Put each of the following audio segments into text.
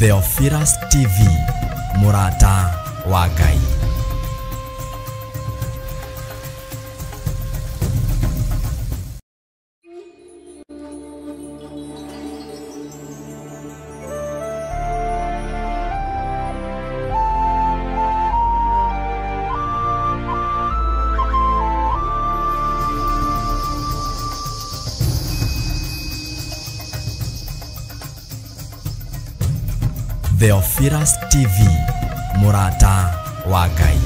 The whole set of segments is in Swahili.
Theophilus TV, Murata wa Ngai. Theophilus TV, Murata wa Ngai.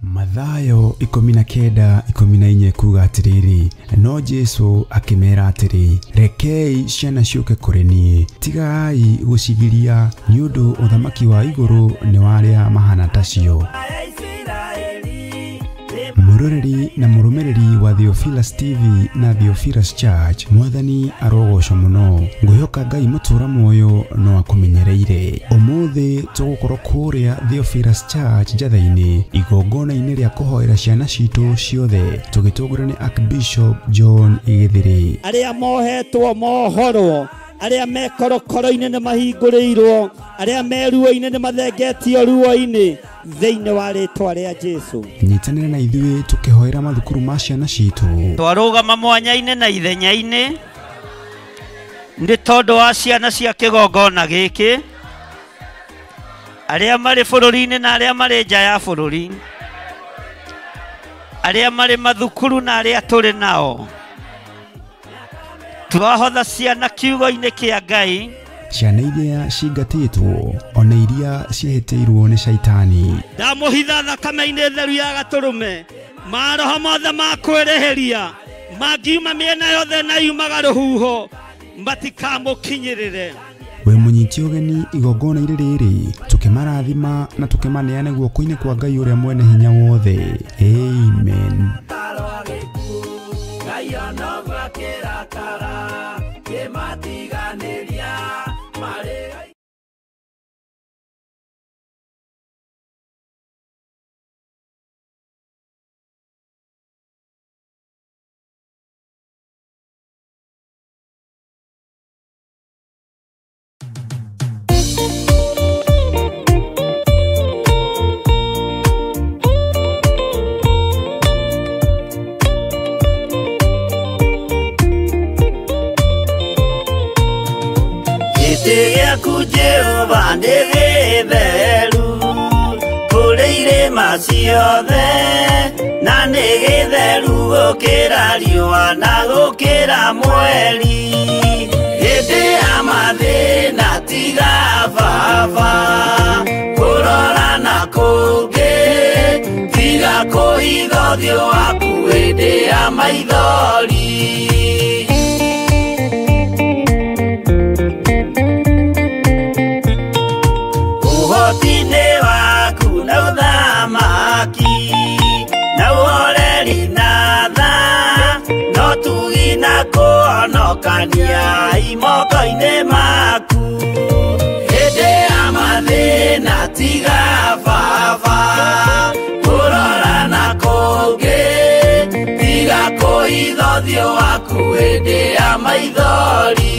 Mathayo 19:14 kuga atiriri, no Jesu akimera atiri, rekei ciana ciuke kuri nie, tigai gucigiria ni undu uthamaki wa iguru ni waria mahana tacio. Muroreri na murumereri wa Theophilus TV na Theophilus Church, mwathani arogocwo muno. Ngwihoka Ngai mutura moyo no akumenyereire. Umuthi tugukorwo kuria Theophilus Church Njathaini, igongona-ini ria kuhoera ciana citu ciothe, tugitungurwo ni Archbishop John Igithiri. Aria mohetwo mohorwo, aria mekorokoro-ini ni mahinguriirwo, aria meruo-ini ni mathengetio ruo-ini thĩinĩ wa rĩtwa rĩa Jesu. Nyitanĩra na ithuĩ tukihoera mathukuru ma ciana citu. Twarũgama mwanya-inĩ na ithenya-inĩ nĩ tondũ wa ciana cia kĩgongona gĩkĩ, arĩa marĩ bũrũri-inĩ na arĩa marĩ nja ya bũrũri, arĩa marĩ mathukuru na arĩa tũrĩ nao. Twahotha ciana kiugo-inĩ kĩa Ngai, ciana iria cingatĩtwo ona iria ciehĩtĩirwo nĩ Shaitani. Ndamuhitha thakame-inĩ theru ya Gatũrũme, maroho mothe ma kwĩrĩhĩria mangiuma mĩena yothe na yumaga rũhuho matikamũkinyĩrĩre. We mũnyiti ũgeni igongona-inĩ rĩrĩ, tukimarathima na tukimaneana guoko-inĩ kwa Ngai ũrĩa mwene hinya wothe. Amen. Jehova nĩ gĩtheru kũrĩ irĩma ciothe, na nĩ gĩtheru gũkĩra riũa na gũkĩra mweri. Hĩndĩ ya mathĩna tiga baba kũrora na kũngĩ, tiga kũhitha ũthiũ waku hĩndĩ ya maithori. Kania imoko-inĩ maku, hĩndĩ ya mathĩna tiga baba kũrora na kũngĩ, tiga kũhitha ũthiũ waku hĩndĩ ya maithori.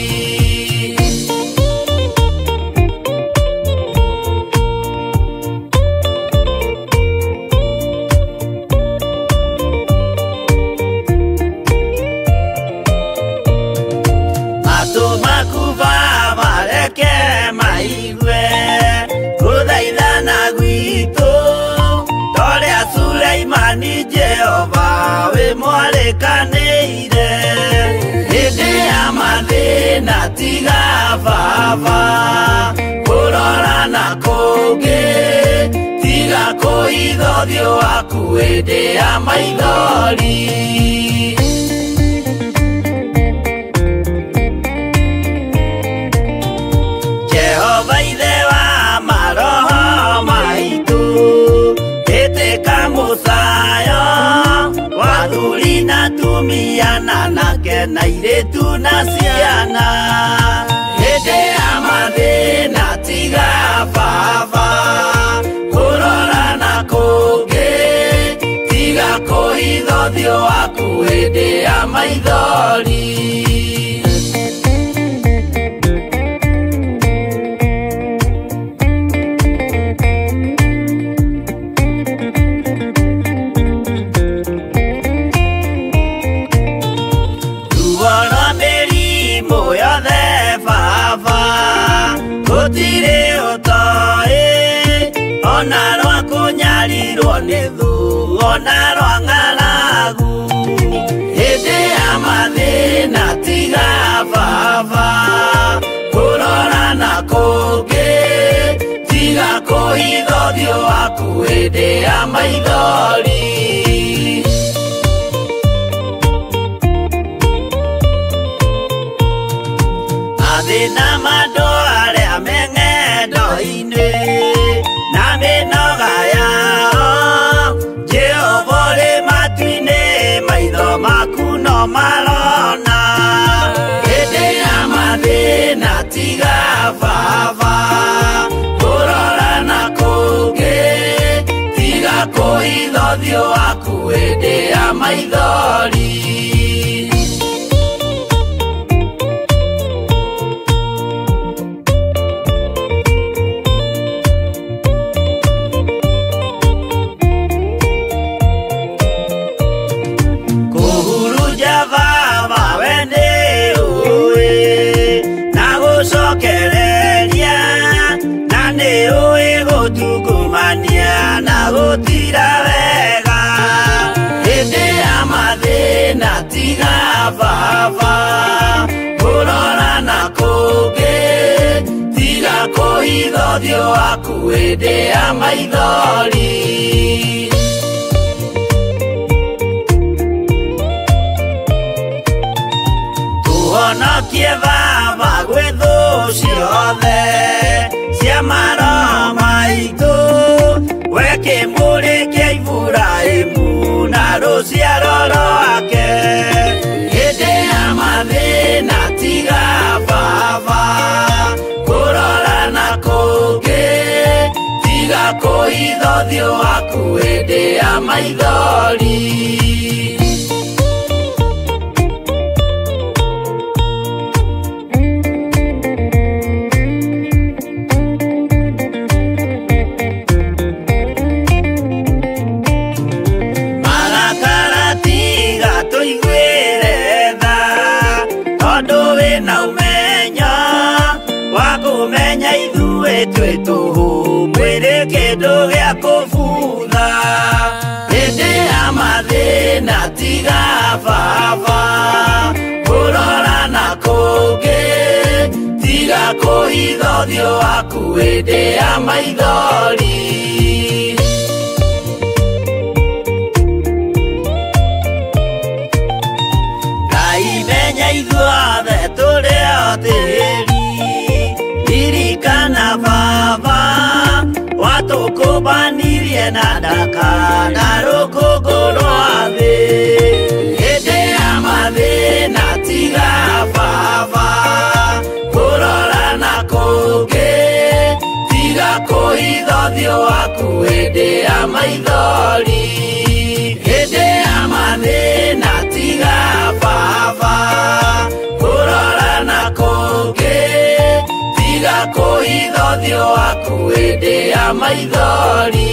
Ni Jehova we mwarekanĩire, hĩndĩ ya mathĩna tiga baba kũrora na kũngĩ, tiga kũhitha ũthiũ waku hĩndĩ ya maithori. na iretu na ciana hĩndĩ ya mathĩna tiga baba kũrora na kũngĩ tiga kũhitha ũthiũ waku hĩndĩ ya maithori ona rwa kunyarirwo nĩ thu ona rwa ng'aragu hĩndĩ ya mathĩna tiga baba kũrora na kũngĩ tiga kũhitha ũthiũ waku hĩndĩ ya maithori mathĩna mandũ arĩa me ng'endo-inĩ mĩnoga yao Jehova rĩ matu-inĩ maitho maku no marona hĩndĩ ya mathĩna tiga baba kũrora na kũngĩ tiga kũhitha ũthiũ waku hĩndĩ ya maithori gũtira wega hĩndĩ ya mathĩna tiga baba kũrora na kũngĩ tiga kũhitha ũthiũ waku hĩndĩ ya maithori tũhonokie baba gwĩ thũ ciothe cia maroho maitũ weke mũrĩ kĩa Iburahĩmu na rũciaro rwake hĩndĩ ya mathĩna tiga baba kũrora na kũngĩ tiga kũhitha ũthiũ waku hĩndĩ ya maithori twĩ tũhũ mwĩrĩ kĩndũ gĩa kũbutha hĩndĩ ya mathĩna tiga baba kũrora na kũngĩ tiga kũhitha ũthiũ waku hĩndĩ ya maithori Ngai menya ithuothe tũrĩ o tĩri ririkana baba watũkũmbanirie na ndaka na rũkũngũ rwa thĩ hĩndĩ ya mathĩna tiga baba kũrora na kũngĩ tiga kũhitha ũthiũ waku hĩndĩ ya maithori hĩndĩ ya mathĩna tiga baba kũrora na kũngĩ tiga kũhitha ũthiũ waku hĩndĩ ya maithori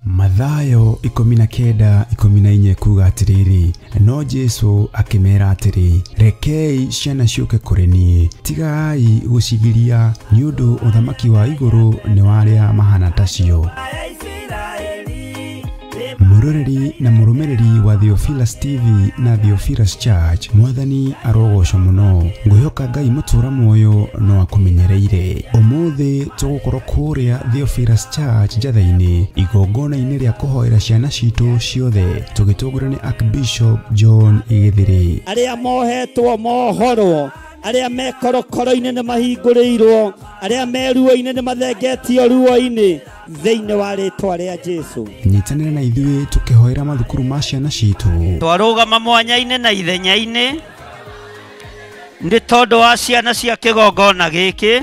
Mathayo 19:14 kuga atiriri no Jesu akimera atiri rekei ciana ciuke kuri nie tigai gucigiria niundu uthamaki wa iguru ni waria mahana tacio mwiroreri na murumereri wa Theophilus TV na Theophilus Church mwathani arogocwo muno ngwihoka Ngai mutura moyo no akumenyereire umuthi tugukorwo kuria Theophilus Church njathaini igongona-ini ria kuhoera ciana citu ciothe tugitugurwo ni Archbishop John Igithiri aria mohetwo mohorwo aria mekorokoro-ini ni mahingũrĩirwo aria meruo-ini ni mathengetio ruo-ini thĩinĩ wa rĩtwa rĩa Jesu. Nyitanĩra na ithuĩ tukihoera mathukuru ma ciana citu. Twarũgama mwanya-inĩ na ithenya-inĩ nĩ tondũ wa ciana cia kĩgongona gĩkĩ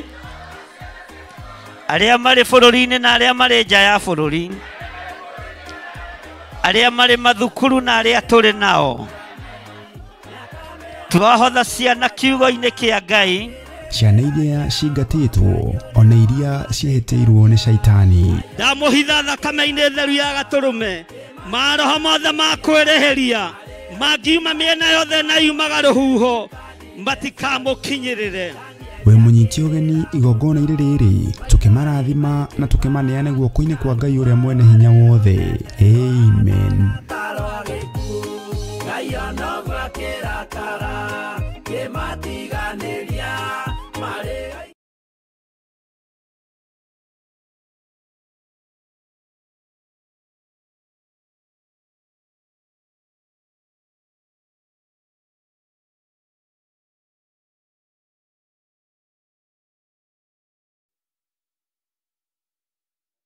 arĩa marĩ bũrũri-inĩ na arĩa marĩ nja ya bũrũri arĩa marĩ mathukuru na arĩa tũrĩ nao. Twahotha ciana kiugo-inĩ kĩa Ngai, ciana iria cingatĩtwo ona iria ciehĩtĩirwo nĩ caitani. Ndamũhitha thakame-inĩ theru ya Gatũrũme, maroho mothe ma kwĩrĩhĩria mangiuma mĩena yothe na yumaga rũhuho matikamũkinyĩrĩre. We mũnyiti ũgeni igongona-inĩ rĩrĩ tukĩmarathima na tukĩmaneane guoko-inĩ kwa Ngai ũrĩa mwene hinya wothe. Amen.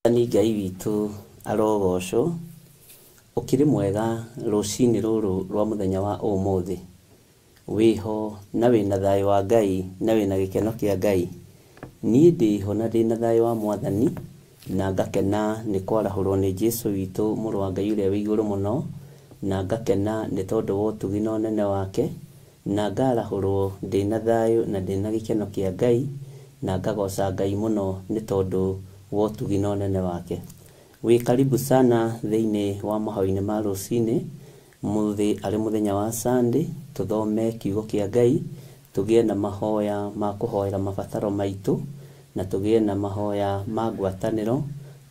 Ni Ngai witũ arogocwo ukiri mwega rũcinĩ rũrũ rwa mũthenya wa ũmũthĩ wĩho na wĩna thayũ wa Ngai na wĩna gĩkeno kĩa Ngai. Niĩ ndĩho na ndĩna thayũ wa Mwathani na ngakena nĩ kwarahũrwo nĩ Jesu witũ mũrũ wa Ngai ũrĩa wĩ igũrũ mũno, na ngakena nĩ tondũ wa ũtugi na ũnene wake, na ngarahũrwo ndĩna thayũ na ndĩna gĩkeno kĩa Ngai, na ngagoca Ngai mũno nĩ tondũ wa ũtugi na ũnene wake. Wĩ karibu sana thĩinĩ wa mahoya-inĩ ma rũcinĩ. Mũthĩ arĩ mũthenya wa Sunday, tũthome kiugo kĩa Ngai, tũgĩe na mahoya ma kũhoera mabataro maitũ, na tũgĩe na mahoya ma ngwatanĩro,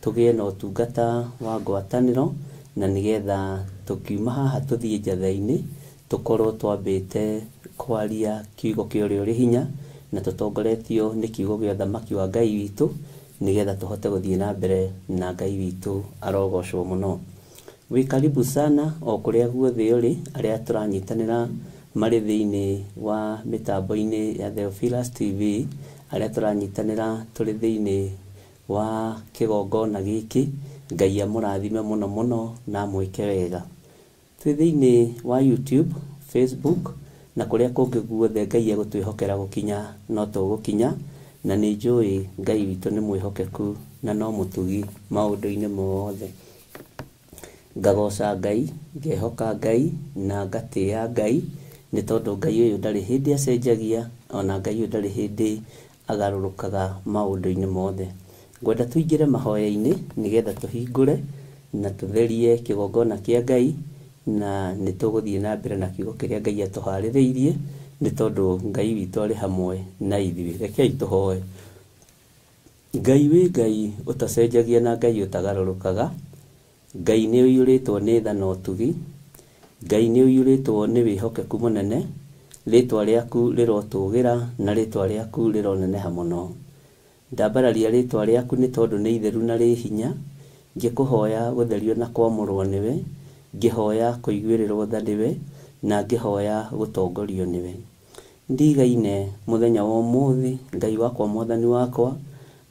tũgĩe na ũtungata wa ngwatanĩro, na nĩgetha tũkiuma haha tũthiĩ njatha-inĩ tũkorwo twambĩte kwaria kiugo kĩa ũrĩa ũrĩ hinya na tũtongoretio nĩ kiugo gĩa ũthamaki wa Ngai witũ, nĩgetha tũhote gũthiĩ na mbere na Ngai witũ arogocwo mũno. Wĩ karibu sana o kũrĩa guothe ũrĩ, arĩa tũranyitanĩra marĩ thĩinĩ wa mĩtambo-inĩ ya Theophilus TV, arĩa tũranyitanĩra tũrĩ thĩinĩ wa kĩgongona gĩkĩ. Ngai amũrathime mũno mũno na mwĩke wega. Twĩ thĩinĩ wa YouTube, Facebook na kũrĩa kũngĩ guothe Ngai egũtwĩhokera gũkinya no tũgũkinya, na nĩ njũĩ Ngai witũ nĩ mwĩhokeku na no mũtugi maũndũ-inĩ mothe. Ngagoca Ngai, ngehoka Ngai na ngatĩĩa Ngai nĩ tondũ Ngai ũyũ ndarĩ hĩndĩ acenjagia, ona Ngai ũyũ ndarĩ hĩndĩ agarũrũkaga maũndũ-inĩ mothe. Ngwenda tũingĩre mahoya-inĩ nĩgetha tũhingũre na tũtherie kĩgongona kĩa Ngai, na nĩ tũgũthiĩ na mbere na kiugo kĩrĩa Ngai atũharĩrĩirie nĩ tondũ Ngai witũ arĩ hamwe na ithuĩ. Rekei tũhoe. Ngai wĩ Ngai ũtacenjagia na Ngai ũtagarũrũkaga. Ngai nĩ ũiyũrĩtwo nĩ tha na ũtugi. Ngai nĩ ũiyũrĩtwo nĩ wĩhokeku mũnene. Rĩtwa rĩaku rĩrotũgĩra na rĩtwa rĩaku rĩroneneha mũno. Ndambararia rĩtwa rĩaku nĩ tondũ nĩ itheru na rĩ hinya. Ngĩkũhoya gũtherio na kwamũrwo nĩwe, ngĩhoya kũiguĩrĩrwo tha nĩwe, na ngĩhoya gũtongorio nĩwe. Ndigaine mũthenya wa ũmũthĩ Ngai wakwa Mwathani wakwa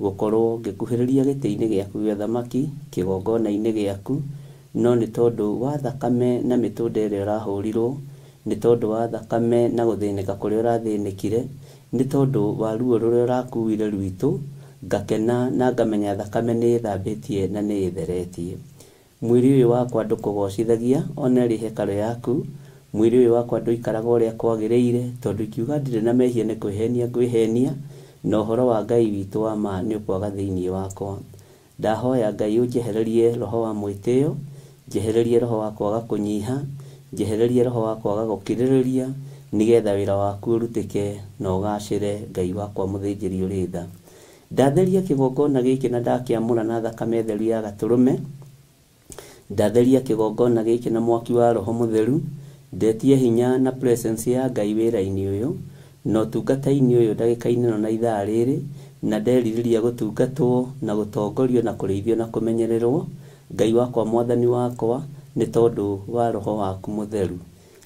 gũkorwo ngĩkuhĩrĩria gĩtĩ-inĩ gĩaku gĩa ũthamaki, kĩgongona-inĩ gĩaku, no nĩ tondũ wa thakame na mĩtũnda ĩrĩa ũrahũrirwo, nĩ tondũ wa thakame na gũthĩnĩka kũrĩa ũrathĩnĩkire, nĩ tondũ wa ruo rũrĩa ũrakuire rwitũ, ngakena na ngamenya thakame nĩ ĩthambĩtie na nĩ ĩtheretie. Mwĩrĩ ũyũ wakwa ndũkũgocithagia ona ĩrĩ hekarũ yaku. Mwĩrĩ ũyũ wakwa ndũikaraga ũrĩa kwagĩrĩire, tondũ ikiuga ndirĩ na mehia nĩ kwĩhenia ngwĩhenia, na ũhoro wa Ngai witũ wa ma nĩ ũkwaga thĩinĩ wakwa. Ndahoya Ngai ũnjehererie roho wa mwĩtĩo, njehererie roho wa kwaga kũnyiha, njehererie roho wa kwaga gũkirĩrĩria, nĩgetha wĩra waku ũrutĩke na ũgacĩre, Ngai wakwa mũthĩnjĩri ũrĩ tha. Ndatheria kĩgongona gĩkĩ na ndakĩamũra na thakame theru ya Gatũrũme, ndatheria kigongona giki na mwaki wa roho mutheru ndetie hinya na presence ya Ngai wira-ini uyu no tungata-ini uyu ndagika-ini no na ithaa riri na ndeririria gutungatwo na gutongorio na kurithio na kumenyererwo Ngai wakwa mwathani wakwa ni tondu wa roho waku mutheru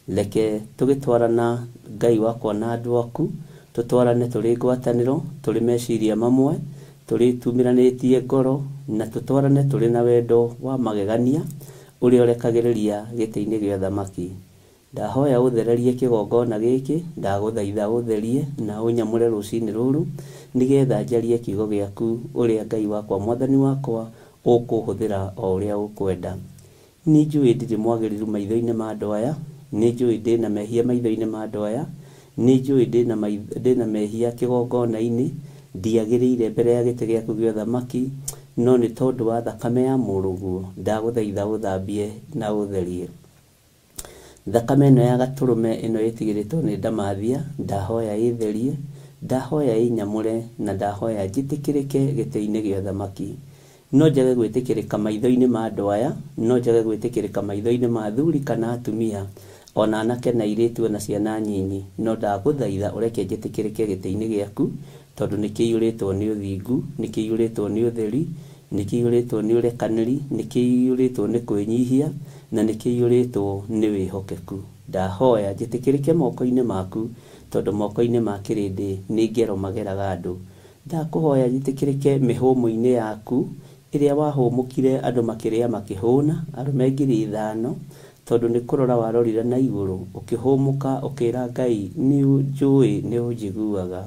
leke tugitwarana Ngai wakwa na andu aku tutwarane turi ngwataniro turi meciria mamwe turi tumiranitie ngoro na tutwarane turi na wendo wa magegania uria urekagiriria giti-ini gya thamaki ndahoya uthererie kigongona giki ndaguthaitha utherie na unyamure rucini ruru nigetha njarie kiugo giaku uria Ngai wakwa mwathani wakwa ukuhuthira o uria ukwenda ni njui ndiri mwagiriru maitho-ini ma andu aya ni njui ndina mehia maitho-ini ma andu aya ni njui ndina mehia kigongona-ini ndiagiriire mbere ya giti giaku gya thamaki no ni tondu wa thakame ya muruguo ndaguthaitha uthambie na utherie thakame no ya gaturume ino itigiritwo ni ndamathia ndahoya itherie ndahoya inyamure na ndahoya njitikirike giti-ini gya thamaki no njage gwitikirika maitho-ini ma andu aya no njage gwitikirika maitho-ini ma athuri kana atumia ona anake na airitu na ciana nyinyi no ndaguthaitha ureke njitikirike giti-ini giaku tondu nikiyuritwo ni uthingu nikiyuritwo ni utheri nikiyuritwo ni urekaniri nikiyuritwo ni kwinyihia na nikiyuritwo ni wihokeku ndahoya njitikirike moko-ini maku tondu moko-ini ma kirindi ni ngero mageraga andu ndakuhoya njitikirike mihumu-ini yaku iria wahumukire andu makiria makihuna arume ngiri 5 tondu ni kurora warorire na iguru ukihumuka ukira Ngai ni njui ni unjiguaga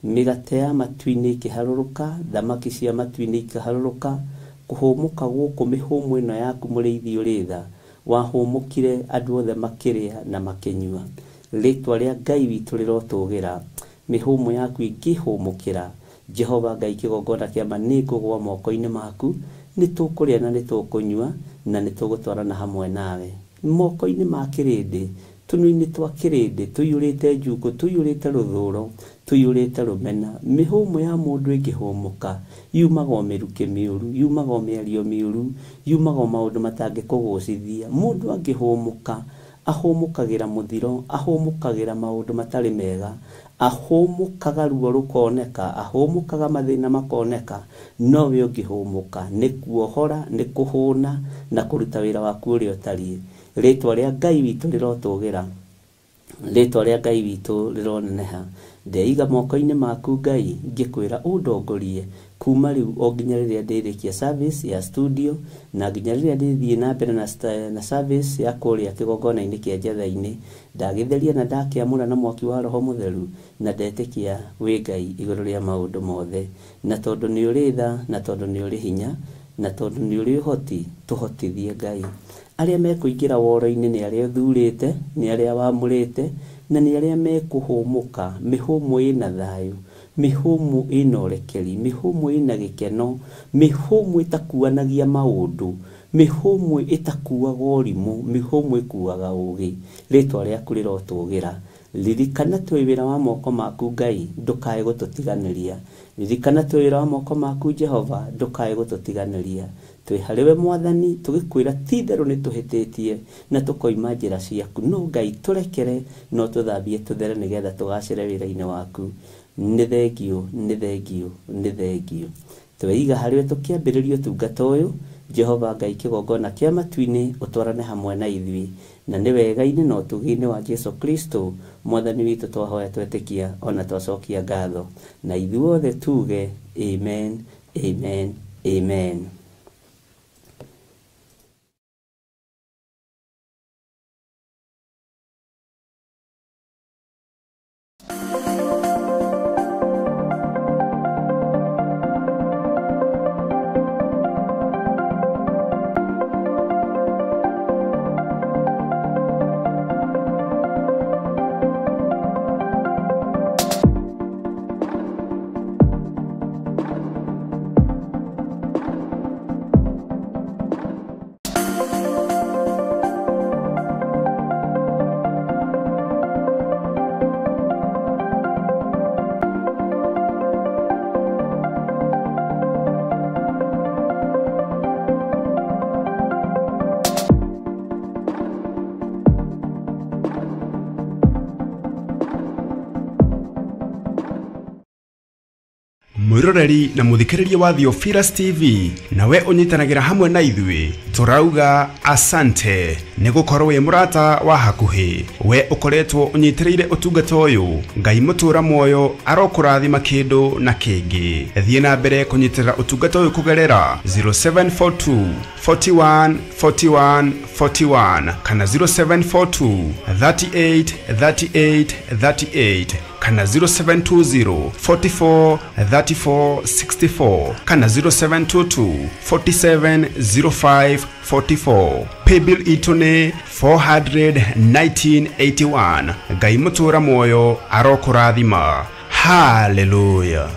migate ya matu-ini ikiharuruka thamaki cia matu-ini ikiharuruka kuhumuka guku mihumu ino yaku muriithi uritha wahumukire andu othe makiria na makinyua ritwa ria Ngai witu rirotugira mihumu yaku ikihumukira Jehova Ngai kigongona kia maningugwa moko-ini maku nitukuria na nitukunyua na nitugutwarana hamwe nawe moko-ini ma kirindi tunu-ini twa kirindi tuyurite njuku tuyurite ruthuro tuyurite rumena mihumu ya mundu ingihumuka yumaga miruke miuru yumaga miario miuru yumaga maundu matangikugucithia mundu angihumuka ahumukagira muthiro ahumukagira maundu matari mega ahumukaga ruo rukoneka ahumukaga mathina makoneka nowe ungihumuka ni kuohora ni kuhuna na kuruta wira waku uria utari ritwa ria Ngai witu rirotugira ritwa ria Ngai witu rironeneha ndeiga moko-ini maku Ngai ngikwira undongorie kuma riu o nginya riria ndirikia service ya studio na nginya riria ndithie na mbere na service ya kuria kigongona-ini kia njatha-ini ndagitheria na ndakiamura na mwaki wa roho mutheru na ndetikia wi Ngai iguru ria maundu mothe na tondu ni uri tha na tondu ni uri hinya na tondu ni uri hoti tuhotithie Ngai aria mekuingira woro-ini ni aria thurite ni aria wamurite na ni aria mekuhumuka mihumu ina thayu mihumu ina urekeri mihumu ina gikeno mihumu itakuanagia maundu mihumu itakuaga urimu mihumu ikuaga ugi ritwa riaku rirotugira ririkana twi wira wa moko maku Ngai ndukae gututiganiria ririkana twi wira wa moko maku Jehova ndukae gututiganiria twi hariwe mwathani tugikwira titheru ni tuhititie na tukoima njira ciaku no Ngai turekere no tuthambie tuthere nigetha tugacire wira-ini waku ni thengio ni thengio ni thengio tweiga hariwe tukiambiririo tungata uyu Jehova Ngai kigongona kia matu-ini utwarane hamwe na ithui na ni wega-ini no tugi-ini wa Jesu Kristo mwathani witu twahoya twetikia ona twacokia ngatho na ithuothe tuge amen amen amen. mwiroreri na muthikiriria wa Theophilus TV nawe unyitanagira hamwe na ithui turauga asante ni gukorwo wi murata wa hakuhi we ukoretwo unyitireire utungata uyu Ngai mutura muoyo arokurathima kindu na kingi thie na mbere kunyitirira utungata uyu kugerera 0742 41 41 41 kana 0742 38 38 38 kana 0720 44 34 64 kana 0722 47 05 44 paybill itone 41981 Ngai mutura muoyo arokurathima hallelujah.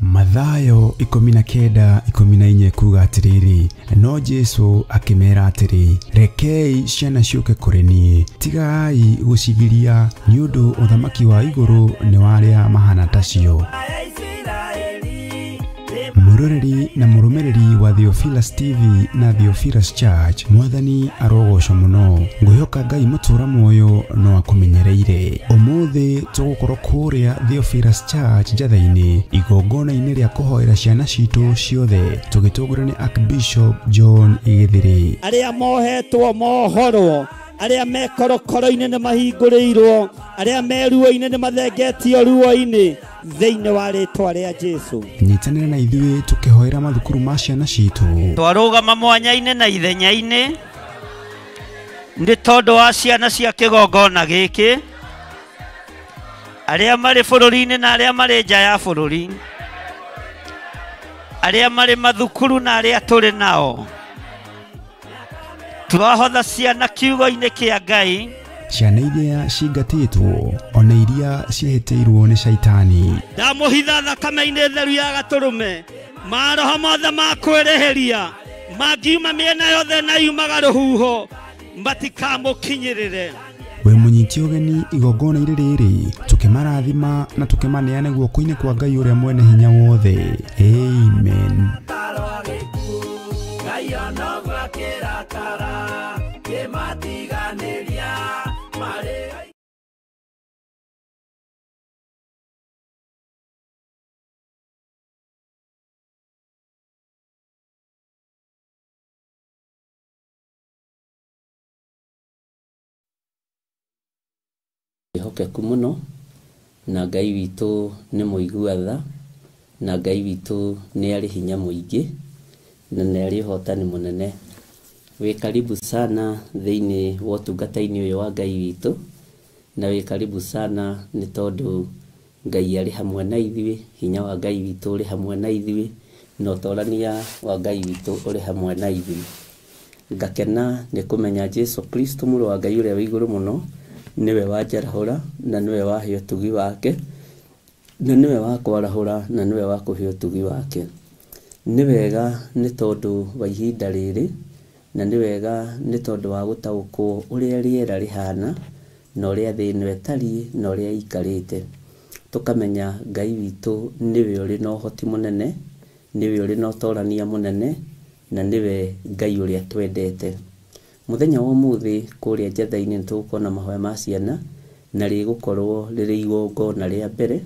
Mathayo 19:14 kuga atiriri no Jesu akimera atiri rekei ciana ciuke kuri nie tigai gucigiria niundu uthamaki wa iguru ni waria mahana tacio. Muroreri na murumereri wa Theophilus TV na Theophilus Church mwathani arogocwo muno nguyoka Ngai mutura muoyo no akumenyereire umuthi tugukorwo kuria Theophilus Church njathaini igongona-ini ria kuhoera ciana citu ciothe tugitungurwo ni Archbishop John Igithiri aria mohetwo mohorwo aria mekorokoro-ini ni mahinguriirwo aria meruo-ini ni mathengetio ruo-ini thiini wa ritwa ria Jesu. Nyitanira na ithui tukihoera mathukuru ma ciana citu twarugama mwanya-ini na ithenya-ini ndi tondu wa ciana cia kigongona giki aria mari bururi-ini na aria mari nja ya bururi aria mari mathukuru na aria turi nao turahotha ciana kiugo-ini kia Ngai ciana iria cingatitwo ona iria ciehĩtĩirwo nĩ caitani ndamuhitha thakame-ini theru ya gaturume maroho mothe ma kwĩrĩhĩria mangiuma mĩena yothe na yumaga rũhuho matikamukinyĩrĩre. we munyiti ũgeni igongona-inĩ rĩrĩ tukimarathima na tukimaneane guoko-inĩ kwa Ngai ũrĩa mwene hinya wothe amen. Hokeku muno na Ngai witu ni muiguatha na Ngai witu ni ari hinya muingi na ni ari hotani munene. We karibu sana thiini wa utungata-ini uyu wa Ngai witu na we karibu sana ni tondu Ngai ari hamwe na ithui hinya wa Ngai witu uri hamwe na ithui no torania wa Ngai witu uri hamwe na ithui. Ngakena ni kumenya Jesu Kristo muru wa Ngai uria wi iguru muno niwe wajarahura na niwe wahio tugi wake na niwe wakwarahura na niwe wakuhio tugi wake. Ni wega ni tondu wa ihinda riri na ni wega ni tondu wa gutaukwo uria riera rihana na uria thi ino etari na uria ikarite tukamenya Ngai witu niwe uri na uhoti munene niwe uri na utorania munene na niwe Ngai uria twendete. Muthenya wa muthi kuria njatha-ini tukona mahoya ma ciana na rigukorwo riri igongona ria mbere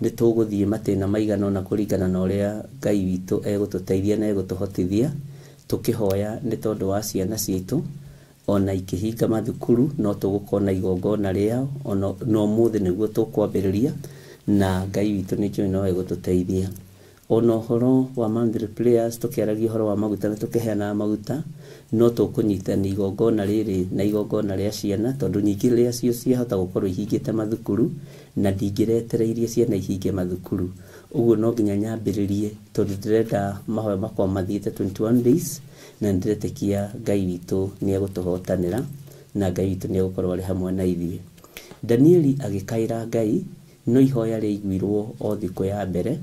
ni tuguthie matina maigana na kuringana na uria Ngai witu egututeithia na egutuhotithia tukihoya ni tondu wa ciana citu ona ikihinga mathukuru no tugukona igongona ria no muthi niguo tukwambiriria na Ngai witu ni njui no egututeithia. Ona horo wa monthly prayers tukiaragia horo wa maguta na tukiheana maguta no tukunyitana igongona riri na igongona ria ciana tondu nyingi ria cio ciahota gukorwo ihingite mathukuru na ndingiretereirie ciana ihinge mathukuru uguo no nginya nyambiririe tondu ndirenda mahoya makwa mathiite 21 days na ndiretekia Ngai witu ni egutuhotanira na Ngai witu ni egukorwo ari hamwe na ithuĩ. Danieli agikaira Ngai no ihoya riiguirwo o thiku ya mbere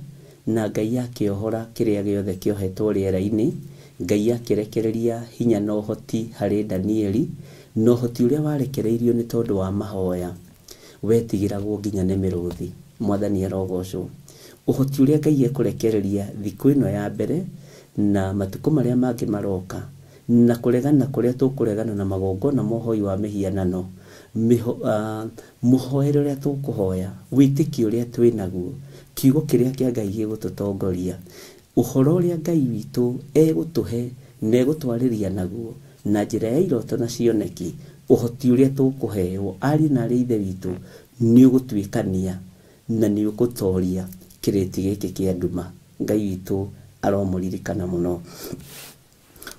na Ngai akiohora kiria giothe kiohetwo riera-ini. Ngai akirekereria hinya no hoti hari Danieli no hoti uria warekereirio ni tondu wa mahoya wetigiragwo nginya ni miruthi. Mwathani arogocwo uhoti uria Ngai ekurekereria thiku ino ya mbere na matuko maria mangi maroka na kuregana kuria tukuregana na magongona mohoi wa mihianano muhoero ria tukuhoya witikio ria twinaguo kiugo kiria kia Ngai gigututongoria uhoro ria Ngai witu egutuhe na egutwariria naguo na njira ya iroto na cioneki uhoti uria tukuheo ari na ri ithe witu ni ugutwikania na ni ugutoria kireti giki kia nduma. Ngai witu aromuririkana muno.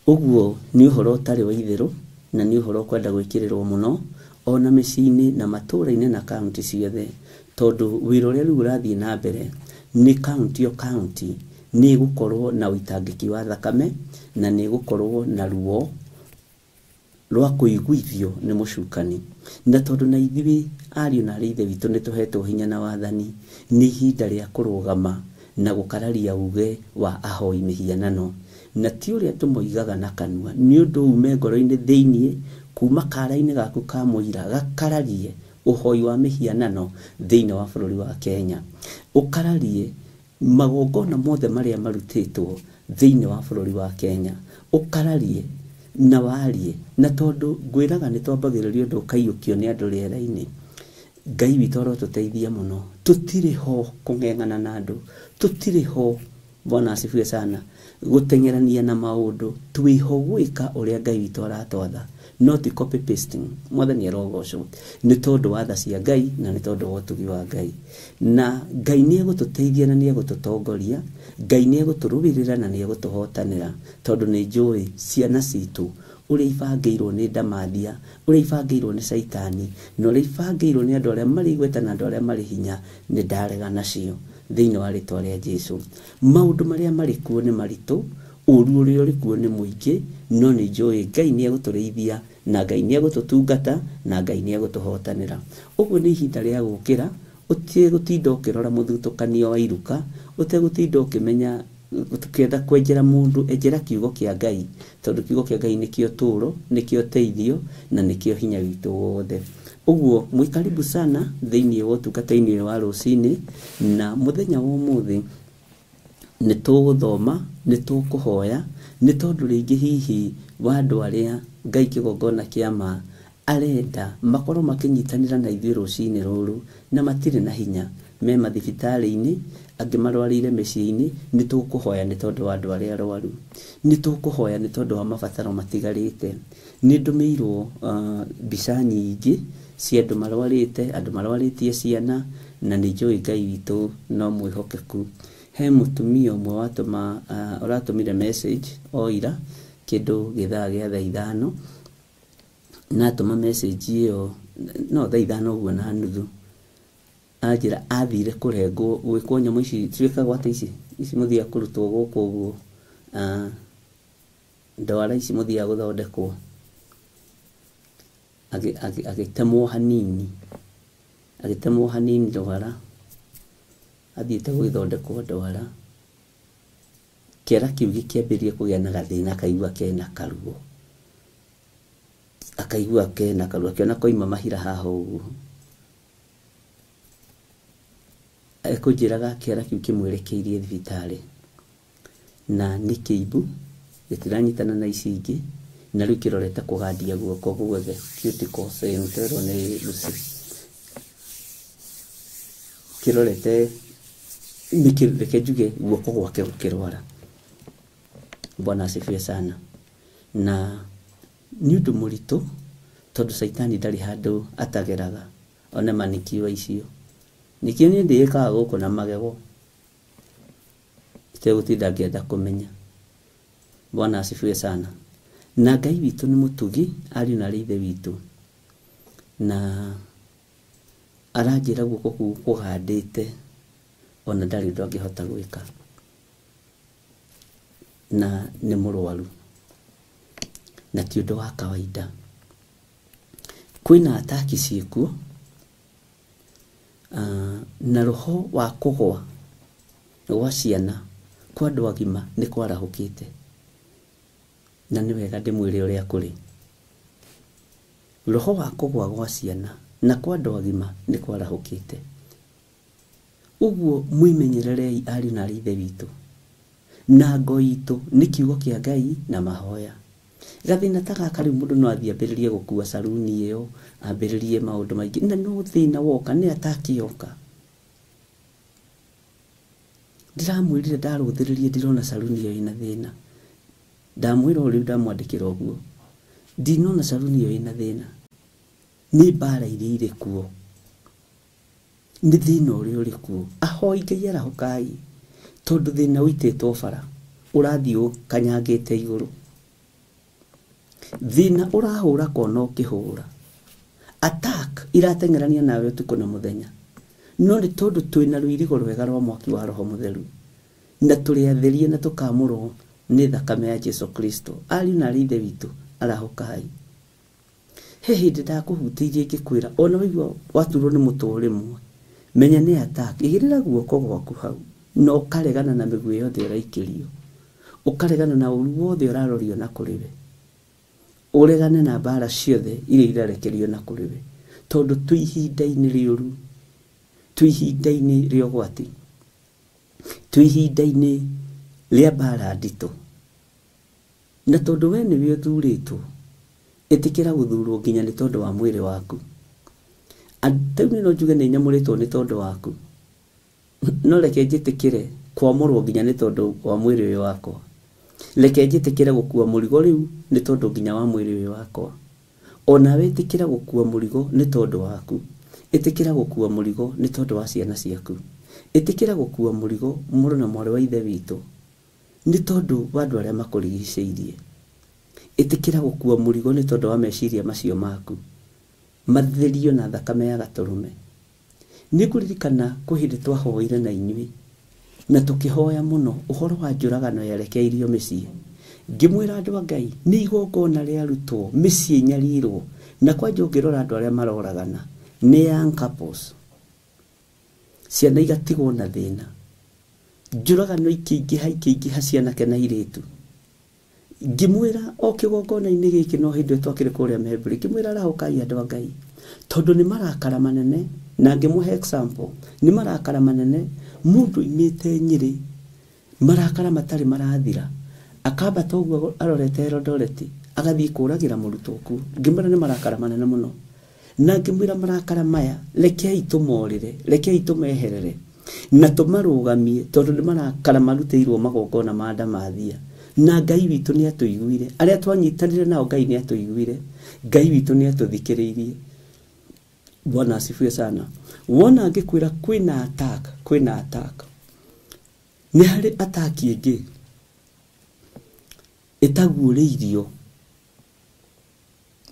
Uguo ni uhoro utari wa itheru na ni uhoro kwenda gwikirirwo muno ona micini na matura-ini na county ciothe, tondu wira uria riu urathii na mbere ni county o county ni gukorwo na uitangiki wa thakame na ni gukorwo na ruo rwa kuiguithio ni mucukani. Na tondu na ithiwi ariu na ithe witu ni tuhetwo hinya na wathani, ni ihinda ria kurugama na gukararia uge wa ahoi mihianano na ti uria tumoigaga na kanua, ni undu ume ngoro-ini thiini kuma kara-ini gaku ka muira gakararie uhoi wa mihianano thiini wa bururi wa Kenya, ukararie magongona mothe maria marutitwo thiini wa bururi wa Kenya, ukararie na warie. Na tondu ngwiraga ni twambagiriria undu kaiyukio ni andu riera-ini, Ngai witu arotuteithia muno. Tutire ho kung'eng'ana na andu, tutire ho, Bwana asifiwe sana, gutengerania na maundu. Twiho gwika uria Ngai witu aratwatha, not copy pasting. Mwathani arogocwo ni tondu wa tha cia Ngai na ni tondu wa utugi wa Ngai. Na Ngai ni egututeithia na ni egututongoria, Ngai ni eguturubirira na ni egutuhotanira, tondu ni njui ciana citu uria ibangeirwo ni ndamathia, uria ibangeirwo ni Saitani, na uria ibangeirwo ni andu aria mari igweta na andu aria mari hinya, ni ndarega nacio thiini wa ritwa ria Jesu. Maundu maria mari kuo ni maritu, uru uria uri kuo ni muingi, no ni njui Ngai ni eguturiithia na Ngai ni egututungata na Ngai ni egutuhotanira. Uguo ni ihinda ria gukira, utegutinda ukirora muthutukanio wa iruka, utegutinda ukimenya tukienda kwenjera mundu enjera kiugo kia Ngai, tondu kiugo kia Ngai nikio turo, nikio teithio na nikio hinya witu wothe. Uguo mwikaribu sana thiini wa utungata-ini wa rucini, na muthenya wa umuthi ni tuguthoma, ni tukuhoya, ni tondu ringi hihi wa andu aria Ngai kigongona kiama arenda makorwo makinyitanira na ithuĩ rucini ruru na matire na hinya, me mathibitari-ini, angi marwarire micii-ini, ni tukuhoya ni tondu wa andu aria arwaru, ni tukuhoya ni tondu wa mabataro matigarite. Ni ndumirwo mbica nyingi cia andu marwarite, andu marwaritie ciana, na ni njui Ngai witu no mwihokeku. He mutumia umwe watuma uratumire message oira kindu githaa gia thaa 5 na atuma message iyo no thaa 5 uguo na nuthu, anjira athire kurengwo gwikwo nyamu ici twikagwo ati ici muthia kurutwo guku uguo ndwara ici muthia guthondekwo, agitemwo hanini ndwara, athiite gwithondekwo ndwara, kiara kiu gikiambirie kugia na gathina, akaigua kena karuo, akiona koima mahira haha uguo, ekunjiraga kiara kiu kimwerekeirie thibitari na ni kiibu gitiranyitana na ici ingi, na riu kirorete kugandia guoko guothe cuticle center ni Lucy, kirorete nikireke njuge guoko gwake gukirwara. Bwana asifiwe sana. Na ni undu muritu tondu Saitani ndari handu atageraga, ona manikiwa icio nikio ni ndiikaga guku na magego itegutinda ngienda kumenya. Bwana asifiwe sana. Na Ngai witu ni mutugi, ari na rithe witu, na aranjira guko kugandite ona ndari ndu angihota gwika, na ni murwaru na ti undu wa kawaida. Kwina ataki ciikuo, na roho wa kugwa gwa ciana kwa andu agima ni kwarahukite, na ni wega ndimwire uria kuri. Roho wa kugwa gwa ciana na kwa andu agima ni kwarahukite. Uguo mwimenyererei ari na rithe witu, na ngo itu ni kiugo kia Ngai na mahoya. gathina ta gaka rĩu mũndũ no athiĩ ambĩrĩrie gũkua saruni ĩyo, ambĩrĩrie maũndũ maingĩ, na no thĩna woka nĩ atakĩoka. Ndiramwĩrire ndarũthĩrĩrie ndirona saruni ĩyo ĩna thĩna. Ndamwĩra ũrĩa ndamwandĩkĩra ũguo. Ndinona saruni ĩyo ĩna thĩna. Nĩ mbara iria irĩ kuo. Nĩ thĩna ũrĩa ũrĩ kuo. Ahoi Ngai arahũkai. Tondũ thĩna ũitĩtwo bara. Ũrathiĩ kanyangĩte igũrũ. Thĩna ũrahũra kona ũkĩhũra. Attack irateng'erania nawe ũtukũ na mũthenya. No nĩ tondũ twĩna rũirigo rwega rwa mwaki wa Roho Mũtheru. Na tũrĩatherie na tũkamũrwo nĩ thakame ya Jesu Kristo. Ariũ na aarĩ Ithe witũ arahũkai. He hĩndĩ ndakũhutĩirie ngĩkwĩra ona waigua waturwo nĩ mũtwe rĩmwe, menya nĩ attack. Igĩrĩra guoko gwaku hau na ũkaregana na mĩguĩ yothe ũraikĩrio. Ũkaregana na ũru wothe ũrarorio na kũrĩwe. Ũregane na mbara ciothe iria irarekerio na kũrĩwe. Tondũ twĩ ihinda-inĩ rĩũru, twĩ ihinda-inĩ rĩa ũgwati, twĩ ihinda-inĩ rĩa mbara nditũ. Na tondũ we nĩwe ũthurĩtwo, ĩtĩkĩra gũthurwo nginya nĩ tondũ wa mwĩrĩ waku. Rĩu no njuge nĩ nyamũrĩtwo nĩ tondũ waku. No reke njĩtĩkĩre kwamũrwo nginya nĩ tondũ wa mwĩrĩ ũyũ wakwa. Reke njĩtĩkĩre gũkua mũrigo rĩu nĩ tondũ nginya wa mwĩrĩ ũyũ wakwa. Ona we ĩtĩkĩra gũkua mũrigo nĩ tondũ waku. Ĩtĩkĩra gũkua mũrigo nĩ tondũ wa ciana ciaku. Ĩtĩkĩra gũkua mũrigo mũrũ na mwarĩ wa Ithe witũ nĩ tondũ wa andũ arĩa makũrigicĩirie. Ĩtĩkĩra gũkua mũrigo nĩ tondũ wa meciria macio maku matherio na thakame ya Gatũrũme. Nĩ kũririkana hĩndĩ twahoire na inyuĩ na tũkĩhoya mũno ũhoro wa njũragano yerekeirio mĩciĩ. Ngĩmwĩra andũ a Ngai nĩ igongona rĩarutwo mĩciĩ nyarirwo, na kwanja ũngĩrora andũ arĩa maroragana nĩ young couples. Ciana igatigwo na thĩna. Njũragano ikĩingĩha cianake na airĩtu. Ngĩmwĩra o kĩgongona-inĩ gĩkĩ no hĩndĩ twakĩrĩ kũrĩa Memburi, ngĩmwĩra arahũkai andũ a Ngai tondũ nĩ marakara manene, na ngĩmũhe example nĩ marakara manene. Mũndũ imĩte Nyĩrĩ, marakara matarĩ marathira, akambata ũguo arorete Eldoret agathiĩ kũragĩra mũrutwo ku. Ngĩmwĩra nĩ marakara manene mũno, na ngĩmwĩra marakara maya rekei tũmorĩre, rekei tũmeherere na tũmarũgamie tondũ nĩ marakara marutĩirwo magongona ma ndamathia. Na Ngai witũ nĩ atũiguire, arĩa twanyitanire nao Ngai nĩ atũiguire, Ngai witũ nĩ atũthikĩrĩirie. Bwana asifiwe sana. Wona ngĩkwĩra kwĩna attack, nĩ harĩ attack ĩngĩ ĩtaguũrĩirio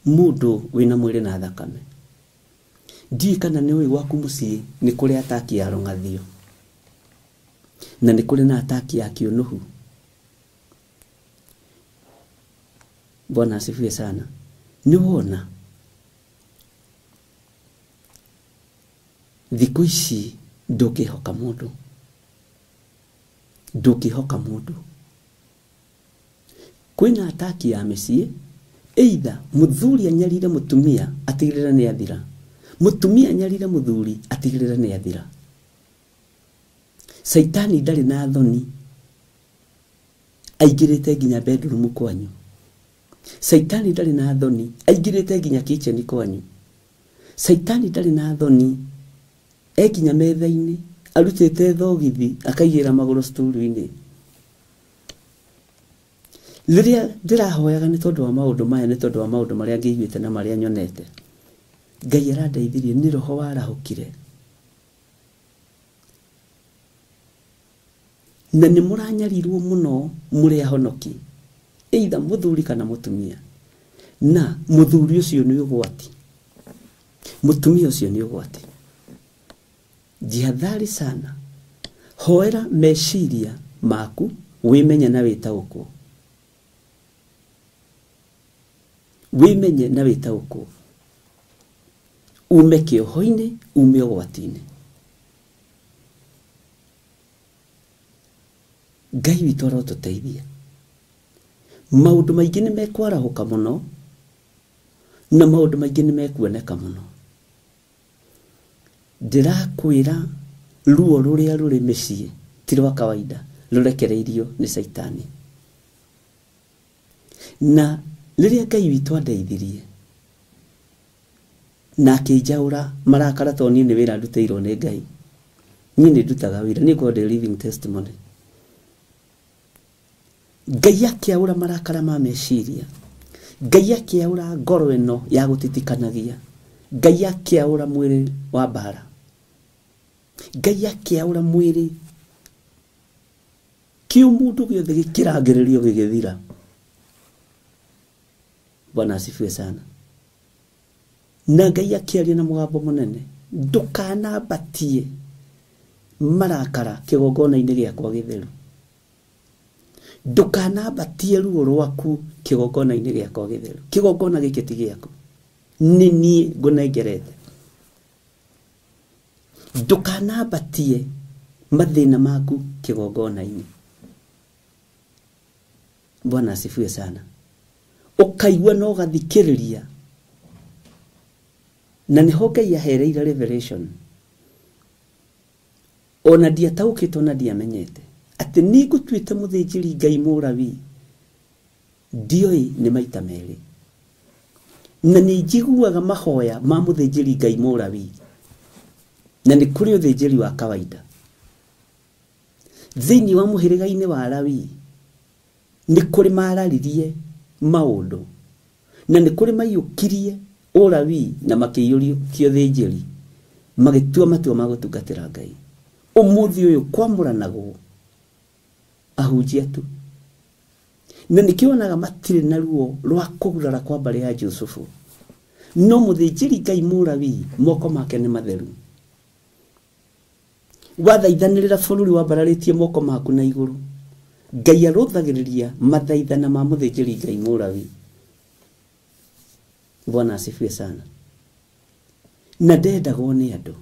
mũndũ wĩna mwĩrĩ na thakame. Ndiũĩ kana nĩ ũĩ gwaku mũciĩ nĩ kũrĩ attack ya rũng'athio na nĩ kũrĩ na attack ya kĩũnũhu. Bwana asifiwe sana. Nĩ wona thikũ ici ndũngĩhoka mũndũ. Kwĩna attack ya mĩciĩ, either mũthuri anyarire mũtumia atigĩrĩra nĩ athira, mũtumia anyarire mũthuri atigĩrĩra nĩ athira. Saitani ndarĩ na thoni, aingĩrĩte nginya bedroom kwanyu. Saitani ndarĩ na thoni, aingĩrĩte nginya kitchen kwanyu. Saitani ndarĩ na thoni, ekinya metha-inĩ arutĩte thogithi akaigĩra magũrũ stulu-inĩ. Rĩrĩa ndĩrahoyaga nĩ tondũ wa maũndũ maya, nĩ tondũ wa maũndũ marĩa ngĩiguĩte na marĩa nyonete, Ngai arandeithirie, nĩ roho warahũkire. Na nĩ mũranyarirwo mũno mũrĩ ahonoki, either mũthuri kana mũtumia. Na mũthuri ũcio nĩ ũgwati, mũtumia ũcio nĩ ũgwati. Jihadhari sana. Hoera meciria maku, wĩmenye na wĩtaũkwo. Wĩmenye na wĩtaũkwo. Ume kĩoho-inĩ, ume ũgwati-inĩ. Ngai witũ arotũteithia. Maũndũ maingĩ nĩ mekwarahũka mũno, na maũndũ maingĩ nĩ mekuoneka mũno. Ndĩrakwĩra ruo rũrĩa rũrĩ mĩciĩ ti rwa kawaida, rũrekereirio nĩ Saitani. Na Liria Ngai witũ andeithirie na akĩnjaũra marakara tondũ niĩ nĩ wĩra ndutĩirwo nĩ Ngai. Niĩ nĩ ndutaga wĩra, nĩ God living testimony. Ngai akĩaũra marakara ma meciria, Ngai akĩaũra ngoro ĩno ya gũtitikanagia, Ngai akĩaũra mwĩrĩ wa mbara, Ngai akĩaũra mwĩrĩ kiũmũndũ gĩothe gĩkĩrangĩrĩrio gĩgĩthira. Bwana asifiwe sana. Na Ngai akĩaria na mũgambo mũnene, ndũkanambatie marakara kĩgongona-inĩ gĩakwa gĩtheru, ndũkanambatie ruo rwaku kĩgongona-inĩ gĩakwa gĩtheru. Kĩgongona gĩkĩ ti gĩaku, nĩ niĩ ngũnengerete. Ndũkanambatie mathĩna maku kĩgongona-inĩ. Bwana asifiwe sana. Ũkaigua na ũgathikĩrĩria, na nĩho Ngai ahereire revelation. Ona ndiataũkĩtwo na ndiamenyete atĩ nĩ ngũtuĩte mũthĩnjĩri Ngai Mũlawii, ndiũĩ nĩ maita merĩ, na nĩ njiguaga mahoya ma mũthĩnjĩri Ngai Mũlawii, na nĩ kũrĩ ũthĩnjĩri wa kawaida. Thĩinĩ wa mũhĩrĩga-inĩ wa Alawii nĩ kũrĩ mararirie maũndũ, na nĩ kũrĩ maiyũkirie Ũlawii na makĩiyũkio thĩnjĩri, magĩtua matua ma gũtungatĩra Ngai. Ũmũthĩ ũyũ kwamũranagwo ahunjia tu, na nĩkĩonaga matirĩ na ruo rwa kũgurara kwa mbarĩ ya Jusufu, no mũthĩnjĩri Ngai Mũlawii moko make nĩ matheru. Wathaithanĩrĩra bũrũri wambararĩtie moko maku na igũrũ, Ngai arũthagĩrĩria mathaithana ma mũthĩnjĩri Ngai Mũlawii. Bwana asifiwe sana. Na ndendagwo nĩ andũ,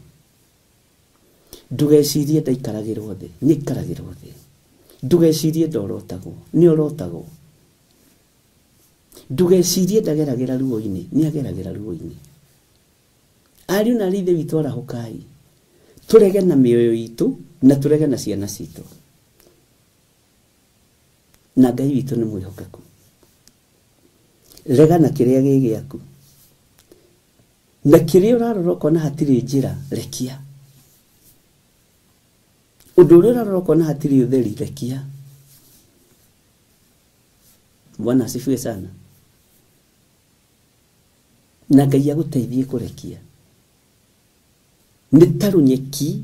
ndũgecirie ndaikaragĩrwo thĩ, nĩ ikaragĩrwo thĩ. Ndũgecirie ndorotagwo, nĩ orotagwo. Ndũgecirie ndageragĩra ruo-inĩ, nĩ ageragĩra ruo-inĩ. Ariũ na aithe witũ arahũkai, tũrege na mĩoyo itũ na tũrege na ciana citũ. Na Ngai witũ nĩ mwĩhokeku. Rega na kĩrĩa gĩ gĩaku, na kĩrĩa ũrarora ũkona hatirĩ njĩra, rekia. Ũndũ ũrĩa ũrarora ũkona hatirĩ ũtheri, rekia. Bwana asifiwe sana. Na Ngai agũteithie kũrekia. Nĩ ta rũnyeki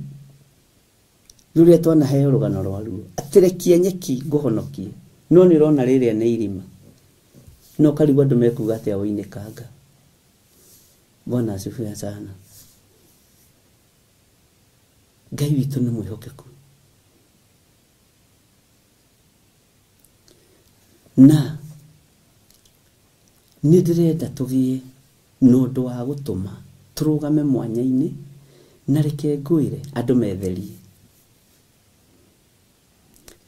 rũrĩa twanaheo rũgano rwaruo, atĩ rekia nyeki ngũhonokie, no nĩ ũrona rĩrĩa nĩ irima, no karigwo andũ mekuga atĩa woinĩkanga. Bwana asifiwe sana. Ngai witũ nĩ mwĩhokeku. Na nĩ ndĩrenda tũgĩe na ũndũ wa gũtũma tũrũgame mwanya-inĩ, na reke ngwĩre andũ metherie.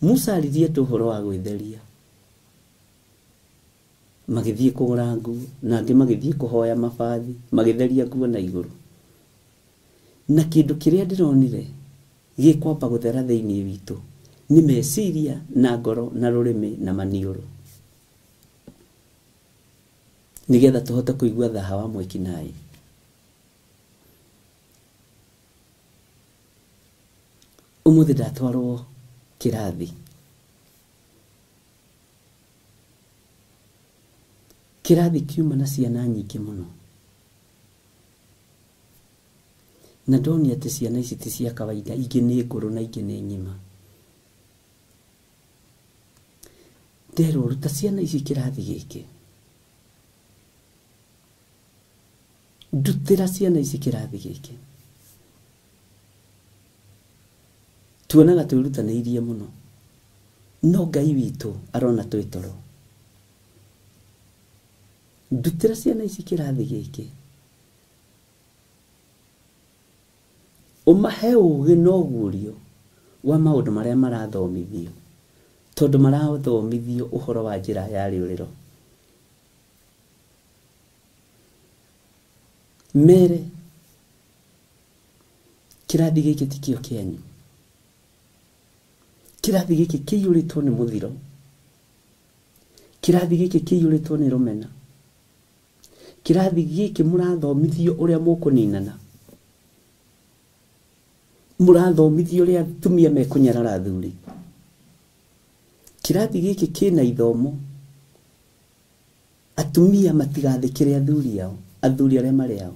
Musa aririe andũ ũhoro wa gwĩtheria, magĩthiĩ kũgũra nguo, na angĩ magĩthiĩ kũhoya mabathi, magĩtheria nguo na igũrũ. Na kĩndũ kĩrĩa ndĩronire gĩkwamba gũthera thĩinĩ witũ nĩ meciria na ngoro na rũrĩmĩ na maniũrũ, nĩgetha tũhote kũigua thaha wa mweki naĩ. Ũmũthĩ ndatwarwo kĩrathi, kĩrathi kiuma na ciana nyingĩ mũno, na ndoni atĩ ciana ici ti cia kawaida, ingĩ nĩ ngũrũ na ingĩ nĩ ng'ima. Nderwo ruta ciana ici kĩrathi gĩkĩ, ndutĩra ciana ici kĩrathi gĩkĩ. Tuonaga twĩrutanĩirie mũno, no Ngai witũ arona twĩ toro. Ndutĩra ciana ici kĩrathi gĩkĩ, ũmahe ũũgĩ na ũguũrio wa maũndũ marĩa marathomithio, tondũ marathomithio ũhoro wa njĩra ya rĩũrĩro. Mere kĩrathi gĩkĩ ti kĩo kĩanyu, kĩrathi gĩkĩ kĩiyũrĩtwo nĩ mũthiro, kirathi giki kiyuritwo ni rumena kirathi giki murathomithio uria mukuninana murathomithio uria atumia mekunyarara athuri kirathi giki kina ithomo atumia matigathikire athuri yao athuri aria mari yao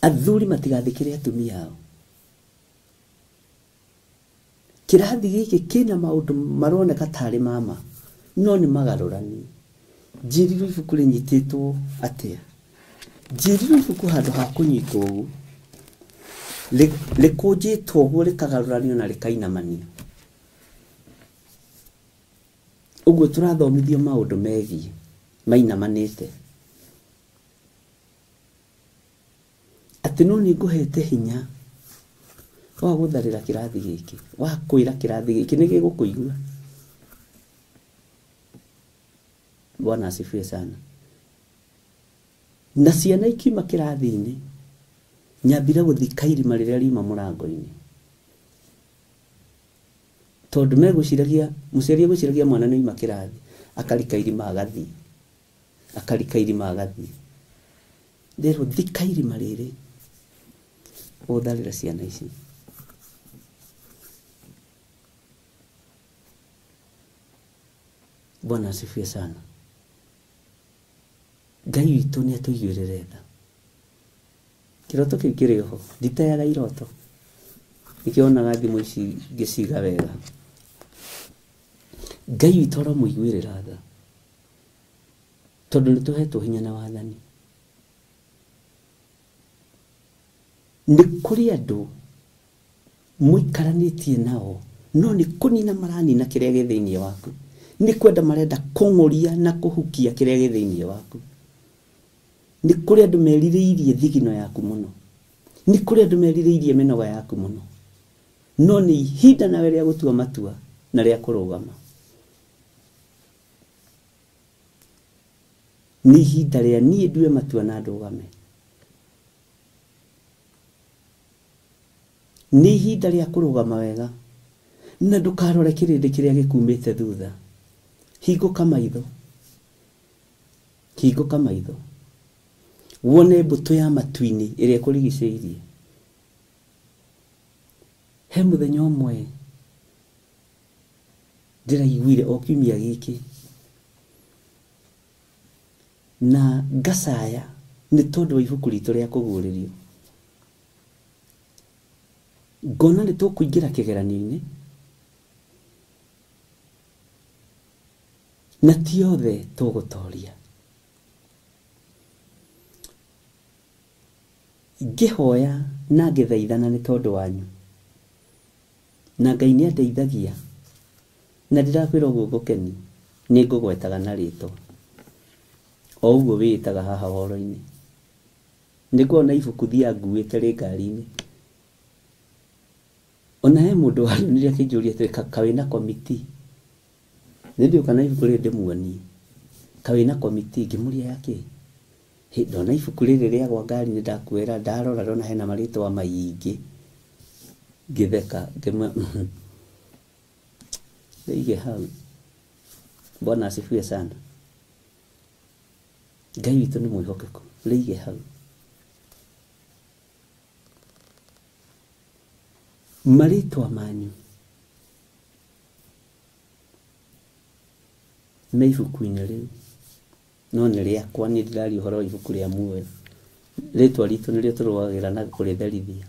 athuri matigathikire atumia yao kirathi giki kina maundu maroneka tari mama no ni magarurani njiriru ibuku rinyititwo atia njiriru ibuku handu ha kunyitwo ugu likunjitwo uguo likagaruranio na likainamanio uguo turathomithio maundu megie mainamanite ati no ni nguhete hinya wa gutharira kirathi giki wa kuira kirathi giki ni gigukuigua. Bwana asifiwe sana. Na ciana ikima kirathi-ini nyambire guthika irima riria riuma murango-ini tondu meguciragia muciari guciragia mwana ni ima kirathi akarika irima agathi ndero thika irima riri utharira ciana ici. Bwana asifiwe sana. Ngai witũ nĩ atũiguĩrĩre tha. Kĩroto kĩu kĩrĩ ho nditeaga iroto nikĩonaga thimũ ici ngĩciga wega. Ngai witũ aramũiguĩrĩra tha tondũ nĩtũhetwo hinya na wathani. Nĩ kũrĩ andũ mũikaranĩtie nao no nĩ kũnina maranina kĩrĩa gĩ thĩinĩ waku. Nĩ kwenda marenda kũng'ũria na kũhukia kĩrĩa gĩ thĩinĩ waku. Nĩ kũrĩ andũ merirĩirie thigino yaku mũno. Nĩ kũrĩ andũ merirĩirie mĩnoga yaku mũno. No nĩ ihinda nawe rĩa gũtua matua na rĩa kũrũgama. Nĩ ihinda rĩa niĩ ndue matua na ndũgame. Nĩ ihinda rĩa kũrũgama wega na ndũkarore kĩrĩndĩ kĩrĩa gĩkumĩte thutha. Hingũka maitho. Hingũka maitho. Wone mbũtũ ya matu-inĩ ĩrĩa ĩkũrigicĩirie. He mũthenya ũmwe ndĩraiguire o kiumia gĩkĩ na ngacaya nĩ tondũ wa ibuku ritũ rĩa kũguũrĩrio. Ngona nĩ tũkũingĩra kĩgeranio-inĩ na ti othe tũgũtoria. Ngĩhoya na ngĩthaithana nĩ tondũ wanyu na Ngai nĩ andeithagia na ndĩrakwĩra ũguo ngũkeni nĩ ngũgwetaga na rĩtwa o ũguo wĩĩtaga haha horo-inĩ. Nĩ nguona ibuku thia nguĩte rĩ ngari-inĩ. Ona he mũndũ warĩonire akĩnjũria atĩrĩ kawĩ na komiti. Nĩ ndĩũka na ibuku rĩrĩ ndĩmuonie kawĩ na komiti ngĩmũria yakĩ. Ndona ibuku rĩrĩ rĩa gwa ngari nĩ ndakwĩra ndarora ndona hena marĩtwa maingĩ ngĩtheka ngĩmwe rĩige hau. Bwana asifiwe sana. Ngai witũ nĩ mwĩhokeku rĩige hau. Marĩtwa manyu me ibuku-inĩ rĩu no nĩ rĩakwa nĩ ndĩraria ũhoro wa ibuku rĩa muoyo. Rĩtwa ritũ nĩrĩo tũrũagĩra na kũrĩtherithia.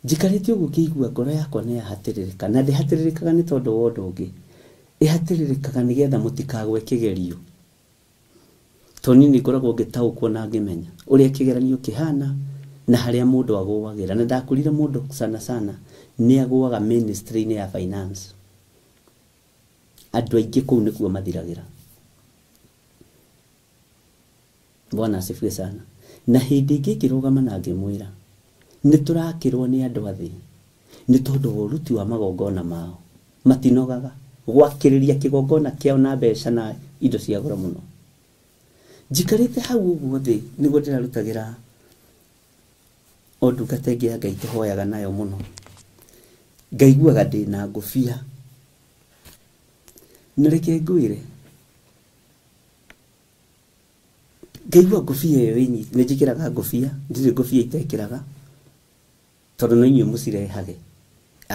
Njikarĩte ũguo ngĩigua ngoro yakwa nĩ yahatĩrĩrĩka na ndĩhatĩrĩrĩkaga nĩ tondũ wa ũndũ ũngĩ. Ĩhatĩrĩrĩkaga nĩgetha mũtikagwe kĩgerio. Tondũ niĩ nĩngoragwo ngĩtaũkwo na ngĩmenya ũrĩa kĩgeranio kĩhana na harĩa mũndũ agũagĩra. Na ndakorire mũndũ sana nĩ agũaga ministry-inĩ ya finance. Andũ aingĩ kũu nĩkuo mathiragĩra. Bwana asifiwe sana. Na hĩndĩ ĩngĩ ngĩrũgama na ngĩmwĩra nĩ tũrakĩrwo nĩ andũ athĩ nĩ tondũ wa ũruti wa magongona mao. Matinogaga gwakĩrĩria kĩgongona kĩao na mbeca na indo cia goro mũno. Njikarĩte hau ũguo thĩ nĩguo ndĩrarutagĩra o ndungata ĩngĩ ya Ngai tũhoyaga nayo mũno. Ngaiguaga ndĩ na ngũbia Nireke ngwire ngaigua ngobia ĩyo ĩnyi nĩ njĩkĩraga ngobia ndirĩ ngobia itekĩraga tondũ no inyuĩ mũcirehage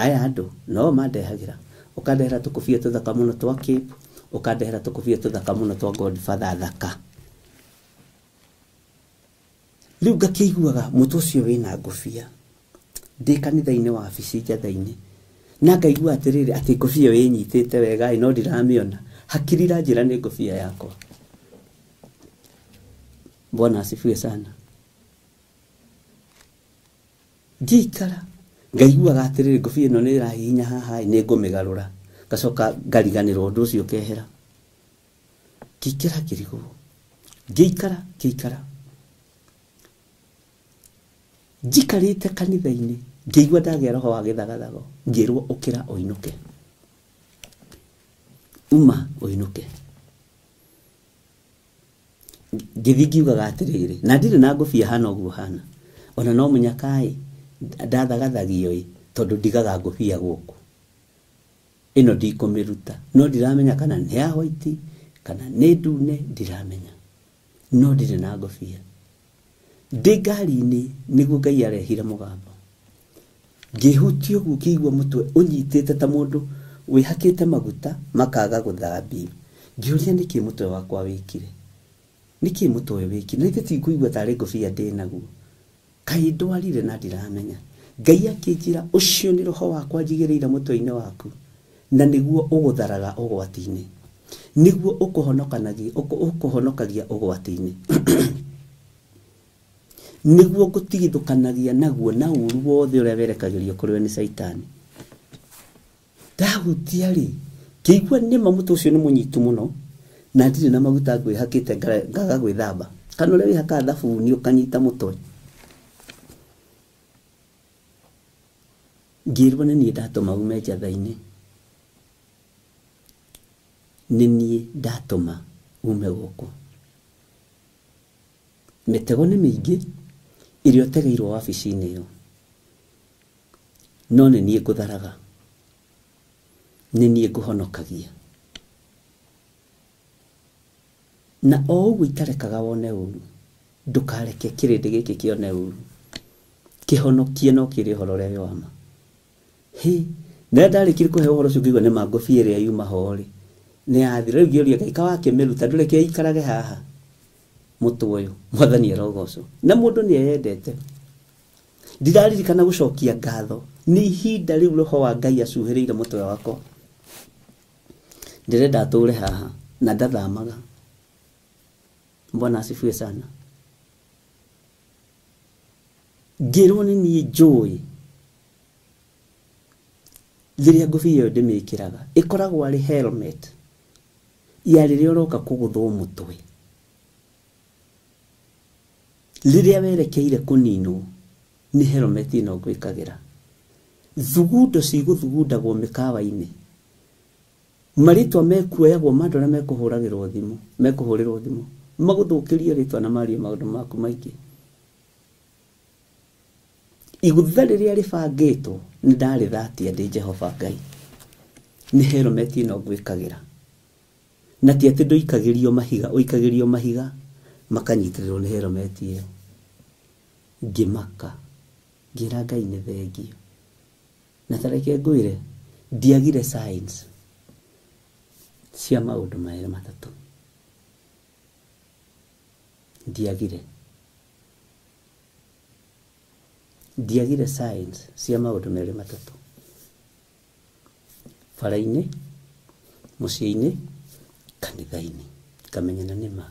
aya andũ no mandehagĩra ũkandehera tũkobia tũthaka mũno twa Cape ũkandehera tũkobia tũthaka mũno twa Godfather thaka rĩu ngakĩiguaga mũtu ũcio wĩna ngobia ndĩ kanitha-inĩ wa wabici njatha-inĩ na ngaigua atĩrĩrĩ atĩ ngobia ĩyo ĩnyitĩte wega no ndiramĩona hakiri iranjĩra nĩ ngobia yakwa. Bwana asifiwe sana. Ngĩikara ngaiguaga atĩrĩrĩ ngobia ĩno nĩ ĩrahihinya haha nĩ ngũmĩgarũra ngacoka ngariganĩrwo ũndũ ũcio ũkehera. Ngĩikara kĩrigũ ngĩikara njikarĩte kanitha-inĩ ngĩigua ndagĩa roho wa gĩthagathago ngĩrwo ũkĩra ũinũke uma ũinũke. Ngĩthiĩ ngiugaga atĩrĩrĩ na ndirĩ na ngobia hana ũguo hana ona no mũnyakaĩ ndathagathagio tondũ ndigaga ngobia gũkũ ĩno ndikũmĩruta no ndiramenya kana nĩ ya white kana nĩ ndune ndiramenya no ndirĩ na ngobia. Ndĩ ngari-inĩ nĩguo Ngai arehire mũgambo ngĩhutio ũguo kĩigua mũtwe ũnyitĩte ta mũndũ wĩhakĩte maguta makaga gũthambio. Ngĩũria nĩkĩ mũtwe wakwa wĩkire nĩkĩ mũtwe wĩkire na ithe kũigua tarĩ ngobia ndĩ naguo kaĩ ndwarire na ndiramenya. Ngai akĩnjĩra ũcio nĩ roho wakwa njigĩrĩire mũtwe-inĩ waku na nĩguo ũgũtharaga ũgwati-inĩ nĩguo ũkũhonokagia ũgwati-inĩ nĩguo ngũtigithũkanagia naguo na ũru wothe ũrĩa werekagĩrio kũrĩ we nĩ Saitani. Ndahutia rĩ kĩigua nĩma mũtwe ũcio nĩ mũnyitu mũno na ndirĩ na maguta ngwĩhakĩte ngaga gwĩthamba kana ũrĩa wĩhakaga thabuni ũkanyita mũtwe. Ngĩrwo nĩ niĩ ndatũma ume njatha-inĩ nĩ niĩ ndatũma ume gũkũ. Mĩtego nĩ mĩingĩ ĩrĩa ũtegeirwo wabici-inĩ ĩyo no nĩ niĩ ngũtharaga nĩ niĩ ngũhonokagia na o ũguo itarekaga wone ũru ndũkareke kĩrĩndĩ gĩkĩ kĩone ũru kĩhonokie no kĩrĩ ũhoro ũrĩa wa ma. Na ndarĩkire kũhe ũhoro ũcio ngĩigua nĩ ma ngobia ĩrĩa yuma ho rĩ nĩ yathira. Rĩu ngĩũria Ngai wakĩmĩruta ndũreke ikarage haha mũtwe ũyũ Mwathani arogocwo na mũndũ nĩ eyendete. Ndiraririkana gũcokia ngatho nĩ ihinda rĩu roho wa Ngai acuhĩrĩire mũtwe wakwa ndĩrenda atũre haha na ndathamaga. Bwana asifiwe sana. Ngĩrwo nĩ niĩ njũĩ rĩrĩa ngobia ĩyo ndĩmĩkĩraga ĩkoragwo arĩ helmet ya rĩrĩa ũroka kũgũthwo mũtwe rĩrĩa werekeire kũninwo nĩ helmet ĩno ngwĩkagĩra. Thugundo cigũthugundagwo mĩkawa-inĩ marĩtwa mekuoyagwo mandũ arĩa mekũhũrĩrwo thimũ magũthũkĩrie rĩtwa na mario maũndũ maku maingĩ. Igũtha rĩrĩa rĩbangĩtwo nĩ ndarĩthatia ndĩ Jehova Ngai nĩ helmet ĩno ngwĩkagĩra na ti atĩ ũikagĩrio mahiga makanyitĩrĩrwo nĩ helmet ĩyo. Ngĩmaka ngĩra Ngai nĩ thengio na tareke ngwĩre ndiagire signs cia maũndũ merĩ matatũ ndiagire signs cia maũndũ merĩ matatũ bara-inĩ mũciĩ-inĩ kanitha-inĩ ngamenyana nĩma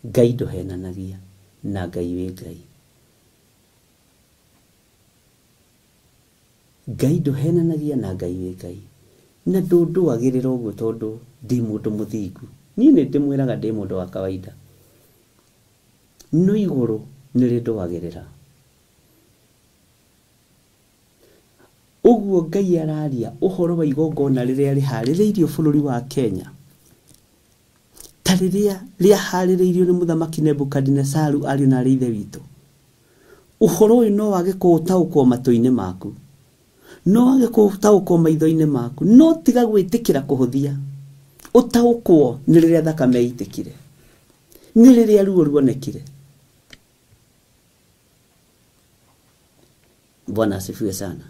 Ngai ndũhenanagia na Ngai wĩ Ngai. Ngai ndũhenanagia na Ngai wĩ Ngai na ndũndũagĩrĩra ũguo tondũ ndĩ mũndũ mũthingu. Niĩ nĩ ndĩmwĩraga ndĩ mũndũ wa kawaida no igũrũ nĩ rĩndũagĩrĩra. Ũguo Ngai araria ũhoro wa igongona rĩrĩa rĩharĩrĩirio bũrũri wa Kenya ta rĩrĩa rĩaharĩrĩirio nĩ mũthamaki Nebukadinezaru ariũ na ithe witũ. Ũhoro ũyũ no wage kũũtaũkwo matũ-inĩ maku no wage kũũtaũkwo maitho-inĩ maku no tiga gwĩtĩkĩra kũhũthia utaukwo nĩ rĩrĩa thakame itikire, nĩ rĩrĩa ruo ruonekire. Bwana asifiwe sana.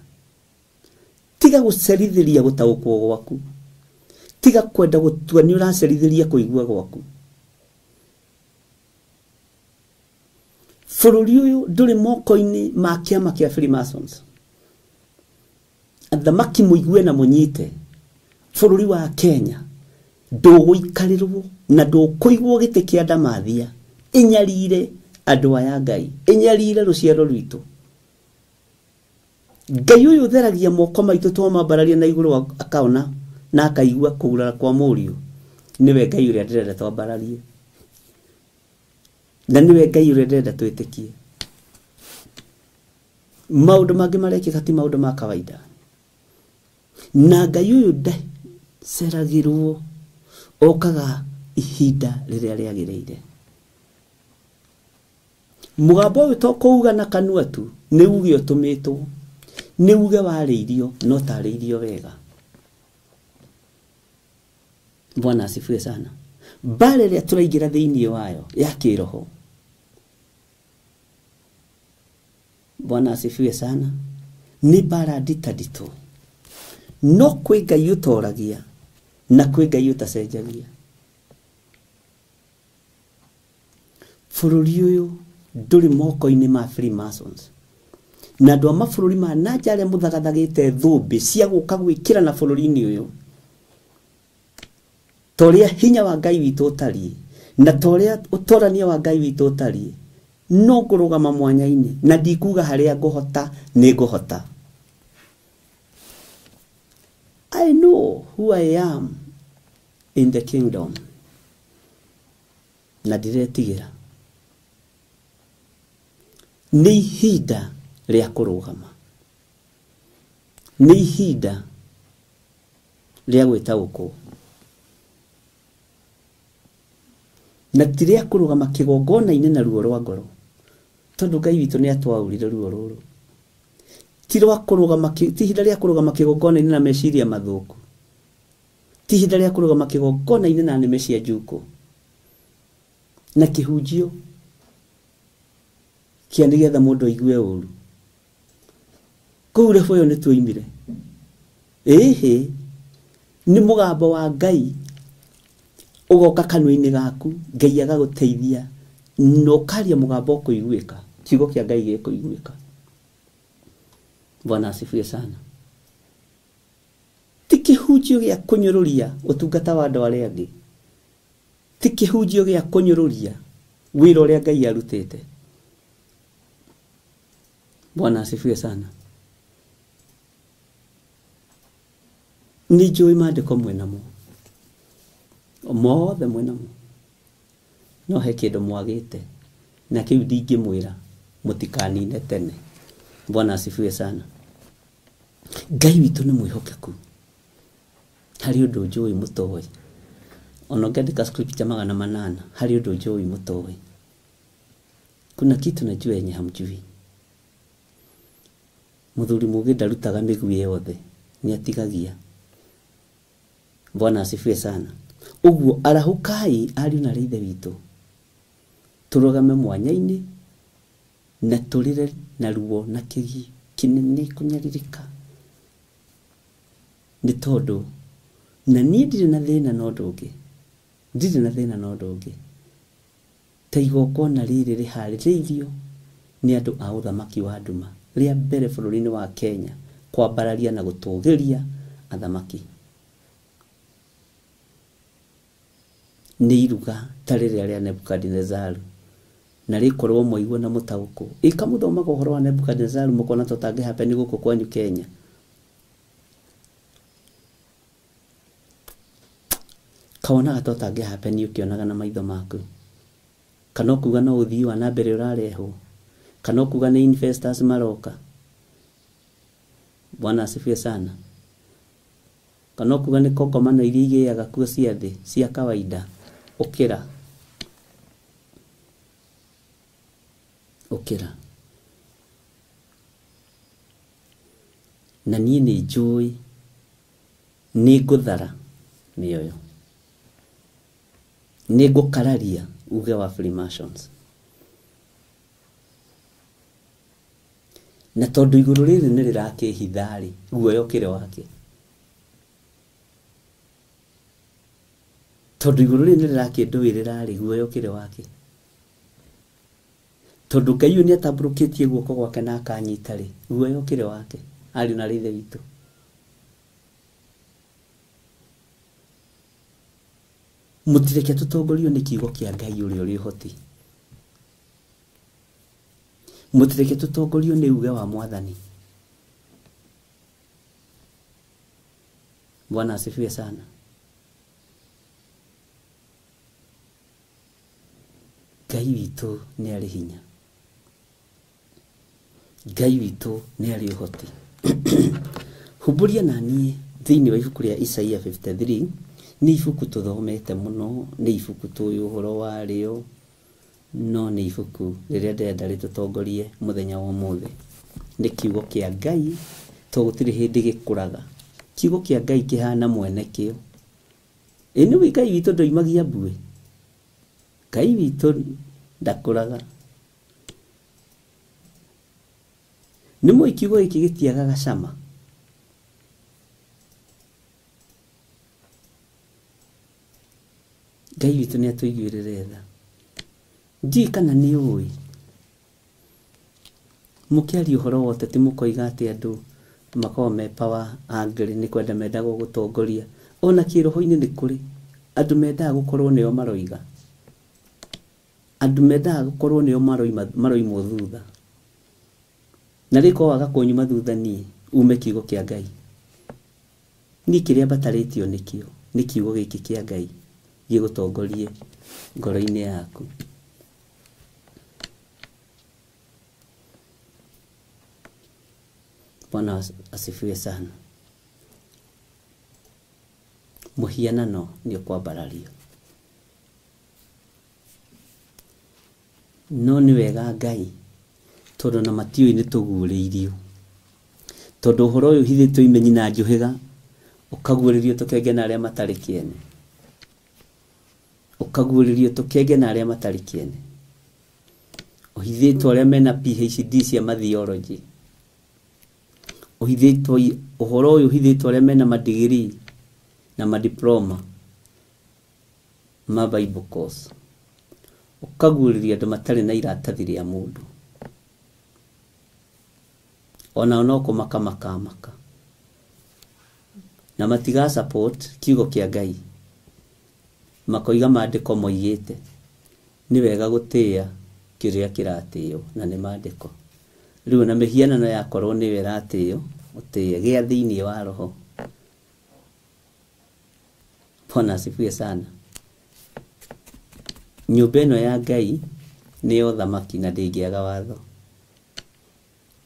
Tiga gucerithiria gutaukwo gwaku, tiga kwenda gutua ni uracerithiria kuigua gwaku. Bũrũri ũyũ ndũrĩ moko-inĩ ma kĩama kĩa Freemasons. Athamaki mũigue na mũnyite. Bũrũri wa Kenya ndũgũikarĩrwo na ndũkũigwo gĩtĩ kĩa ndamathia inyarire andũ aya Ngai, inyarire rũciaro rwitũ. Ngai ũyũ theragia moko maitũ twamambararia na igũrũ akaona na akaigua kũgurara kwa mũriũ. Nĩwe Ngai ũrĩa ndĩrenda twambararie, na nĩwe Ngai ũrĩa ndĩrenda twĩtĩkie. Maũndũ mangĩ marekĩka ti maũndũ ma kawaida, na Ngai ũyũ ndaceragĩrwo, okaga ihinda rĩrĩa rĩagĩrĩire. Mũgambo ũyũ to kuuga na kanua tu, nĩ uge ũtũmĩtwo, nĩ uge warĩirio, no tarĩirio wega. Bwana asifiwe sana. Mbara ĩrĩa tũraingĩra thĩinĩ wayo ya kĩroho, Bwana asifiwe sana, nĩ mbara nditũ, no kwĩ Ngai ũtoragia na kwĩ Ngai ũtacenjagia. Bũrũri ũyũ ndũrĩ moko-inĩ ma Freemasons, na andũ a mabũrũri ma nanja arĩa mũthagathagĩte thũmbĩ cia gũka gwĩkĩra na bũrũri-inĩ ũyũ, torĩa hinya wa Ngai witũ ũtariĩ na torĩa ũtorania wa Ngai witũ ũtariĩ, no ngũrũgama mwanya-inĩ na ndikuga harĩa ngũhota nĩ ngũhota. I know who I am in the kingdom, na ndiretigĩra. Nĩ ihinda rĩa kũrũgama, nĩ ihinda rĩa gwĩtaũkwo, na ti rĩa kũrũgama kĩgongona-inĩ na ruo rwa ngoro, tondũ Ngai witũ nĩ atwaurire ruo rũrũ. Ti ihinda rĩa kũrũgama kĩgongona-inĩ na meciria mathũku, ti ihinda rĩa kũrũgama kĩgongona-inĩ na nĩme cia njukũ na kĩhunjio kĩa nĩgetha mũndũ aigue ũũru. Kũu rebo ĩyo nĩ tuoimire. Ĩhĩ nĩ mũgambo wa Ngai ũgoka kanua-inĩ gaku, Ngai agagũteithia na ũkaria mũgambo ũkũiguĩka, kiugo kĩa Ngai gĩkũiguĩka. Bwana asifiwe sana. Ti kĩhunjio gĩa kũnyũrũria ũtungata wa andũ arĩa angĩ, ti kĩhunjio gĩa kũnyũrũria wĩra ũrĩa Ngai arutĩte. Bwana asifiwe sana. Nĩ njũĩ maandĩko mwenamo, mothe mwenamo, no he kĩndũ mwagĩte, na kĩu ndingĩmwĩra mũtikanine tene. Bwana asifiwe sana. Ngai witũ nĩ mwĩhokeku, harĩ ũndũ njũĩ mũtoĩ. Ona ngandĩka scripture 800, harĩ ũndũ njũĩ mũtoĩ. Kuna kitu najua yenye hamjui. Mũthuri mũgĩ ndarutaga mĩguĩ yothe, nĩ atigagia. Bwana asifiwe sana. Ũguo arahũkai ariũ na ithe witũ, tũrũgame mwanya-inĩ na tũrĩre na ruo na kĩgi kĩnene kũnyarirĩka, nĩ tondũ na niĩ ndirĩ na thĩna na ũndũ ũngĩ, ndirĩ na thĩna na ũndũ ũngĩ ta igongona rĩrĩ rĩharĩrĩirio nĩ andũ a ũthamaki wa nduma rĩa mbere bũrũri-inĩ wa Kenya kwambararia na gũtũgĩria athamaki. Nĩ iruga ta rĩrĩa rĩa Nebukadnezaru, na rĩkorwo mwaigua na mũtaũkũ. Ĩkamũthomaga ũhoro wa Nebukadnezaru mũkona tũtangĩhappen gũkũ kwanyu Kenya. Kaonaga tũtangĩhappen ũkĩonaga na maitho maku. Kana ũkuga no ũthii wa na mbere ũrarehwo, kana ũkuga nĩ investors maroka. Bwana asifiwe sana. Kana ũkuga nĩ kongamano iria igĩaga kuo cia thĩ cia kawaida. Ũkĩra na niĩ nĩ njũĩ nĩ ngũthara mĩoyo, Nego kararia uge wa Freemasons. Na tondu iguru riri ni rirake hithari guoyo kire wake. Tondu iguru riri ni rirake nduwirira ri guoyo kire wake. Tondu Ngai ni atamburukitie guoko gwake na akanyita ri guoyo kire wake. Ari na rithe witu. Mutireke tutongorio ni kiugo kia Ngai uri hoti. Mutireke tutongorio ni uge wa Mwathani. Bwana asifiwe sana. Ngai witu ni ari hinya. Ngai witu ni ari hoti. Huburia nani thiini wa ibuku ria Isaia 53 ni ibuku tuthomete muno, ni ibuku tuyu uhoro wario, no ni ibuku riria ndenda ritutongorie muthenya wa umuthi. Ni kiugo kia Ngai tugutiri hindi gikuraga. Kiugo kia Ngai kihana mwene kio. Eni wi Ngai witu ndoimagia mbue. Ngai witu ndakuraga. Nimo ikiugo iki gitiaga gacama. Ngai witu ni atuiguirire tha. Ndi kana ni ui. Mukiari uhoro wote ti mukoiga ati andu makome power angry ni kwenda menda gugutongoria. Ona kiroho-ini ni kuri andu menda gukorwo nio maroiga. Andu menda gukorwo nio maroimwo thutha. Na riko waga kunyuma thutha ni ume kiugo kia Ngai. Ni kiria bataritio nikio, ni kiugo giki kia Ngai gigutongorie ngoro-ini yaku. Bwana asifiwe sana. Muhianano ni kwambarario. No ni wega Ngai tondu na matiui ni tuguriirio. Tondu horo uyu hithitwo imenyi na njuhiga ukaguririo tukenge na aria matari kiene. Ukaguririo tukenge na aria matari kiene. Uhithitwo aria mena PhD cia theology. Uhithitwo uhoro uyu uhithitwo aria mena madigiri na madiploma ma Bible course. Ukaguririo andu matari na iratathi ria mundu. Ona onoko maka. Na matiga support kiugo kia Ngai. Makoiga maandiko moigite. Ni wega gutia kiria kiratio na ni maandiko. Riu na mihianano yakorwo ni wiratio utie gia thiini wa roho. Bwana asifiwe sana. Nyumba ino ya Ngai ni yo thamaki na ndingiaga watho.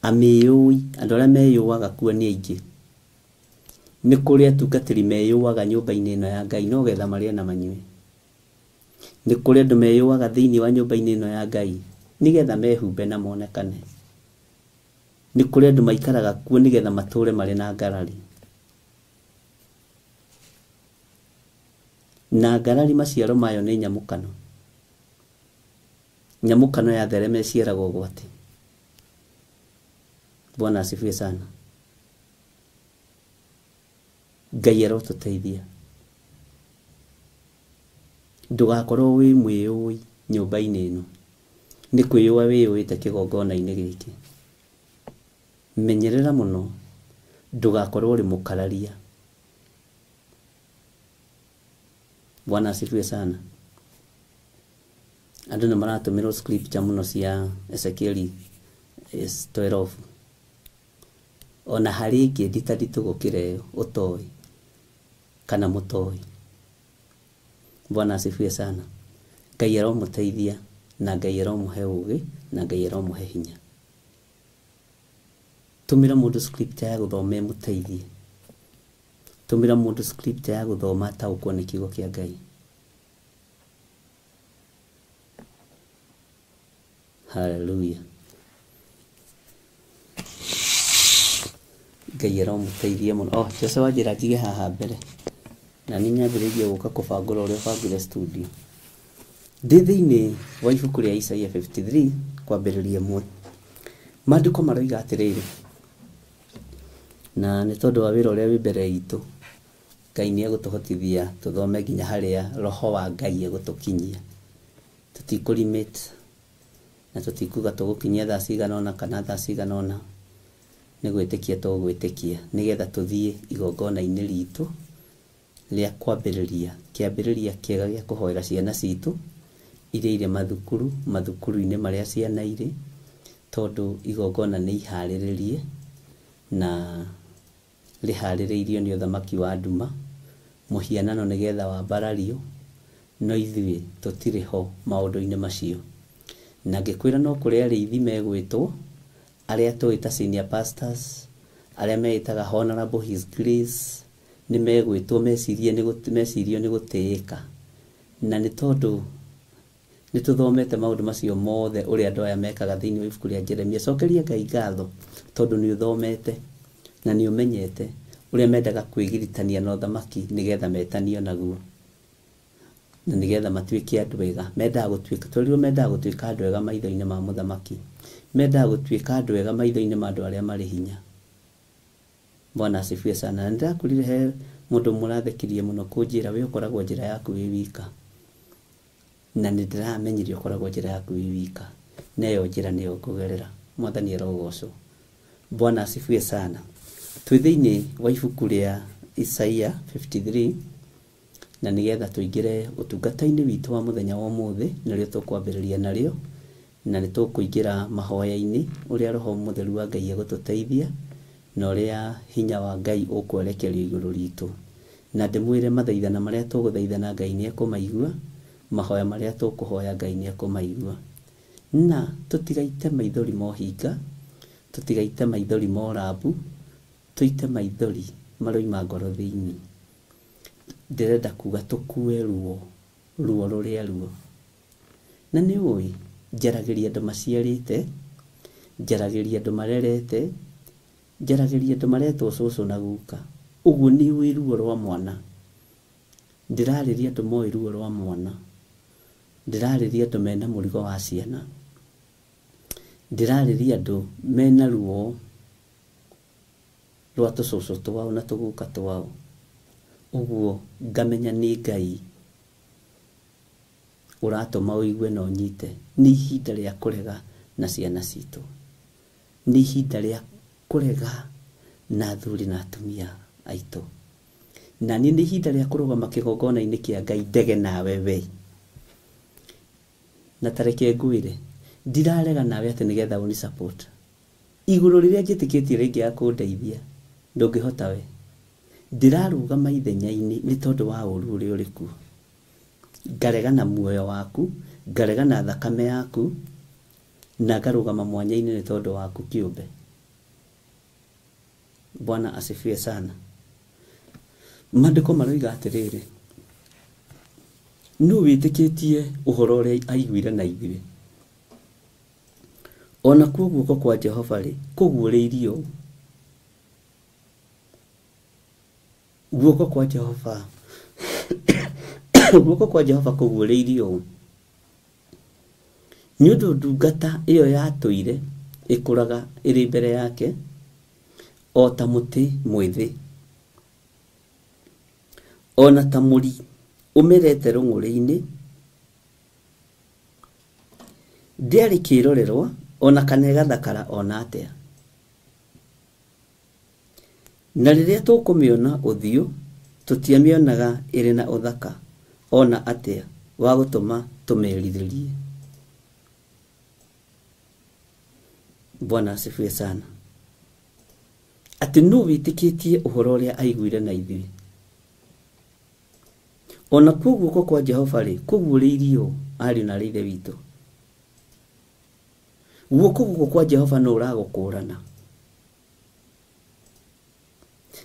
Amiyui andu aria meyuaga kuo ni aingi. Ni kuri atungatiri meyuaga nyumba-ini ino ya Ngai no getha maria na manyue. Ni kuri andu meyuaga thiini wa nyumba-ini ino ya Ngai ni getha mehumbe na monekane. Ni kuri andu maikaraga kuo ni getha mature mari na ngarari. Na ngarari maciaro mayo ni nyamukano. Nyamukano ya thereme ciaragwo gwati. Bwana asifiwe sana. Ngai arotuteithia. Ndugakorwo wi mwiyui nyumba-ini ino. Ni kwiyua wiyuite kigongona-ini giki. Menyerera muno. Ndugakorwo uri mukararia. Bwana asifiwe sana. Andu ni maratumira scripture muno cia Ezekiel 12. Ona hari ingi nditaditu gukire utoi kana mutoi. Bwana asifiwe sana. Ngai aromuteithia na Ngai aromuhe ugi na Ngai aromuhe hinya. Tumira mundu scripture ya guthoma muteithie. Tumira mundu scripture ya guthoma taukwo ni kiugo kia Ngai. Hallelujah. Ngai aromuteithia muno. Jose wajira njige haha mbere. Na ni nyambiririe guka kubangura uria bangire studio. Ndithini wa ibuku rĩa Isaia 53 kwambĩrĩria 1. Maandĩko maroiga atĩrĩrĩ, na nĩ tondũ wa wĩra ũrĩa wĩ mbere itũ, Ngai nĩ egũtũhotithia tũthome nginya harĩa roho wa Ngai egũtũkinyia. Tũtikũlimit na tũtikuga tũgũkinyia thaa cigana ũna kana thaa cigana ũna. Nĩ gwĩtĩkia tũgwĩtĩkia nĩgetha tũthiĩ igongona-inĩ ritũ rĩa kwambĩrĩria kĩambĩrĩria kĩega gĩa kũhoera ciana citũ iria irĩ mathukuru-inĩ marĩa ciana irĩ, tondũ igongona nĩ iharĩrĩrie na rĩharĩrĩirio nĩ ũthamaki wa nduma, mũhianano nĩgetha wambarario, no ithuĩ tũtirĩ ho maũndũ-inĩ macio. Na ngĩkwĩra no kũrĩ arĩithi megwĩtwo, arĩa tũĩta senior pastors, arĩa meĩtaga Honorable His Grace, nĩ megwĩtwo mecirio nĩ gũtĩĩka. Na nĩ tondũ nĩ tũthomete maũndũ macio mothe ũrĩa andũ aya mekaga thĩinĩ wa ibuku rĩa Jeremia. Cokeria Ngai ngatho tondũ nĩ ũthomete na nĩ ũmenyete ũrĩa mendaga kwĩgiritania na ũthamaki nĩgetha metanio naguo, na nĩgetha matuĩke andũ ega. Mendaga gũtuĩka andũ ega maitho-inĩ ma mũthamaki, mendaga gũtuĩka andũ ega maitho-inĩ ma andũ arĩa marĩ hinya. Bwana asifiwe sana. Nĩndakũrire he mũndũ mũrathekirie mũno kũnjĩra we ũkoragwo njĩra yaku wĩ wika, na nĩndĩramenyire ũkoragwo njĩra yaku wĩ wika, na ĩyo njĩra nĩyo ngũgerera. Mwathani arogocwo. Bwana asifiwe sana. Twĩ thĩinĩ wa ibuku rĩa Isaia 53 na nĩgetha tũingĩre ũtungata-inĩ witũ wa mũthenya wa ũmũthĩ, nĩrĩo tũkwambĩrĩria narĩo, na nĩ tũkũingĩra mahoya-inĩ ũrĩa Roho Mũtheru wa Ngai egũtũteithia na ũrĩa hinya wa Ngai ũkwerekerio igũrũ ritũ. Na ndĩmwĩre mathaithana marĩa tũgũthaithana Ngai nĩ ekũmaigua, mahoya marĩa tũkũhoya Ngai nĩ ekũmaigua. Na tũtigaite maithori mohinga, tũtigaite maithori morabu, tũite maithori maroima ngoro thĩinĩ. Ndĩrenda kuga tũkue ruo rũrĩa ruo. Na nĩ ũĩ, njaragĩria andũ maciarĩte, njaragĩria andũ marerete, njaragĩria andũ maretwo cũcũ na guka. Ũguo nĩ ũĩ ruo rwa mwana. Ndĩrarĩria andũ moĩ ruo rwa mwana. Ndĩrarĩria andũ mena mũrigo wa ciana. Ndĩrarĩria andũ mena ruo rwa tũcũcũ twao na tũguka twao. Ũguo ngamenya nĩ Ngai ũratũma ũigue na ũnyite. Nĩ ihinda rĩa kũrega na ciana citũ. Nĩ ihinda rĩa kũrega na athuri na atumia aitũ. Na nĩ ihinda rĩa kũrũgama kĩgongona-inĩ kĩa Ngai ndege nawe we. Na tareke ngwĩre, ndirarega nawe atĩ nĩgetha ũni support. Igũrũ rĩrĩa njĩtĩkĩtie rĩngĩ ya kũndeithia, ndũngĩhota we. Ndirarũgama ithenya-inĩ nĩ tondũ wa ũru ũrĩa ũrĩ kuo. Ngarega na muoyo waku, ngarega na thakame yaku, na ngarũgama mwanya-inĩ nĩ tondũ waku kĩũmbe. Bwana asifiwe sana. Maandĩko maroiga atĩrĩrĩ, nũ wĩtĩkĩtie ũhoro ũrĩa aiguire na ithuĩ? Ona kuo guoko kwa Jehova rĩ, kũguũrĩirio. Guoko kwa Jehova guoko kwa Jehova kũguũrĩirio. Nĩ ũndũ ndungata ĩyo yatũire ĩkũraga ĩrĩ mbere yake o ta mũtĩ mwĩthĩ, ona ta mũri ũmerete rũng'ũrĩ-inĩ. Ndĩarĩ kĩrorerwa ona kana ĩgathakara ona atĩa. Na rĩrĩa tũkũmĩona ũthiũ, tũtiamĩonaga ĩrĩ na ũthaka ona atĩa wa gũtũma tũmerirĩrie. Bwana asifiwe sana. Atĩ nũ wĩtĩkĩtie ũhoro ũrĩa aiguire na ithuĩ? Ona kuo guoko kwa Jehova rĩ, kũguũrĩirio ariũ na aarĩ a Ithe witũ. Guoko gũkũ kwa Jehova no ũragũkũrana.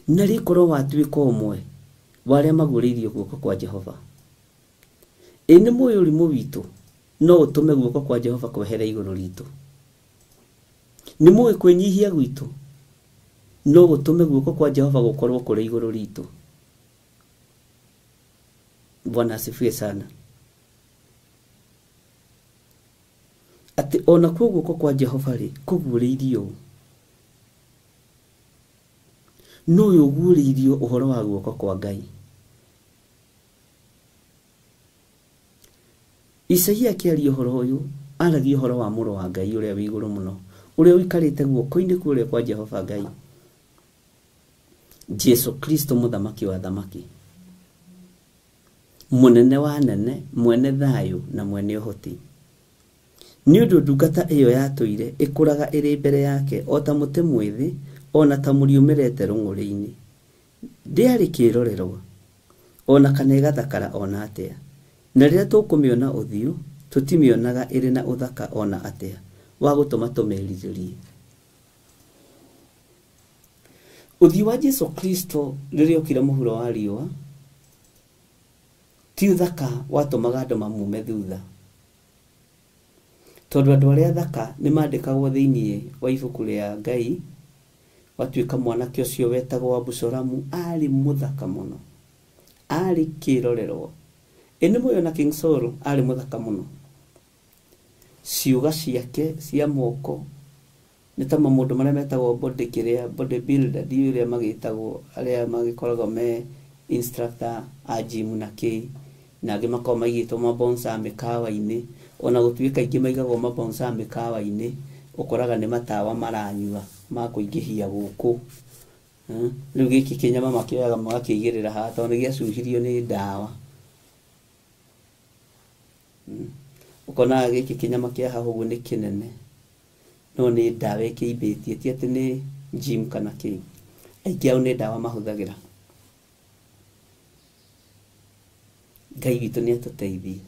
Na rĩkorwo watuĩka ũmwe wa arĩa maguũrĩirio guoko kwa Jehova. Ĩ nĩ mũĩ ũrimũ witũ no ũtũme guoko kwa Jehova kwehere igũrũ ritũ. Nĩ mũĩ kwĩnyihia gwitũ no gũtũme guoko kwa Jehova gũkorwo kũrĩ igũrũ ritũ. Bwana asifiwe sana. ati ona kuo kwa Jehova ri kuguriirio no yuguriirio uhoro wa guoko kwa Ngai. Isaia akiaria uhoro uyu aragia uhoro wa muro wa Ngai uria wi iguru muno uria uikarite guoko-ini kuria kwa Jehova Ngai, Jesu Kristo muthamaki wa thamaki, munene wa nene, mwene thayu na mwene uhoti. Ni undu ndungata iyo yatũire ikuraga iri mbere yake o ta muti mwithi ona ta muri umerete rung'uri-ini, ndiari kirorerwo ona kana igathakara ona atia. Na riria tukumiona uthiu tutimionaga iri na uthaka ona atia wa gutuma tumeriririe. Uthiu wa Jesu Kristo riria ukira muhuro wa riua ti uthaka watumaga andu mamume thutha, tondu andu aria thaka ni mandikagwo thiini wa ibuku ria Ngai. Watuika mwanake ucio wetagwo Abusalomu ari muthaka muno, ari kirorerwo. Ene moyo na King Saul ari muthaka muno, ciuga ciake cia moko ni ta mamundu maria metagwo body builder, ndi uria magitagwo aria magikoragwo me instructor a gym na ki na angi makao maigitwo mabonsa mikawa-ini, ona gutuika ingi maigagwo mabonsa mikawa-ini ukoraga ni matawa maranyua ma kuingihia guku. Riu giki kinyama makioyaga magakigirira ha tondu giacuhirio ni ndawa. Ukona giki kinyama kia hahu ni kinene no ni ndawa ikiibitie, ti ati ni gym kana ki. Aingi au ni ndawa mahuthagira. Ngai witu ni atuteithie.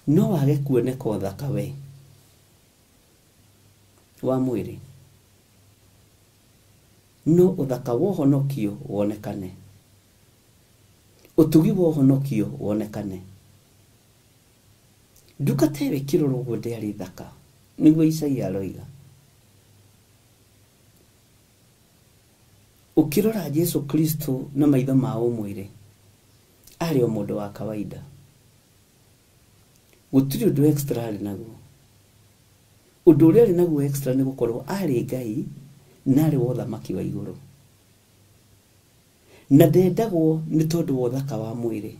No wage kuoneka uthaka we wa mwiri, no uthaka wa uhonokio wonekane, utugi wa uhonokio wonekane. Ndukatewe kiroro guo ndiari thaka, niguo Isaia aroiga. Ukirora Jesu Kristo na maitho ma umwiri ari o mundu wa kawaida, gutiri undu extra ari naguo. Undu uria ari naguo extra ni gukorwo ari Ngai na ari wo thamaki wa iguru, na ndendagwo ni tondu wa uthaka wa mwiri,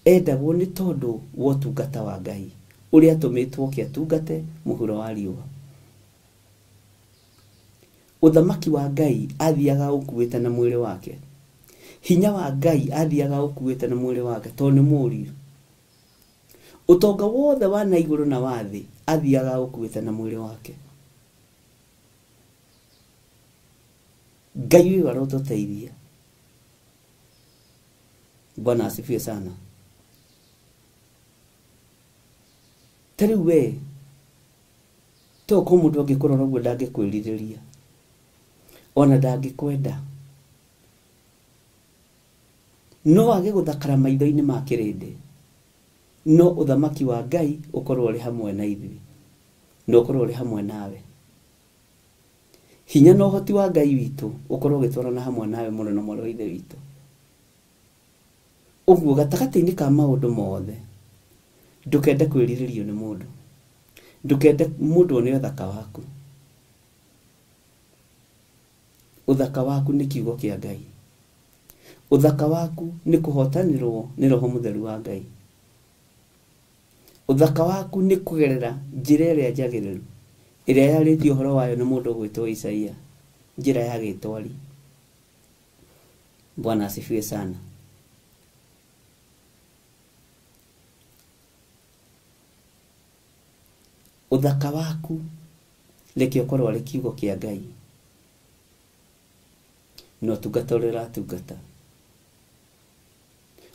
endagwo ni tondu wa utungata wa Ngai uria atumitwo kiatungate muhuro wa riua. Uthamaki wa Ngai athiaga ukuite na mwiri wake, hinya wa Ngai athiaga ukuite na mwiri wake tondu ni muriu. Utonga wothe wa na iguru na wathi athiaga ukuite na mwiri wake. Ngai uyu arotuteithia. Bwana asifiwe sana. Tariu we to ko mundu angikurora guo ndangikwiririria ona ndangikwenda, no age guthakara maitho-ini ma kirindi, no uthamaki wa Ngai ukorwo uri hamwe na ithuĩ, no ukorwo uri hamwe nawe. Hinya no uhoti wa Ngai witu ukorwo ugitwarana hamwe nawe muno na mwari wa ithe witu. Uguo gatagati-ini ka maundu mothe ndukende kwiriririo ni mundu, ndukende mundu one uthaka waku. Uthaka waku ni kiugo kia Ngai, uthaka waku ni kuhotanirwo ni Roho Mutheru wa Ngai, uthaka waku ni kugerera njira iria njagiriru iria yaritio horo wayo ni mundu gwitwo Isaia, njira ya gitwari. Bwana asifiwe sana. Uthaka waku reke ukorwo ari kiugo kia Ngai, no tungata uria tungata.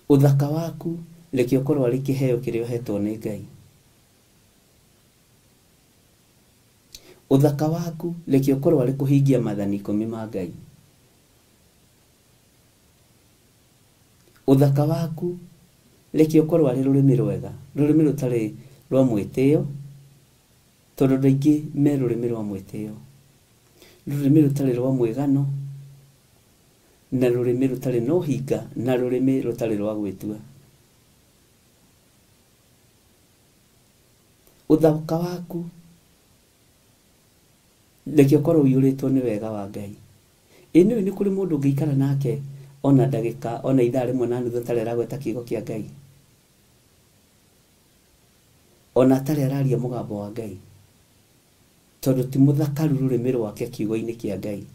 Uthaka waku reke ukorwo ari kiheo kiria uhetwo ni Ngai. Uthaka waku reke ukorwo ari kuhingia mathani 10 ma Ngai. Uthaka waku reke ukorwo ari rurimi rwega, rurimi rutari rwa mwitio, tondu ndaingi me rurimi rwa mwitio, rurimi rutari rwa mwigano, na rurimi rutari no hinga, na rurimi rutari rwa gwitua. uthaka waku lekio korwo uyuritwo ni wega wa Ngai. Ino ni kuri mundu ngiikara nake ona ndagika ona ithaa rimwe na nuthu tarera gweta kiugo kia Ngai, ona tareraria mugambo wa Ngai, tondu ti muthakaru rurimi rwake kiugo-ini kia Ngai.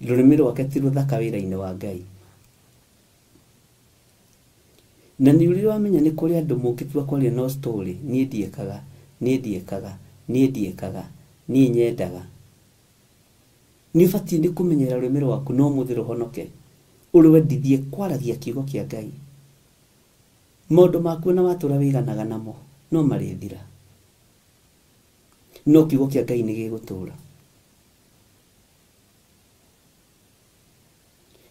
Rurimi rwake ti ruthaka wira-ini wa Ngai. Na ni uri wamenya ni kuri andu mungitua kwaria no story nie ndiekaga nie nyendaga. Ni bati ni kumenyera rurimi rwaku no muthiro honoke uri wendithie kwaragia kiugo kia Ngai. Maundu maku na watura wiganaga namo no marithira, no kiugo kia Ngai ni gigutura.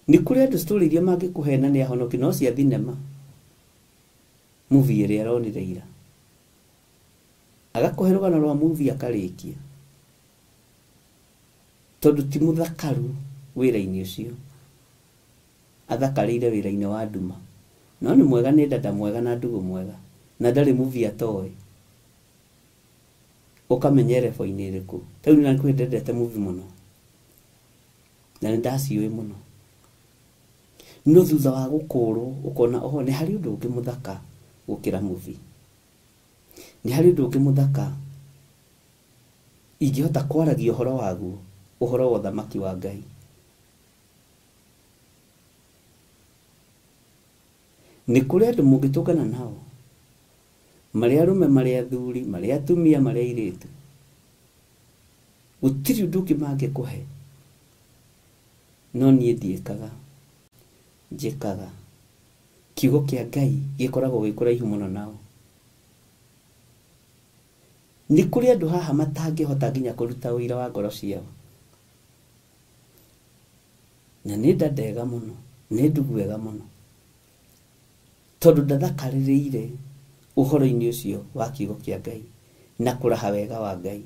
Ni kuri andu story iria mangikuhena ni ahonoki no cia thinema, movie iria aronire ira, agakuhe rugano rwa movie akarikia, tondu ti muthakaru wira-ini ucio, athakarire wira-ini wa nduma. No ni mwega, ni dada mwega na ndugu mwega, na ndari movie atoe ukamenyere fo-ini iriku. Tau ni nakwendete movie muno na ndaciui muno. No thutha wa gukurwo ukona oho ni hari undu ungi muthaka gukira movie, ni hari undu ungi muthaka ingihota kwaragia uhoro waguo, uhoro wa thamaki wa Ngai. Ni kuri andu mungitungana nao, mari arume mari athuri mari atumia mari airitu, gutiri undu ungi mangikuhe no nie ndiekaga njikaga. Kiugo kia Ngai gikoragwo gikuraihu muno nao. Ni kuri andu haha matangihota nginya kuruta wira wa ngoro ciao, na ni ndadega muno, ni ndugu wega muno, tondu ndathakaririire uhoro-ini ucio wa kiugo kia Ngai na kuraha wega wa Ngai.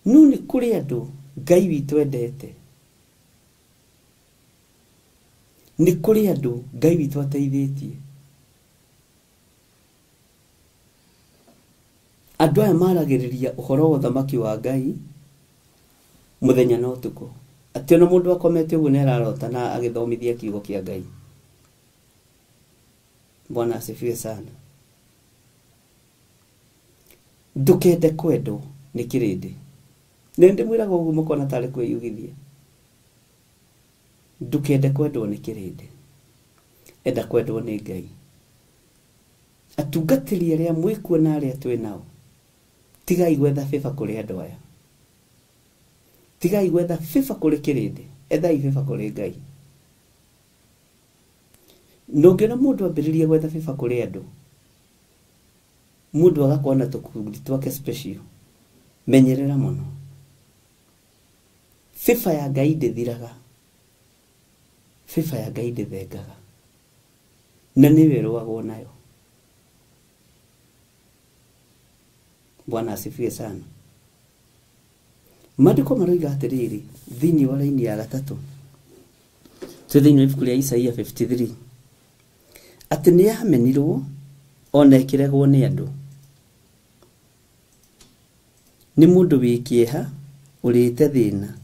No ni kuri andu Ngai witu endete, ni kuri andu Ngai witu ateithitie. Andu aya maragiriria uhoro wa thamaki wa Ngai muthenya na utuku, ati ona mundu akomete uguo nerarota na agithomithia kiugo kia Ngai. Bwana asifiwe sana. Ndukende kwendwo ni kirindi. Nende mwiraga uguo mukona tari kwiyugithia. Ndukende kwendwo ni kirindi, enda kwendwo ni Ngai. Atungatiri aria mwikuona aria twi nao, tigai gwetha fifa kuri andu aya, tigai gwetha fifa kuri kirindi, ethai fifa kuri Ngai. Nongiona mundu ambiririe gwetha fifa kuri andu, mundu agakona tukundi twake special, menyerera muno. Fifa ya Ngai ndithiraga, fifa ya Ngai ndithengaga, na niwe rwagwo nayo. Bwana asifiwe sana. Maandiko maroiga atiriri thiini wa laini ya 3 thiini wa ibuku ria Isaia 53 ati ni amenirwo ona ikiregwo ni andu, ni mundu wikieha urite thina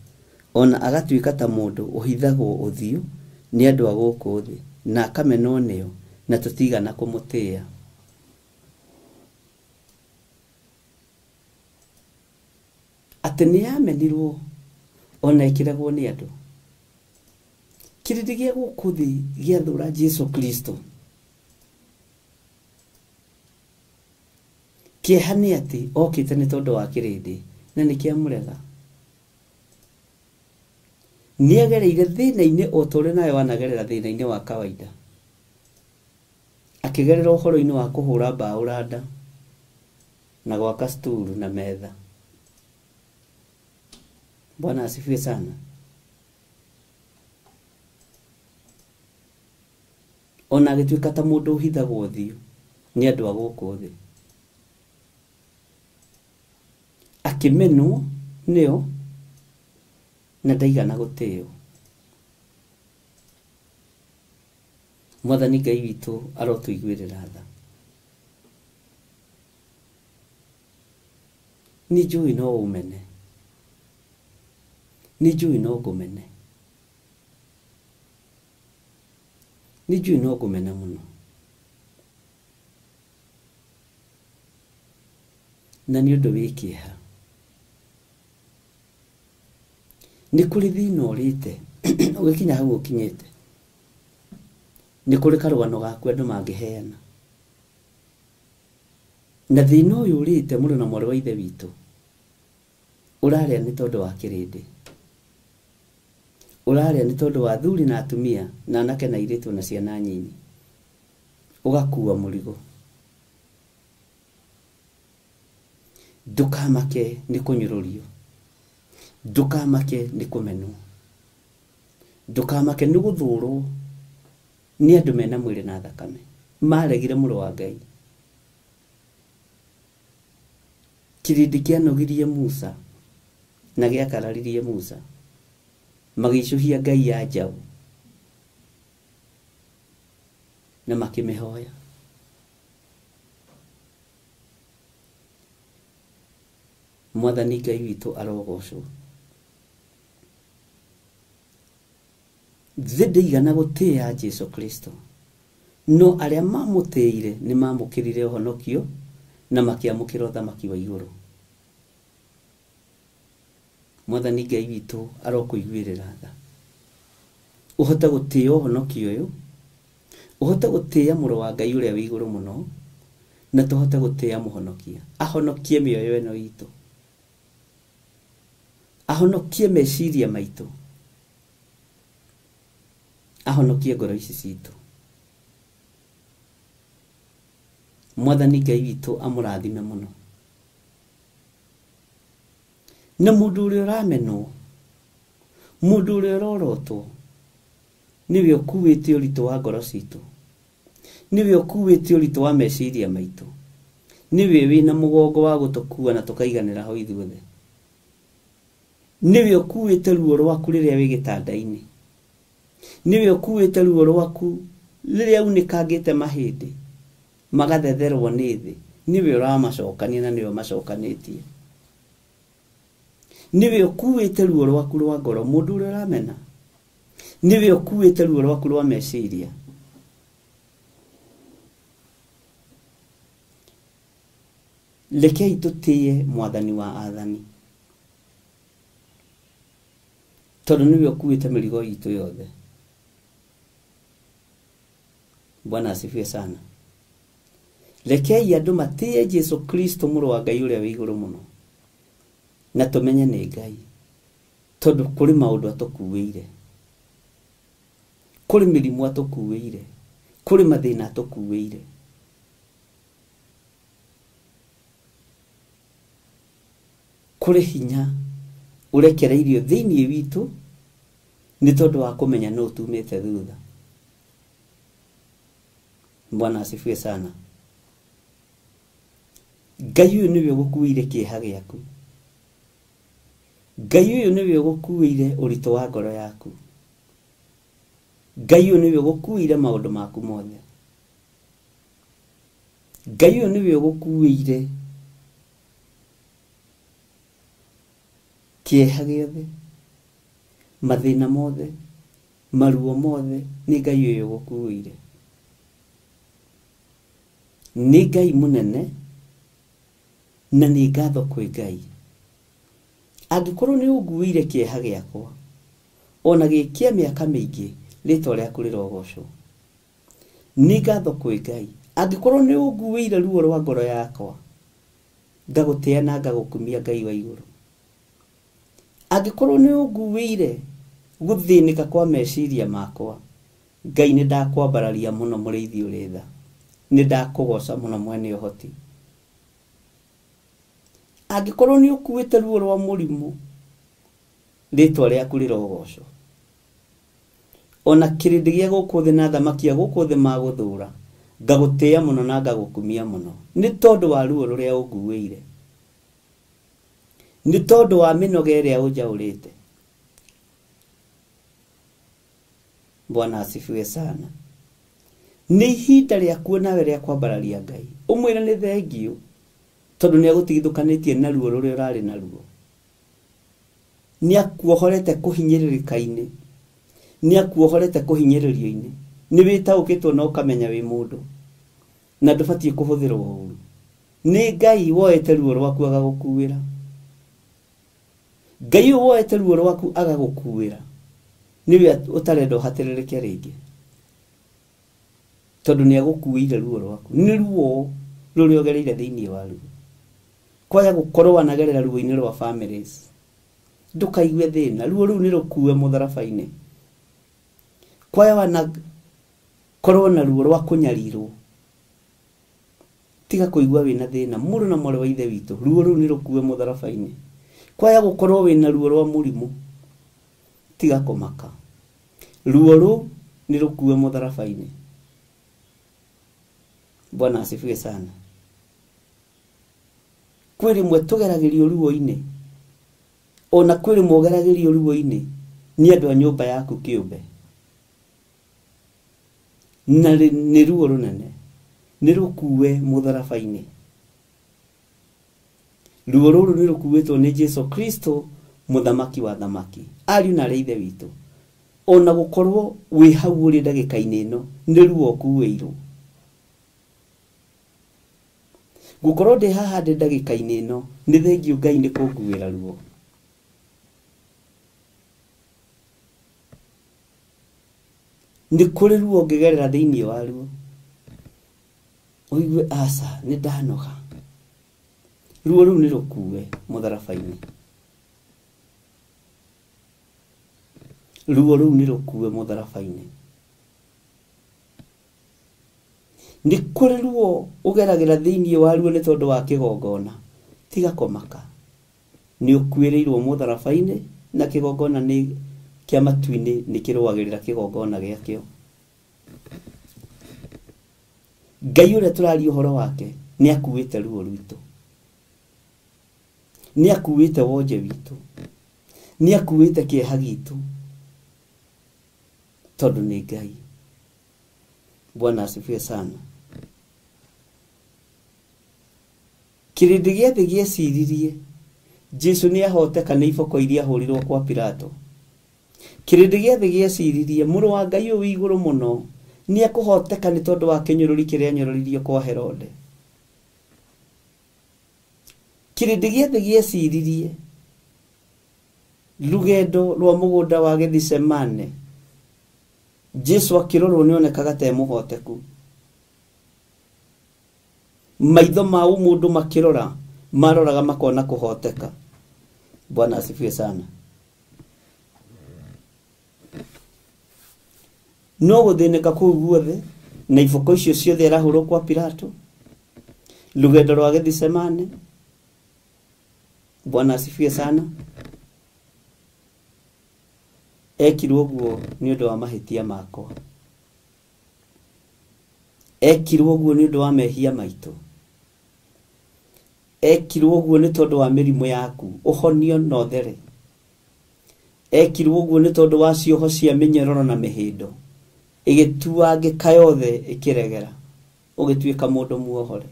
ona agatuika ta mundu uhithagwo uthio ni andu aguku thi na akamenwo nio na tutigana kumutia. Ati ni amenirwo ona ikiregwo ni andu, kirindi gia guku thi giathura Jesu Kristo. Kiehani ati okite ni tondu wa kirindi na ni kiamurega, ni agereire thina-ini o tore nawe wanagerera thina-ini wa kawaida, akigerera uhoro-ini wa kuhura mbao randa na gwaka sturu na metha. Bwana asifiwe sana. Ona agituika ta mundu uhithagwo uthio ni andu aguku thi, akimenwo nio na ndaigana gutio. Mwathani Ngai witũ arotuiguĩrĩra tha. Nĩ njũĩ no ũmene, nĩ njũĩ no ngũmene, nĩ njũĩ no ngũmena mũno, na nĩ ũndũ wĩ kĩeha. Nĩ kũrĩ thĩna ũrĩte ũgĩkinya hau ũkinyĩte, nĩ kũrĩ karũgano gaku andũ mangĩheana, na thĩna ũyũ ũrĩte mũrũ na mwarĩ wa ithe witũ ũrarĩa nĩ tondũ wa kĩrĩndĩ, ũrarĩa nĩ tondũ wa athuri na atumia na anake na airĩtu na ciana nyinyi, ũgakua mũrigo. Ndũkamake nĩ kũnyũrũrio, ndũkamake nĩ kũmenwo, ndũkamake nĩ gũthũũrwo nĩ andũ mena mwĩrĩ na thakame maregire mũrũ wa Ngai. Kĩrĩndĩ kĩanogirie Musa na gĩakararirie Musa, magĩicũhia ngai ya njaũ na makĩmĩhoya. Mwathani Ngai witũ arogocwo. Thĩ ndĩigana gũtĩĩa Jesũ Kristo, no arĩa mamũtĩire nĩ mamũkĩrire ũhonokio na makĩamũkĩra ũthamaki wa igũrũ. Mwathani Ngai witũ arokũiguĩrĩra tha. Ũhote gũtĩĩa ũhonokio ũyũ, ũhote gũtĩĩa mũrũ wa Ngai ũrĩa wĩ igũrũ mũno, na tũhote gũtĩĩa mũhonokia. Ahonokie mĩoyo ĩno itũ, ahonokie meciria maitũ, ahonokie ngoro ici citũ. Mwathani Ngai witũ amũrathime mũno. Na mũndũ ũrĩa ũramenwo, mũndũ ũrĩa ũrorotwo, nĩwe ũkuĩte ũritũ wa ngoro citũ, nĩwe ũkuĩte ũritũ wa meciria maitũ, nĩwe wĩna mũgongo wa gũtũkua na tũkaiganĩra ho ithuothe, nĩwe ũkuĩte ruo rwaku rĩrĩa wĩ gĩtanda-inĩ, nĩwe ũkuĩte ruo rwaku rĩrĩa unĩkangĩte mahĩndĩ magathetherwo nĩ thĩ, nĩwe ũramacokania na nĩwe macokanĩtie, nĩwe ũkuĩte ruo rwaku rwa ngoro, mũndũ ũrĩa ũramena, nĩwe ũkuĩte ruo rwaku rwa meciria. Rekei tũtĩye Mwathani wa athani, tondũ nĩwe ũkuĩte mĩrigo itũ yothe. Bwana asifiwe sana. Rekei andũ matĩye Jesũ Kristo mũrũ wa Ngai ũrĩa wĩ igũrũ mũno, na tũmenye nĩ Ngai, tondũ kũrĩ maũndũ atũkuĩire, kũrĩ mĩrimũ atũkuĩire, kũrĩ mathĩna atũkuĩire. Kũrĩ hinya ũrekereirio thĩinĩ witũ nĩ tondũ wa kũmenya no tumĩte thutha. Bwana asifiwe sana. Ngai ũyũ nĩwe ũgũkuĩire kĩeha gĩaku, Ngai ũyũ nĩwe ũgũkuĩire ũritũ wa ngoro yaku, Ngai ũyũ nĩwe ũgũkuĩire maũndũ maku mothe, Ngai ũyũ nĩwe ũgũkuĩire kĩeha gĩothe, mathĩna mothe, maruo mothe, nĩ Ngai ũyũ ũgũkuĩire. Nĩ Ngai mũnene na nĩ ngatho kwĩ Ngai. Angĩkorwo nĩ ũnguĩire kĩeha gĩakwa, ona gĩkia mĩaka mĩingĩ, rĩtwa rĩaku rĩrogocwo. Nĩ ngatho kwĩ Ngai. Angĩkorwo nĩ ũnguĩire ruo rwa ngoro yakwa, ngagũtĩĩa na ngagũkumia Ngai wa igũrũ. Angĩkorwo nĩ ũnguĩire gũthĩnĩka kwa meciria makwa, Ngai nĩ ndakwambararia mũno mũrĩithi ũrĩ tha, nĩ ndakũgoca mũno mwene ũhoti. Angĩkorwo nĩ ũkuĩte ruo rwa mũrimũ, rĩtwa rĩaku rĩrogocwo. Ona kĩrĩndĩ gĩa gũkũ thĩ na thamaki cia gũkũ thĩ magũthũũra, ngagũtĩĩa mũno na ngagũkumia mũno, nĩ tondũ wa ruo rũrĩa ũnguĩire, nĩ tondũ wa mĩnoga ĩrĩa ũnjaũrĩte. Bwana asifiwe sana. nĩ ihinda rĩa kuona we rĩa kwambararia Ngai umwĩra nĩ thengio tondũ nĩ agũtigithũkanĩtie na ruo rũrĩa ũrarĩ naruo nĩ akuohorete kũhinyĩrĩrĩka-inĩ nĩ akuohorete kũhinyĩrĩrio-inĩ nĩ wĩtaũkĩtwo na ũkamenya wĩ mũndũ na ndũbatiĩ kũhũthĩrwo ũũru nĩ Ngai woete ruo rwaku agagũkuĩra Ngai woete ruo rwaku agagũkuĩra niwe ũtarenda ũhatĩrĩrĩke rĩngĩ tondũ nĩ agũkuĩire ruo rwaku nĩ ruo rũrĩa ũgereire thĩinĩ wa ruo kwaga gũkorwo wanagerera ruo-inĩ rwa families ndũkaigue thĩna ruo rũu nĩ rũkuue mũtharaba-inĩ kwaga wanakorwo na ruo rwa kũnyarirwo tiga kũigua wĩna thĩna mũrũ na mwarĩ wa ithe witũ ruo rũu nĩ rũkuue mũtharaba-inĩ kwaga gũkorwo wĩna ruo rwa mũrimũ tiga kũmaka ruo rũu nĩ rũkuue mũtharaba-inĩ. Bwana asifiwe sana. Kweli mwe tũgeragĩrio ruo-inĩ ona kweli mwogeragĩrio ruo-inĩ nĩ andũ a nyũmba yaku kĩũmbe na nĩ ruo rũnene nĩ rũkuue mũtharaba-inĩ ruo rũrũ nĩ rũkuĩtwo nĩ Jesu Kristo mũthamaki wa thamaki ariũ na arĩ ithe witũ ona gũkorwo wĩ hau ũrĩ ndagĩka-inĩ ĩno nĩ ruo ũkuĩirwo gũkorwo ndĩ haha ndĩ ndagĩka-inĩ ĩno nĩ thengio Ngai nĩ kũnguĩra ruo nĩ kũrĩ ruo ngĩgerera thĩinĩ wa ruo ũigue aca nĩ ndanoga ruo rũu nĩ rũkuue mũtharaba-inĩ ruo rũu nĩ rũkuue mũtharaba-inĩ nĩ kũrĩ ruo ũgeragĩra thĩinĩ wa ruo nĩ tondũ wa kĩgongona tiga kũmaka nĩ ũkuĩrĩirwo mũtharaba-inĩ na kĩgongona nĩ kĩa matu-inĩ nĩ kĩrũagĩrĩra kĩgongona gĩakĩo Ngai ũrĩa tũraria ũhoro wake nĩ akuĩte ruo rwitũ nĩ akuĩte wonje witũ nĩ akuĩte kĩeha gitũ tondũ nĩ Ngai. Bwana asifiwe sana. Kĩrĩndĩ gĩothe gĩeciririe Jesu nĩ ahoteka nĩ iboko iria ahũrirwo kwa Pilato. Kĩrĩndĩ gĩothe gĩeciririe mũrũ wa Ngai ũyũ igũrũ mũno nĩ ekũhoteka nĩ tondũ wa kĩnyũrũri kĩrĩa anyũrũririo kwa Herode. Kĩrĩndĩ gĩothe gĩeciririe rũgendo rwa mũgũnda wa Gethsemane Jesu akĩrorwo nĩ onekaga ta mũhoteku maitho ma mũndũ makĩrora maroraga makona kũhoteka. Bwana asifiwe sana. No gũthĩnĩka kũu guothe na iboko icio ciothe arahũrwo kwa Pilato rũgendo rwa Gethsemane. Bwana asifiwe sana. Ekirwo guo nĩ ũndũ wa mahĩtia makwa ekirwo guo nĩ ũndũ wa mehia maitũ ekirwo guo nĩ tondũ wa mĩrimũ yaku ũhonio na ũthere ekirwo guo nĩ tondũ wa cioho cia mĩnyororo na mĩhĩndo ĩgĩtuangĩka yothe ĩkĩregera ũgĩtuĩka mũndũ muohore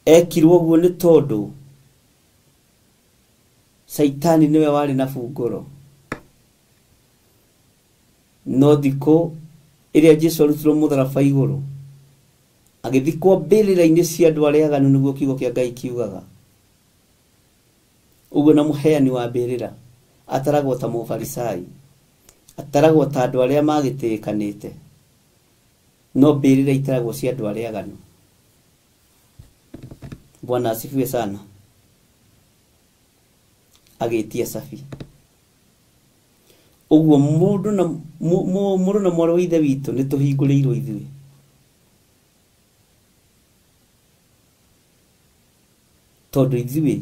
ekirwo guo nĩ tondũ Saitani niwe warĩ na bungũro no thikũ ĩrĩa Jesu arutirwo mũtharaba igũrũ agĩthikwo mbĩrĩra-inĩ cia andũ arĩa aganu nĩguo kiugo kĩa Ngai kiugaga ũguo na mũheani wa mbĩrĩra ataragwo ta mũfarisai ataragwo ta andũ arĩa magĩtĩkanĩte no mbĩrĩra itaragwo cia andũ arĩa aganu. Bwana asifiwe sana. Agĩtia safi ũguo mũndũ na mwarĩ wa ithe witũ nĩ tũhingũrĩirwo ithuĩ tondũ ithuĩ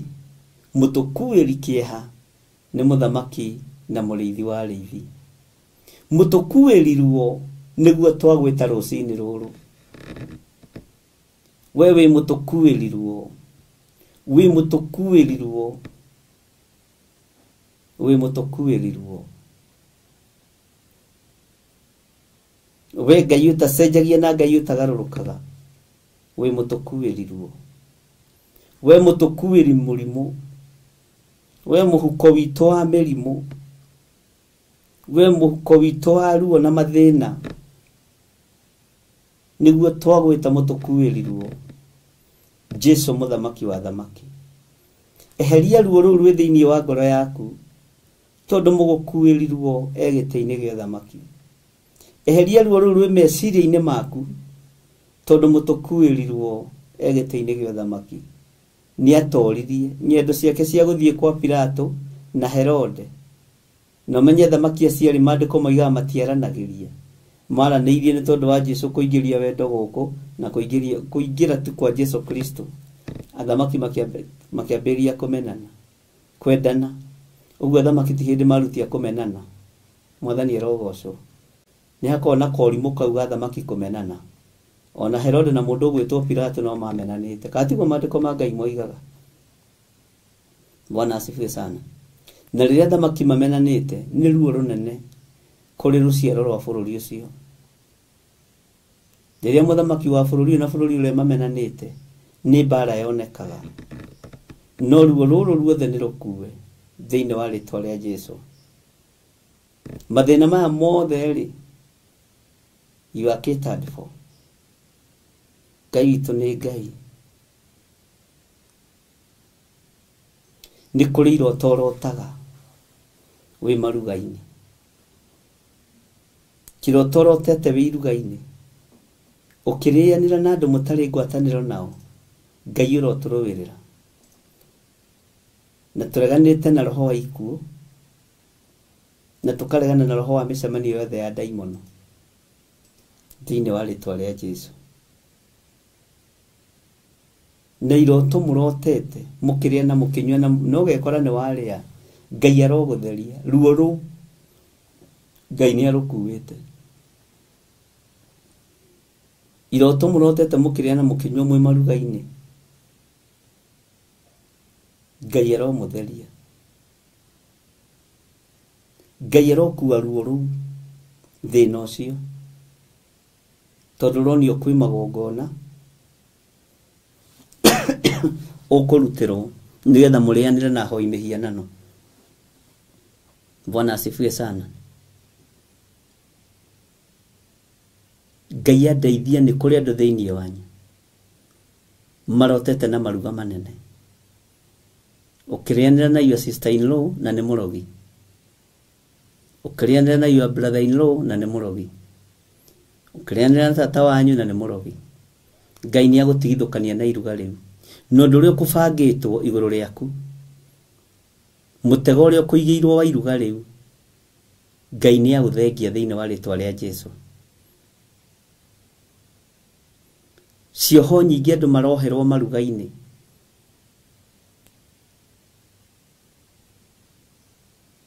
mũtũkuĩri kĩeha nĩ mũthamaki na mũrĩithi wa arĩithi mũtũkuĩri ruo nĩguo twagwĩta rũcinĩ rũrũ we wĩ mũtũkuĩri ruo wĩ mũtũkuĩri ruo wĩ mũtũkuĩri ruo we Ngai utacenjagia na Ngai utagarũrũkaga we mũtũkuĩrirwo we mũtũkuĩri mũrimũ we mũhuko witũ wa mĩrimũ we mũhuko witũ wa ruo na mathĩna nĩguo twagwĩta mũtũkuĩrirwo Jesu mũthamaki wa thamaki eheria ruo rũu rwĩ thĩinĩ wa ngoro yaku tondũ mũgũkuĩrirwo egĩtĩ-inĩ gĩa thamaki eheria ruo rũu rwĩ meciria-inĩ maku tondũ mũtũkuĩrirwo egĩtĩ-inĩ gĩa thamaki nĩ atoririe nyendo ciake cia gũthiĩ kwa Pilato na Herode no menye thamaki aciarĩ maandĩko maigaga matiaranagĩria maranĩirie nĩ tondũ wa Jesu kũingĩria wendo gũkũ na kũingĩra tu kwa Jesu Kristo athamaki makĩambĩrĩria kũmenana kwendana ũguo athamaki ti hĩndĩ marutia kũmenana Mwathani arogocwo nĩ hakorwo na korimũ kauga athamaki kũmenana ona Herode na mũndũ ũgwĩtwo Pilato no mamenanĩte katiguo maandĩko ma Ngai moigaga Bwana asifiwe sana na rĩrĩa athamaki mamenanĩte nĩ ruo rũnene kũrĩ rũciaro rwa bũrũri ũcio rĩrĩa mũthamaki wa bũrũri na bũrũri ũrĩa mamenanĩte nĩ mbara yonekaga no ruo rũrũ ruothe nĩ rũkuwe thĩinĩ wa rĩtwa rĩa Jesu mathĩna maya mothe rĩ you are catered for Ngai witũ nĩ Ngai nĩ kũrĩ iroto ũrotaga wĩ maruga-inĩ kĩroto ũrotete wĩ iruga-inĩ ũkĩrĩanĩra na andũ mũtarĩ ngwatanĩro nao Ngai ũrotũrũĩrĩra na tũreganĩte na roho wa ikuũ na tũkaregana na roho wa mĩcemanio yothe ya ndaimono thĩinĩ wa rĩtwa rĩa Jesu na iroto mũrotete mũkĩrĩa na mũkĩnyua na no gekora nĩ warĩa Ngai arogũtheria ruo rũu Ngai nĩ arũkuĩte iroto mũrotete mũkĩrĩa na mũkĩnyua mwĩ maruga-inĩ Ngai aromũtheria Ngai arokua ruo rũu thĩna ũcio tondũ ũronio kwĩ magongona ũkũrutĩrwo nĩgetha mũrĩanĩre na hoi mĩhianano Bwana asifiwe sana Ngai andeithia nĩ kũrĩ andũ thĩinĩ wanyu marotete na maruga manene ũkĩrĩanĩra na your sister in law na nĩ mũrogi ũkĩrĩanĩra na your brother in law na nĩ mũrogi ũkĩrĩanĩra na tata wanyu na nĩ mũrogi Ngai nĩ agũtigithũkania na iruga rĩu no ũndũ ũrĩa ũkũbangĩtwo igũrũ rĩaku mũtego ũrĩa ũkũigĩirwo wa iruga rĩu Ngai nĩ agũthengia thĩinĩ wa rĩtwa rĩa Jesu cioho nyingĩ andũ maroherwo maruga-inĩ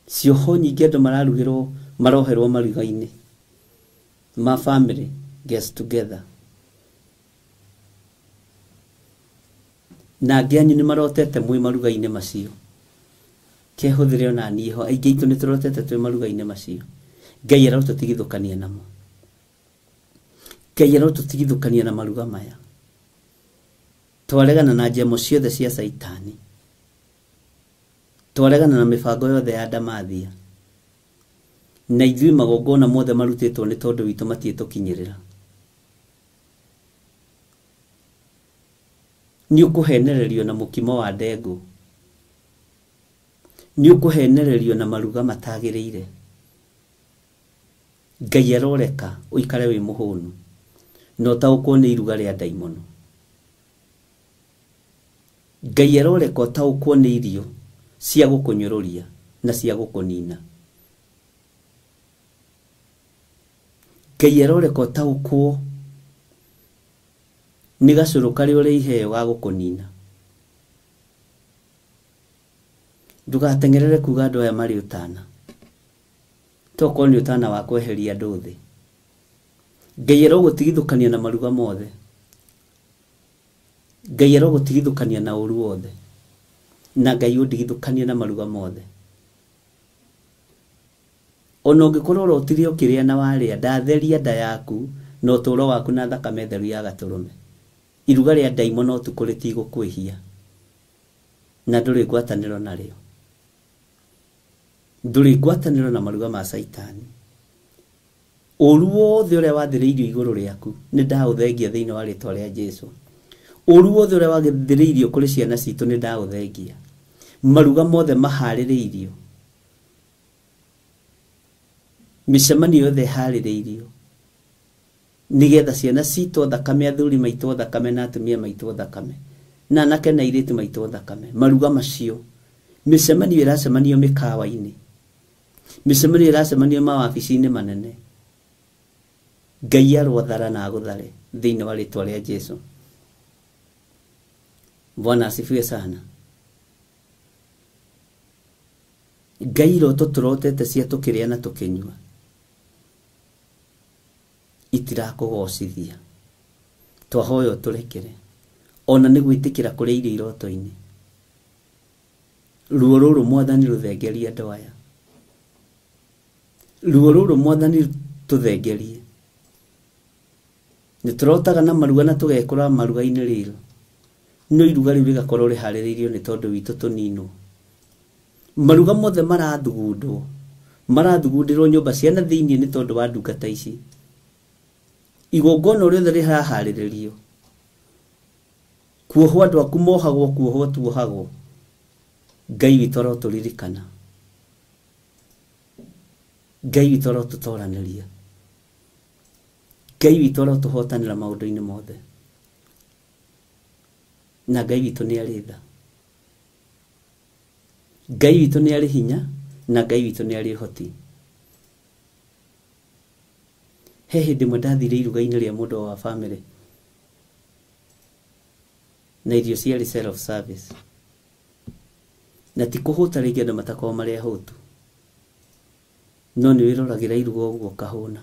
cioho nyingĩ andũ maroherwo maruga-inĩ ma family gets together na angĩ anyu nĩ marotete mwĩ maruga-inĩ macio kehũthĩre ona niĩ ho aingĩ itũ nĩ tũrotete twĩ maruga-inĩ macio Ngai arotũtigithũkania namo Ngai arotũtigithũkania na maruga maya twaregana na njemo ciothe cia Saitani twaregana na mĩbango yothe ya ndamathia na ithuĩ magongona mothe marutĩtwo nĩ tondũ witũ matiĩtũkinyĩrĩra nĩ ũkũhenererio na mũkimo wa ndengũ nĩ ũkũhenererio na maruga matagĩrĩire Ngai aroreka ũikare wĩ mũhũnu no taũkwo nĩ iruga rĩa ndaimono Ngai aroreka ũtaũkwo nĩ irio cia gũkũnyũrũria na cia gũkũnina Ngai aroreka ũtaũkwo nĩ gacũrũ karĩa ũrĩ iheo ga gũkũnina ndũgatengerere kuga andũ aya marĩ ũtana tokorwo nĩ ũtana wa kweheria andũ thĩ Ngai arogũtigithũkania na maruga mothe Ngai arogũtigithũkania na ũru wothe na Ngai ũndigithũkania na maruga mothe ona ũngĩkorwo ũrotire ũkĩrĩa na warĩa ndatheria nda yaku na ũtũũro waku na thakame theru ya Gatũrũme. Iruga rĩa ndaimono no ũtukũ rĩtigũkwĩhia na ndũrĩ ngwatanĩro narĩo. Ndũrĩ ngwatanĩro na maruga ma Saitani. Ũru wothe ũrĩa wathĩrĩirio igũrũ rĩaku nĩ ndaũthengia thĩinĩ wa rĩĩtwa rĩa Jesũ. Ũru wothe ũrĩa wathĩrĩirio kũrĩ ciana citũ nĩ ndaũthengia. Maruga mothe maharĩrĩirio, mĩcemanio yothe harĩrĩirio nĩgetha ciana citũ thakame, athuri maitũ thakame, na atumia maitũ thakame, na anake na airĩtu maitũ thakame. Maruga macio, mĩcemanio ĩracemanio mĩkawa-inĩ, mĩcemanio ĩracemanio mawabici-inĩ manene. Ngai arwathara na agũthare thĩinĩ wa rĩĩtwa rĩa Jesũ. Bwana asifiwe sana. Ngai iroto tũrotete cia tũkĩrĩa na tũkĩnyua itirakũgocithia. Twahoya ũtũrekere ona nĩ gwĩtĩkĩra kũrĩa irio iroto-inĩ. Ruo rũrũ Mwathani rũthengerie andũ aya. Ruo rũrũ Mwathani tũthengerie. Nĩ tũrotaga na maruga na tũgekora maruga-inĩ rĩrĩ, no iruga rĩu rĩgakorwo rĩharĩrĩirio nĩ tondũ witũ tũninwo. Maruga mothe marathugundĩrwo nyũmba cia na thĩinĩ nĩ tondũ wa ndungata ici. Igongona rĩothe rĩraharĩrĩrio, kuohwo andũ aku mohagwo, kuohwo tuohagwo. Ngai witũ arotũririkana, Ngai witũ arotũtoranĩria, Ngai witũ arotũhotanĩra maũndũ-inĩ mothe, na Ngai witũ nĩ arĩ tha. Ngai witũ nĩ arĩ hinya na Ngai witũ nĩ arĩ ũhoti. He hĩndĩ ĩmwe ndathire iruga-inĩ rĩa mũndũ wa family na irio ciarĩ self service, na ti kũhũta rĩngĩ andũ matakorwo marĩ ahũtu, no nĩ wĩroragĩra iruga ũguo kahũna.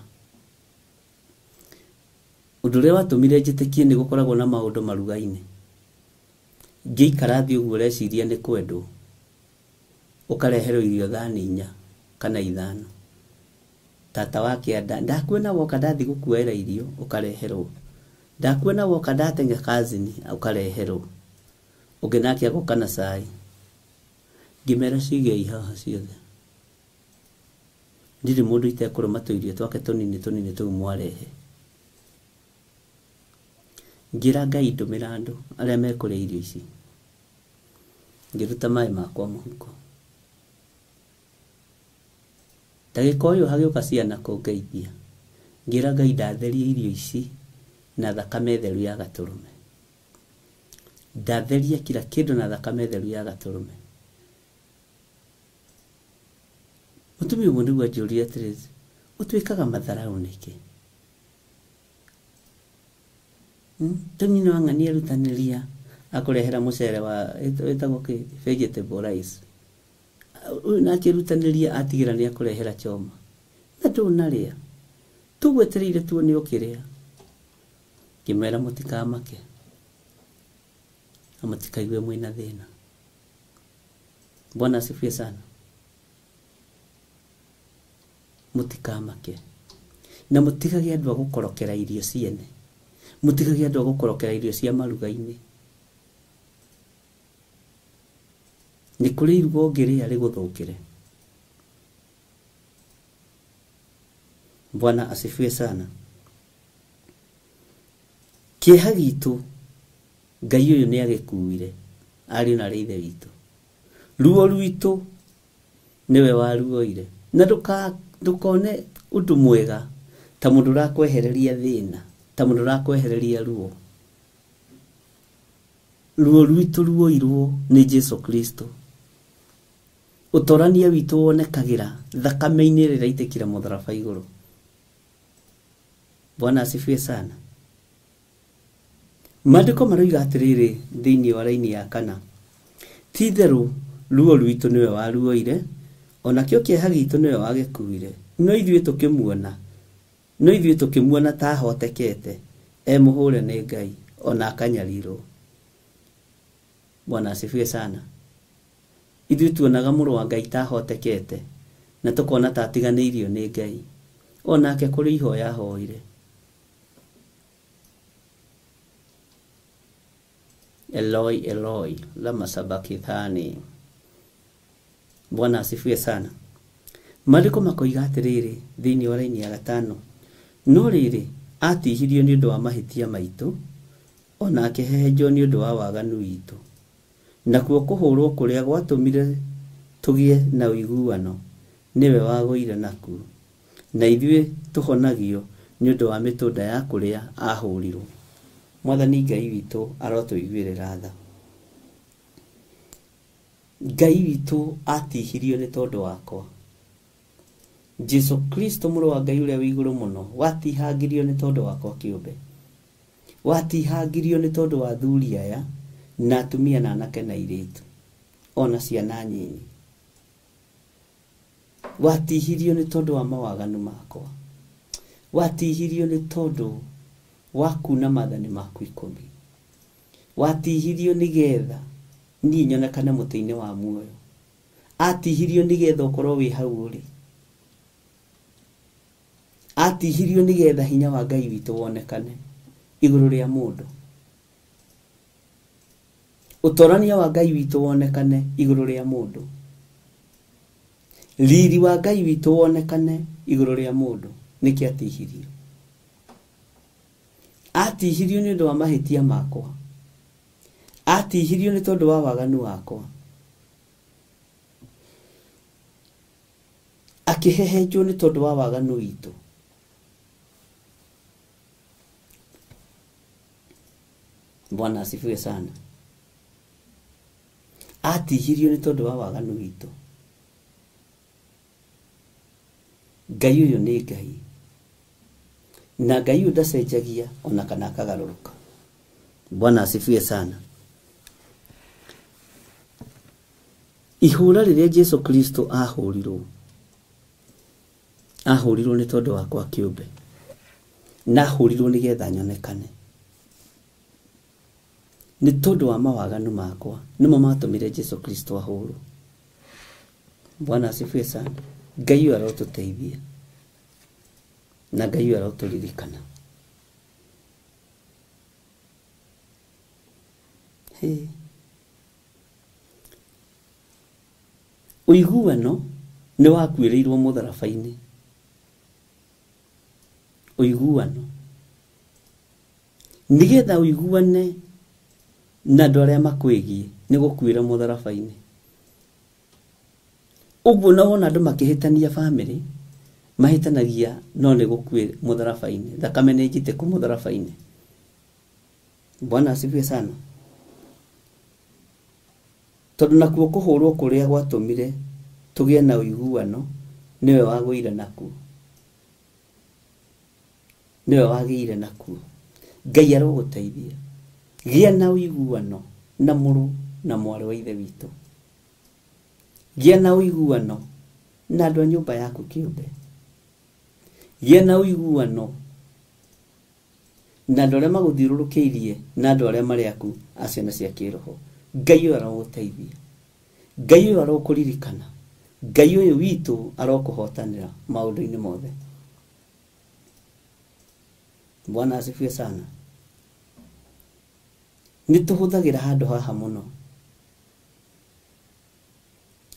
Ũndũ ũrĩa watũmire njĩtĩkie nĩ gũkoragwo na maũndũ maruga-inĩ. Ngĩikara thĩ ũguo reciria nĩ kwendwo, ũkareherwo irio thani 4 kana 5. Tata wake ndakwena woka ndathi gũkuĩra irio ũkareherwo, ndakwena woka ndatenga kazini ũkareherwo, ũngĩ nake agoka na cai. Ngĩmera ciige ihaha ciothe, ndirĩ mũndũ itekũrũma tũirio twake tũnini tũu mwarehe. Ngira Ngai ndũmĩra andũ arĩa mekũrĩa irio ici. Ngĩruta maĩ makwa mũhuko. Ndagĩka ũyũ hagĩũka ciana kũngeithia. Ngira Ngai ndatheria irio ici na thakame theru ya Gatũrũme. Ndatheria kila kĩndũ na thakame theru ya Gatũrũme. Mũtumia ũmwe nĩguo anjũria atĩrĩ, ũtuĩkaga matharaũ nĩkĩ? Tonyina wa ng'ania arutanĩria akũrehera mũcere wa wĩtagwo vegetable rice. Na akĩrutanĩria atigĩra nĩ akũrehera choma. Na ndũnarĩa. Tũgwetereire tuone ũkĩrĩa. Ngĩmera mũtikamake. Na mũtikaigue mwĩna thĩna. Bwana asifiwe sana. Mũtikamake. Na mũtigage andũ a gũkorokera irio ciene. Mũtigage andũ a gũkorokera irio cia maruga-inĩ. Nĩ kũrĩ iruga ũngĩrĩa rĩgũthũkĩre. Bwana asifiwe sana. Kĩeha gitũ Ngai ũyũ nĩ agĩkuire, ariũ na ithe witũ. Ruo rwitũ nĩwe waruoire. Na ndũkone ũndũ mwega ta mũndũ ũrakwehereria thĩna, ta mũndũ ũrakwehereria ruo. Ruo rwitũ ruoirwo nĩ Jesũ Kristo. Ũtorania witũ wonekagĩra thakame-inĩ ĩrĩa ĩraitĩkĩra mũtharaba igũrũ. Bwana asifiwe sana. Maandĩko maroiga atĩrĩrĩ thĩinĩ wa raini ya 4. Ti therũ ruo rwitũ nĩwe waruoire, ona kĩo kĩeha gitũ nĩwe wagĩkuire. No ithuĩ tũkĩmuona ta ahotekete, mũhũre nĩ Ngai, ona akanyarirwo. Bwana asifiwe sana. Ithuĩ tuonaga mũrũ wa Ngai ta ahotekete, na tukona ta atiganĩirio nĩ Ngai, onake kũrĩ ihoya hoire. Eloi Eloi lama sabakithani. Bwana asifiwe sana. Maandĩko makoiga atĩrĩrĩ thĩinĩ wa raini ya 5, no rĩrĩ atihirio nĩ ũndũ wa mahĩtia maitũ, ona akĩhehenjwo nĩ ũndũ wa waganu witũ, nakuo kũhũrwo kũrĩa gwatũmire tũgĩe na ũiguano nĩwe wagũire nakuo, na ithuĩ tũhonagio nĩ ũndũ wa mĩtũnda ya kũrĩa ahũrirwo. Mwathani Ngai witũ arotũiguĩrĩra tha. Ngai witũ atihirio nĩ tondũ wakwa. Jesu Kristo mũrũ wa Ngai ũrĩa wĩ igũrũ mũno watihangirio nĩ tondũ wakwa kĩũmbe. Watihangirio nĩ tondũ wa athuri aya na atumia na anake na airĩtu, ona ciana nyinyi. Watihirio nĩ tondũ wa mawaganu makwa. Watihirio nĩ tondũ wa kuna maathani maku 10. Watihirio nĩgetha niĩ nyonekane mũtĩ-inĩ wa muoyo. Atihirio nĩgetha ũkorwo wĩ hau ũrĩ. Atihirio nĩgetha hinya wa Ngai witũ wonekane igũrũ rĩa mũndũ. Ũtorania wa Ngai witũ wonekane igũrũ rĩa mũndũ. Riri wa Ngai witũ wonekane igũrũ rĩa mũndũ. Nĩkĩ atihirio? Atihirio nĩ ũndũ wa mahĩtia makwa. Atihirio nĩ tondũ wa waganu wakwa. Akĩhehenjwo nĩ tondũ wa waganu witũ. Bwana asifiwe sana. Atihirio nĩ tondũ wa waganu witũ. Ngai ũyũ nĩ Ngai. Na Ngai ũyũ ndacenjagia ona kana akagarũrũka. Bwana asifiwe sana. Ihũra rĩrĩa Jesu Kristo ahũrirwo nĩ tondũ wakwa kĩũmbe, na ahũrirwo nĩgetha nyonekane. Nĩ tondũ wa mawaganu makwa nĩmo matũmire Jesu Kristo ahũrwo. Bwana asifiwe sana. Ngai ũyũ arotũteithia na Ngai ũyũ arotũririkana. Ũiguano nĩ wakuĩrĩirwo mũtharaba-inĩ. Ũiguano nĩgetha ũiguane na andũ arĩa makwĩgiĩ nĩ gũkuĩra mũtharaba-inĩ. Ũguo no wona andũ makĩhĩtania bamĩrĩ, mahĩtanagia no nĩ gũkuĩra mũtharaba-inĩ. Thakame nĩ njitĩku mũtharaba-inĩ. Bwana asifiwe sana. Tondũ nakuo kũhũrwo kũrĩa gwatũmire tũgĩe na ũiguano nĩwe wagũire nakuo. Nĩwe wagĩire nakuo. Ngai arogũteithia. Gĩa na ũiguano na mũrũ na mwarĩ wa ithe witũ. Gĩa na ũiguano na andũ a nyũmba yaku kĩũmbe. Gĩa na ũiguano na andũ arĩa magũthiũrũrũkĩirie na andũ arĩa marĩ aku a ciana cia kĩroho. Ngai ũyũ arogũteithia. Ngai ũyũ arokũririkana. Ngai ũyũ witũ arokũhotanĩra maũndũ-inĩ mothe. Bwana asifiwe sana. Nĩtũhũthagĩra handũ haha mũno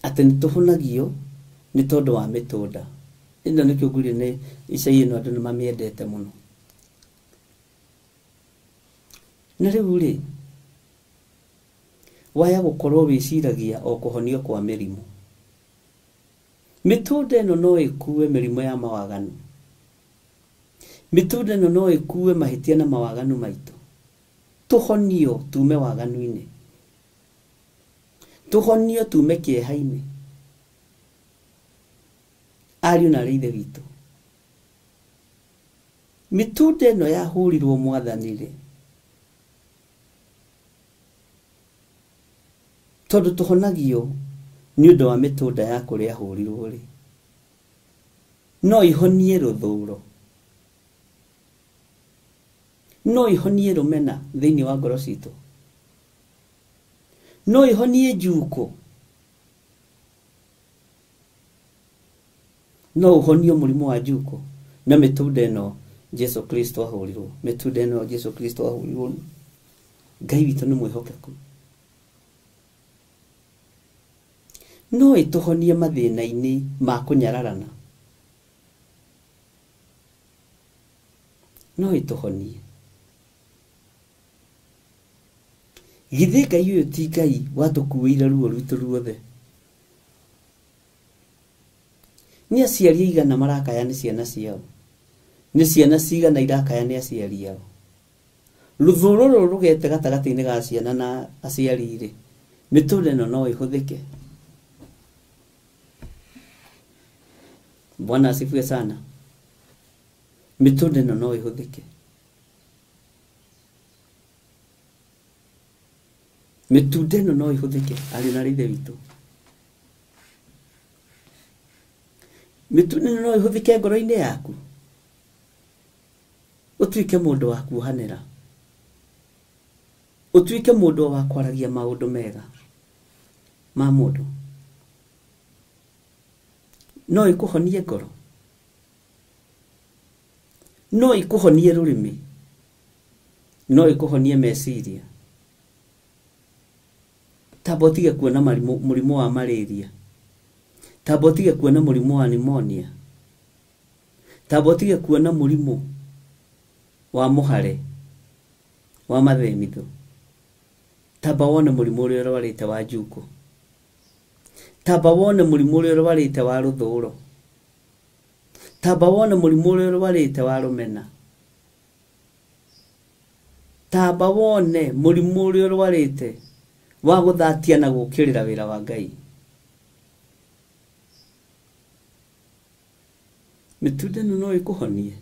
atĩ nĩtũhonagio nĩ tondũ wa mĩtũnda. Ĩno nĩkĩo ngũrie nĩ ica-inĩ ĩno andũ nĩmamĩendete mũno. Na rĩu rĩ, waya gũkorwo wĩciragia o kũhonio kwa mĩrimũ. Mĩtũnda ĩno no ĩkue mĩrimũ ya mawaganu. Mĩtũnda ĩno no ĩkue mahĩtia na mawaganu maitũ. Tũhonio tume waganu-inĩ. Tũhonio tume kĩeha-inĩ. Ariũ na ithe witũ. Mĩtũnda ĩno yahũrirwo Mwathani-rĩ, tondũ tũhonagio nĩ ũndũ wa mĩtũnda ya kũrĩa ahũrirwo-rĩ, no ihonie rũthũũro. No ihonie rũmena thĩinĩ wa ngoro citũ. No ihonie njuko. no uhonio mũrimũ wa njuko na mĩtunda ĩno Jesu Kristo ahũrirwo, mĩtunda ĩno Jesu Kristo ahũrirwo. Ngai witũ nĩ mwĩhokeku, no ĩtũhonie mathĩna-inĩ ma kũnyararana, no ĩtũhonie. Githĩ Ngai ũyũ ti Ngai watũkuĩire ruo rwitũ ruothe? Nĩ aciari aigana marakaya nĩ ciana ciao? Nĩ ciana cigana irakaya nĩ aciari ao? Rũthũũro rũrũ rũgete gatagatĩ-inĩ ga ciana na aciari rĩ, mĩtũũrĩre ĩno no ĩhũthĩke? Bwana asifiwe sana. Mĩtũũrĩre ĩno no ĩhũthĩke? Mĩtũũrĩre ĩno no ĩhũthĩke arĩ na ithe witũ? Mĩtũũrĩre ĩno no ĩhũthĩke ngoro-inĩ yaku? Ũtuĩke mũndũ wa kuohanĩra, ũtuĩke mũndũ wa kwaragia maũndũ mega ma mũndũ? No ĩkũhonie ngoro? No ĩkũhonie rũrĩmĩ? No ĩkũhonie meciria? Tamba ũtige kuona mũrimũ wa malaria, tamba ũtige kuona mũrimũ wa pneumonia, tamba ũtige kuona mũrimũ wa mũhare wa mathemithũ, tamba wone mũrimũ ũrĩa ũrwarĩte wa njuko, tamba wone mũrimũ ũrĩa ũrwarĩte wa rũthũũro, tamba wone mũrimũ ũrĩa ũrwarĩte wa rũmena, tamba wone mũrimũ ũrĩa ũrwarĩte wa gũthatia na gũkĩrĩra wĩra wa Ngai. Mĩtunda ĩno no ĩkũhonie?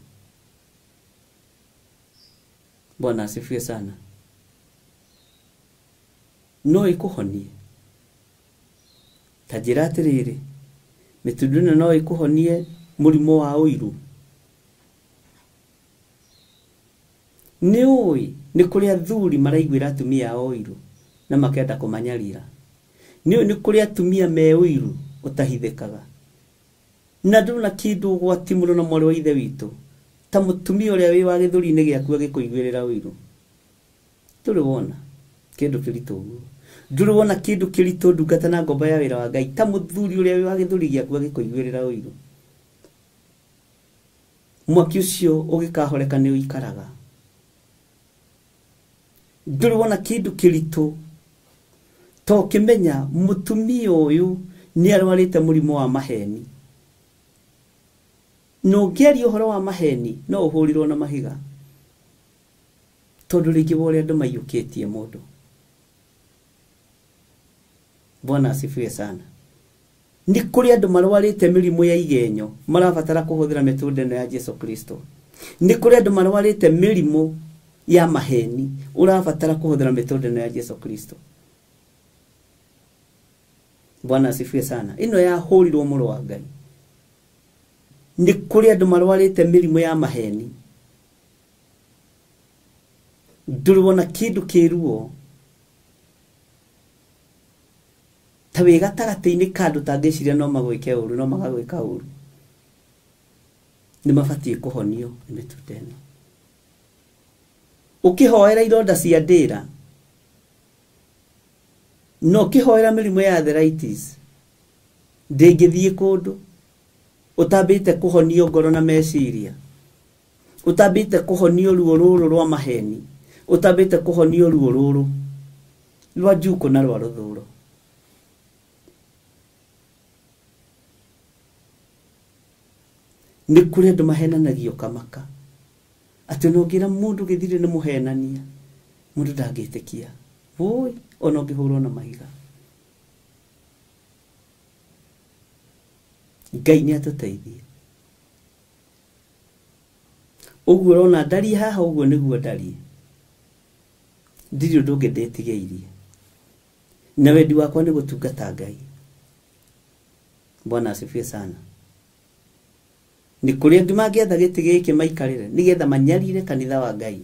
Bwana asifiwe sana. No ĩkũhonie? Ta njĩra atĩrĩrĩ, mĩtunda ĩno no ĩkũhonie mũrimũ wa ũiru? Nĩ ũĩ nĩ kũrĩ athuri maraiguĩra atumia ao ũiru na makenda kũmanyarira? Nĩ ũĩ nĩ kũrĩ atumia me ũiru ũtahithĩkaga? Na ndũrona kĩndũ ũgwati mũno na mwarĩ wa ithe witũ ta mũtumia ũrĩa wĩ wa gĩthũri-inĩ gĩaku agĩkũiguĩrĩra ũiru? Ndũrĩ wona kĩndũ kĩritũ ũguo? Ndũrĩ wona kĩndũ kĩritũ ndungata na ngombo ya wĩra wa Ngai ta mũthuri ũrĩa wĩ wa gĩthũri gĩaku agĩkũiguĩrĩra ũiru? Mwaki ũcio ũgĩkahoreka nĩ ũikaraga. Ndũrĩ wona kĩndũ kĩritũ to kĩmenya mũtumia ũyũ nĩ arwarĩte mũrimũ wa maheni? No ngĩaria ũhoro wa maheni no ũhũrirwo na mahiga, tondũ rĩngĩ wa ũrĩa andũ maiyũkĩtie mũndũ. Bwana asifiwe sana. Nĩ kũrĩ andũ marwarĩte mĩrimũ ya igenyo marabatara kũhũthĩra mĩtũnda ĩno ya Jesu Kristo. Nĩ kũrĩ andũ marwarĩte mĩrimũ ya maheni ũrabatara kũhũthĩra mĩtũnda ĩno ya Jesu Kristo. Bwana asifiwe sana. Ĩno ya hũrirwo mũrũ wa Ngai. Nĩ kũrĩ andũ marwarĩte mĩrimũ ya maheni. Ndũrĩ wona kĩndũ kĩruo ta wĩ gatagatĩ-inĩ ka andũ tangĩciria no magwĩke ũru no magagwĩka ũru? Nĩ mabatiĩ kũhonio nĩ mĩtunda ĩno. Ũkĩhoera ironda cia ndĩra, no ũkĩhoera mĩrimũ ya arthritis, ndĩngĩthiĩ kũndũ. Ũtambĩte kũhonio ngoro na meciria, ũtambĩte kũhonio ruo rũrũ rwa maheni, ũtambĩte kũhonio ruo rũrũ rwa njuko na rwa rũthũũro. Nĩ kũrĩ andũ mahenanagio kamaka atĩ no ngĩra mũndũ gĩthirĩ nĩ mũhenania, mũndũ ndangĩtĩkia. Woi, ona ũngĩhũrwo na mahiga. Ngai nĩ atũteithie. Ũguo ũrona ndari haha ũguo nĩguo ndari. Ndirĩ ũndũ ũngĩ ndĩtigĩirie. Na wendi wakwa nĩ gũtungata Ngai. Bwana asifiwe sana. Nĩ kũrĩ angĩ mangĩetha gĩtĩ gĩkĩ maikarĩre nĩgetha manyarire kanitha wa Ngai.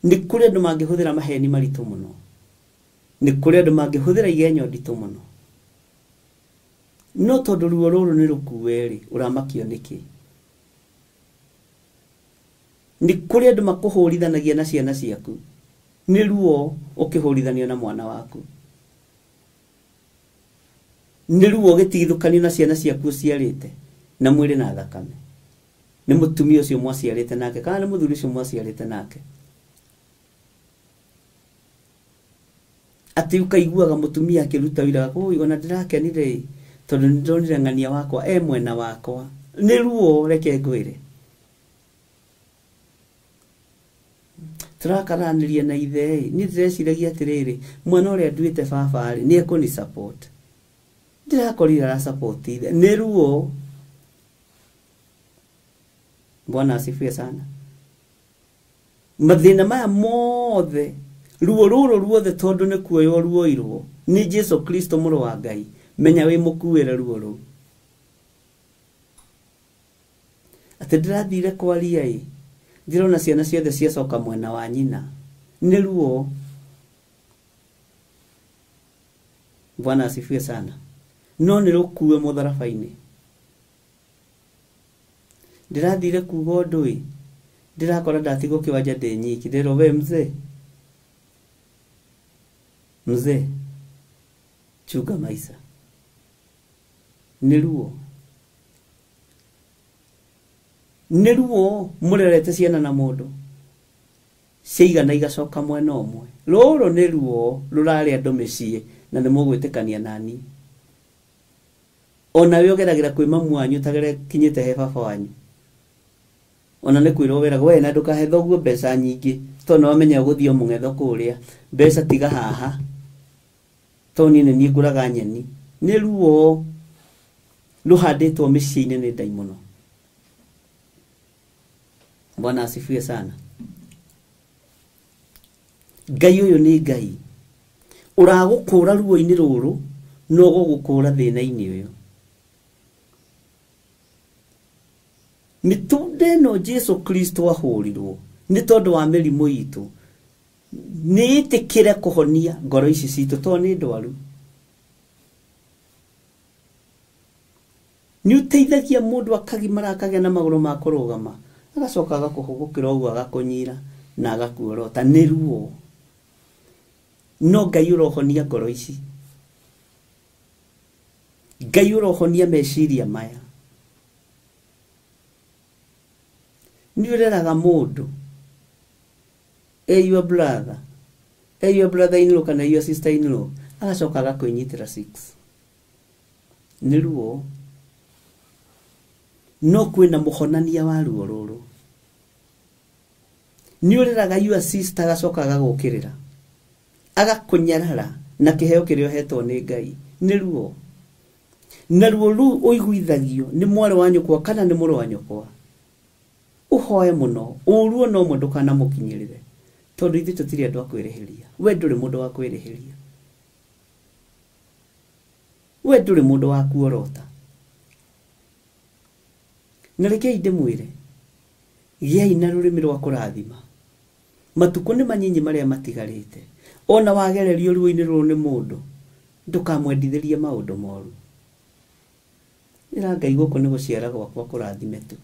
Nĩ kũrĩ andũ mangĩhũthĩra maheni maritũ mũno. Nĩ kũrĩ andũ mangĩhũthĩra igenyo nditũ mũno. no tondu ruo ruru ni rukuweri uramakio niki ni kuri andu makuhurithanagia na ciana ciaku ni ruo ukihurithanio na mwana waku ni ruo gitigithukanio na ciana ciaku ciarite na mwiri na thakame ni mutumia ucio mwaciarite nake kana ni muthuri ucio mwaciarite nake ati ukaiguaga mutumia akiruta wira ko ona ndirakenire tondu ndonire ng'ania wakwa mwena wakwa ni ruo reke ngwire turakaranirie na ithe ni ndĩreciragia atiriri mwana uria nduite baba ri ni ekuni support ndirakorira ra support ithe ni ruo. Bwana asifiwe sana. Mathina maya mothe ruo ruru ruothe tondu ni kuoyo ruo irwo ni Jesu Kristo muru wa Ngai menya wi mukuwira ruo ru ati ndirathire kwaria ndirona ciana ciothe ciacoka mwena wa nyina ni ruo. Bwana asifiwe sana. No ni rukuwe mutharabaini ndirathire kuga undu ndirakora ndatigwo kiwanja ndi nyiki ndiro we mzee chunga maisha ni ruo murerete ciana na mundu ciigana igacoka mwena umwe ruru ni ruo rurari andu micii na ni mugwitikania nani ona we ogeragira kwi mamu wanyu tagere kinyite he baba wanyu ona ni kwiro weraga we na ndukahe thoguo mbeca nyingi to no amenya guthio mungetho kuria mbeca tiga haha to ni ni nguraga nyeni ni ruo ruhanditwo micii-ini ni ndai muno. Bwana asifiwe sana. Ngai uyu ni Ngai uragukura ruo-ini ruru no gugukura thina-ini uyu mitude no Jesu Kristo ahurirwo ni tondu wa mirimu itu ni itikire kuhonia ngoro ici citu to ni ndwaru ni uteithagia mundu akagimara akagĩa na maguru ma kurugama agacoka agakuhugukira uguo agakunyira na agakuorota ni ruo no Ngai urohonia ngoro ici Ngai urohonia meciria maya ni ureraga mundu your brother in law kana your sister in law agacoka agakunyitira 6 ni ruo no kwina muhonania wa ruo ruru ni ureraga your sister agacoka agagukirira agakunyarara na kiheo kirio hetwo ni Ngai ni ruo na ruo ru uiguithagio ni mwari wa nyukwa kana ni muru wa nyukwa uhoe muno uruo no mundu kana mukinyirire tondu ithu tutiri andu akwireheria we nduri mundu wa kwiriheria we nduri mundu wa kuorota na reke ndimwire giai na rurimi rwa kurathima matuko ni manyinyi maria matigarite ona wagererio ruo-ini ruru ni mundu ndukamwendithĩrie maundu moru ira Ngai guku ni guciara gwakwa kurathime tu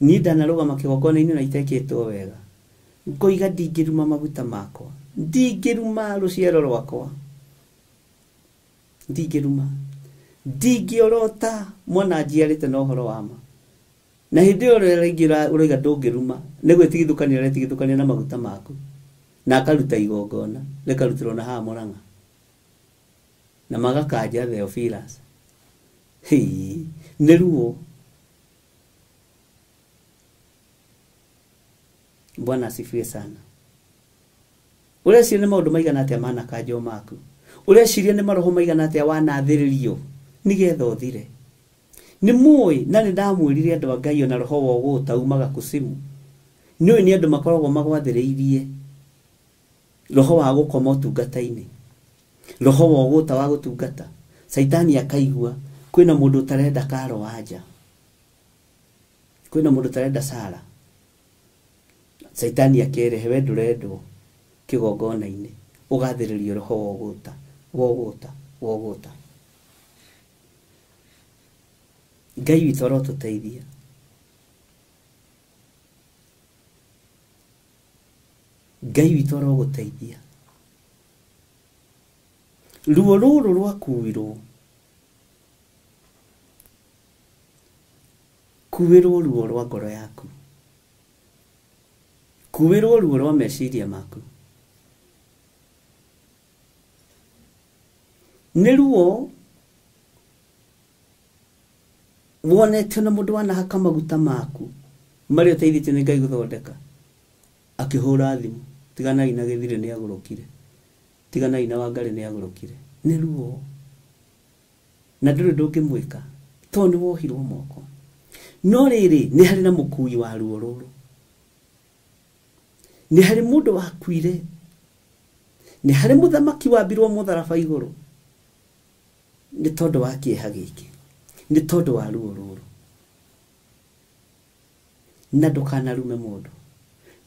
ni ndanarugama kigongona-ini na itekĩtwo wega ngoiga ndingĩruma maguta makwa ndingĩruma ruciaro rwakwa ndingĩorota mwana njiarĩte na ũhoro wa ma na hĩndĩ ĩyo rĩngĩ ũraiga ndũngĩruma nĩ gwĩtigithũkania ũretigithũkania na maguta maku na akaruta igongona rĩkarutĩrwo na haha Mũrang'a na magakanja Theophilus nĩ ruo. Bwana asifiwe sana. Ureciria ni maundu maigana atia manakanjo maku ureciria ni maroho maigana atia wanathiririo nigetha uthire ni muoi na ni ndamwirire andu Ngai ona roho wa guta umaga kusimu ni andu makoragwo magwathiriirie roho wa gukoma utungata-ini roho wa guta wa gutungata Saitani akaigua kwina mundu utarenda karo wanja kwina mundu utarenda Sara Saitani akerehe we ndurendwo kigongona-ini ugathiririo roho wa guta wogota Ngai witũ arotũteithia Ngai witũ arogũteithia ruo rũrũ rwakuirwo kuwĩrwo ruo rwa ngoro yaku kuwĩrwo ruo rwa meciria maku nĩ ruo wonete na mũndũ wanahaka maguta maku marĩa ũteithĩtio nĩ Ngai gũthondeka akĩhũra thimũ tiganai na gĩthirĩ nĩ agũrũkire tiganai na Wangari nĩ agũrũkire nĩ ruo na ndũrĩ ndũngĩmwĩka tondũ nĩ wohirwo moko no rĩrĩ nĩ harĩ na mũkui wa ruo rũrũ nĩ harĩ mũndũ wakuire nĩ harĩ mũthamaki wambirwo mũtharaba igũrũ nĩ tondũ wa kĩeha gĩkĩ nĩ tondũ wa ruo rũrũ na ndũkanarume mũndũ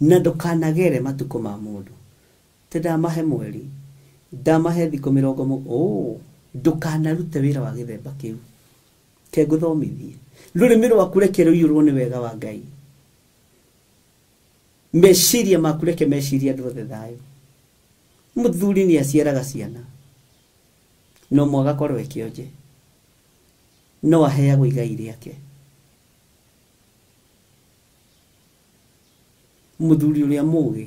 na ndũkanagere matukũ ma mũndũ te ndamahe mweri ndamahe thikũ 40 ndũkanarute wĩra wa gĩthemba kĩu ke ngũthomithie rũrĩmĩ rwaku reke rũiyũrwo nĩ wega wa Ngai meciria maku reke meciria andũ othe thayũ mũthuri nĩ aciaraga ciana no mwaga korwo ekĩonje no aheagwo igai rĩake mũthuri ũrĩa mũũgĩ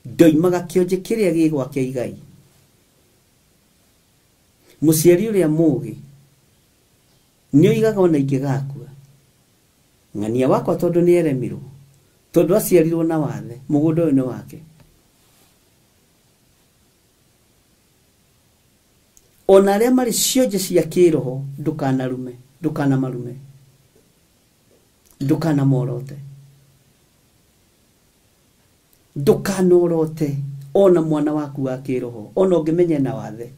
ndoimaga kĩonje kĩrĩa gĩ gwake igai mũciari ũrĩa mũũgĩ nĩ oigaga ona ingĩgakua ng'ania wakwa tondũ nĩ eremirwo tondũ aciarirwo na wathe mũgũnda ũyũ nĩ wake ona arĩa marĩ cionje cia kĩroho ndũkanarume ndũkanamarume ndũkanamorote ndũkanorote ona mwana waku wa kĩroho ona ũngĩmenya na wathe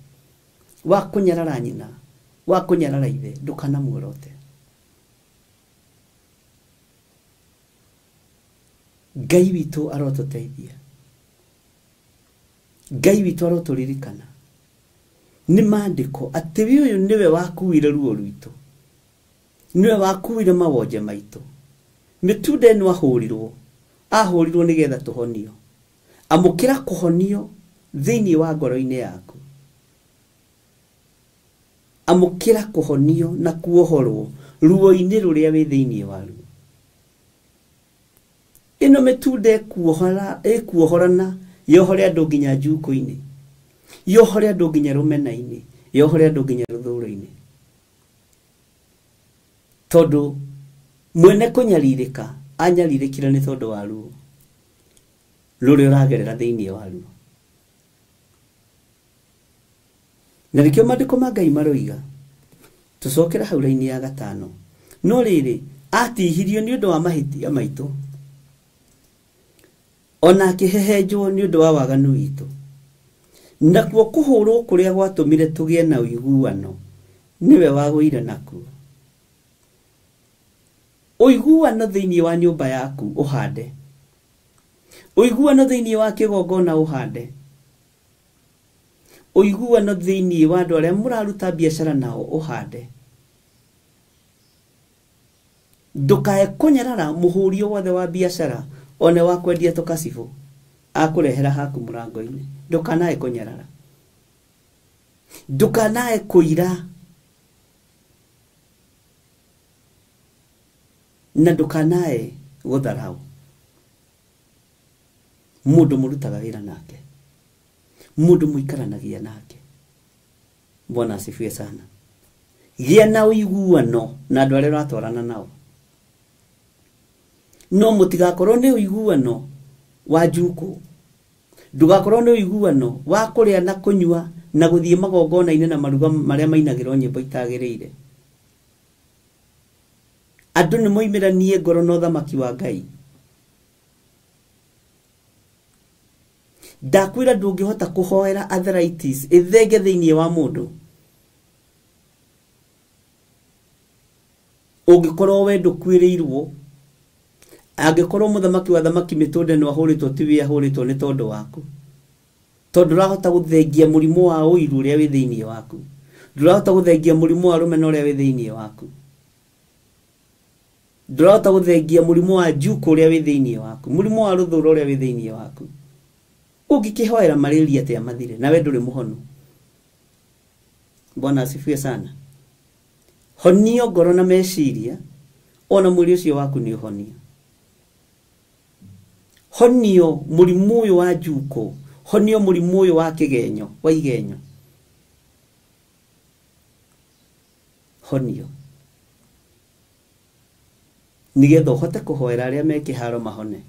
wa kũnyarara nyina wa kũnyarara ithe ndũkanamuorote Ngai witũ arotũteithia Ngai witũ arotũririkana nĩ maandĩko atĩ we ũyũ nĩwe wakuire ruo rwitũ nĩwe wakuire mawonje maitũ mĩtunda ĩno ahũrirwo nĩgetha tũhonio amũkĩra kũhonio thĩinĩ wa ngoro-inĩ yaku amũkĩra kũhonio na kuohorwo ruo-inĩ rũrĩa wĩ thĩinĩ waruo ĩno mĩtunda ĩkuohorana yohore andũ nginya njuko-inĩ yohore andũ nginya rũmena-inĩ yohore andũ nginya rũthũũro-inĩ tondũ mwene kũnyarirĩka anyarirĩkire nĩ tondũ wa ruo rũrĩa ũragerera thĩinĩ waruo na rĩkĩo maandĩko ma Ngai maroiga tũcokera hau raini ya 5 no rĩrĩ atihirio nĩ ũndũ wa mahĩtia maitũ ona akĩhehenjwo nĩ ũndũ wa waganu witũ nakuo kũhũrwo kũrĩa gwatũmire tũgĩe na ũiguano niwe wagũire nakuo ũiguano thĩinĩ wa nyũmba yaku ũhande ũiguano thĩinĩ wa kĩgongona ũhande ũiguano thĩinĩ wa andũ arĩa mũraruta biacara nao ũhande ndũkae kũnyarara mũhũri wothe wa biacara one wa kwendia tũkacibũ akũrehera haku mũrango-inĩ ndũkanae kũnyarara ndũkanae kũira na ndũkanae gũtharau mũndũ mũrutaga wĩra nake mũndũ mũikaranagia nake Bwana asifiwe sana gĩa na ũiguano na andũ arĩa ũratwarana nao no mũtigakorwo nĩ ũiguano wa njuko ndũgakorwo nĩ ũiguano wa kũrĩa na kũnyua na gũthiĩ magongona-inĩ na maruga marĩa mainagĩrwo nyĩmbo itagĩrĩire andũ nĩ moimĩranie ngoro na ũthamaki wa Ngai ndakwĩra ndũngĩhota kũhoera arthritis ĩthenge thĩinĩ wa mũndũ ũngĩkorwo we ndũkuĩrĩirwo angĩkorwo mũthamaki wa thamaki mĩtũnde no ahũrĩtwo tiwe ahũrĩtwo nĩ tondũ waku tondũ ũrahota gũthengia mũrimũ wa ũiru ũrĩa wĩ thĩinĩ waku ndurahota guthengia murimu wa rumena uria wi thiini waku ndurahota guthengia murimu wa njuko uria wi thiini waku murimu wa ruthuro uria wi thiini waku ungikihoera malaria te amathire nawe nduri muhonu Bwana asifiwe sana honio ngoro na meciria ona mwiri ucio waku ni honio honio murimu uyu wa njuko honio murimu uyu wa kigenyo wa igenyo honio nigetha uhote kuhoera aria me kiharo mahone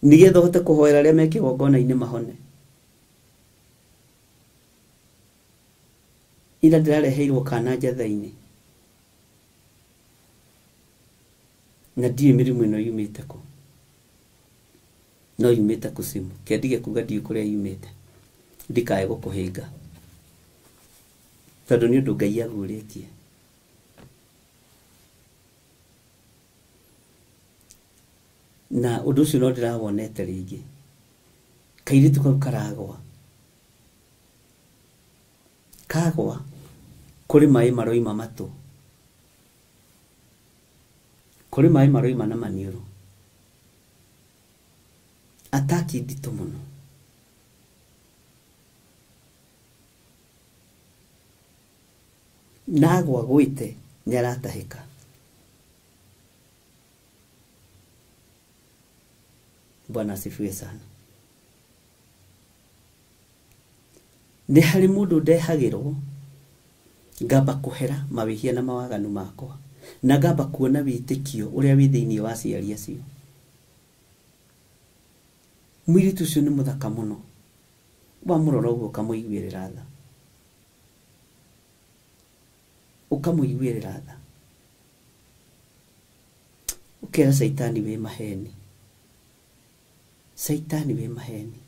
nigetha uhote kuhoera aria me kigongona-ini mahone ila ndirareheirwo kana njatha-ini na ndiĩ mĩrimũ ĩno yumĩte kũ no yumĩte kusimu kendige kuga ndiĩ kũrĩa yumĩte ndikae gũkũhĩnga tondũ nĩ ũndũ Ngai agũrĩtie na ũndũ ũcio no ndĩrawonete rĩngĩ kairĩtu kau kagwa kũrĩ maĩ maroima matũ kũrĩ maĩ maroima na maniũrũ ataki nditũ mũno nagwa gwĩte nĩaratahĩka Bwana asifiwe sana nĩ harĩ mũndũ ndehagĩrwo ngamba kuhera mawĩhia na mawaganu makwa na ngamba kuona wĩtĩkio ũrĩa wĩ thĩinĩ wa aciari acio mũirĩtu ũcio nĩ mũthaka mũno wamũrora ũguo ũkamũiguĩrĩra tha ũkamũiguĩrĩra tha ũkera Saitani wĩ maheni Saitani wĩ maheni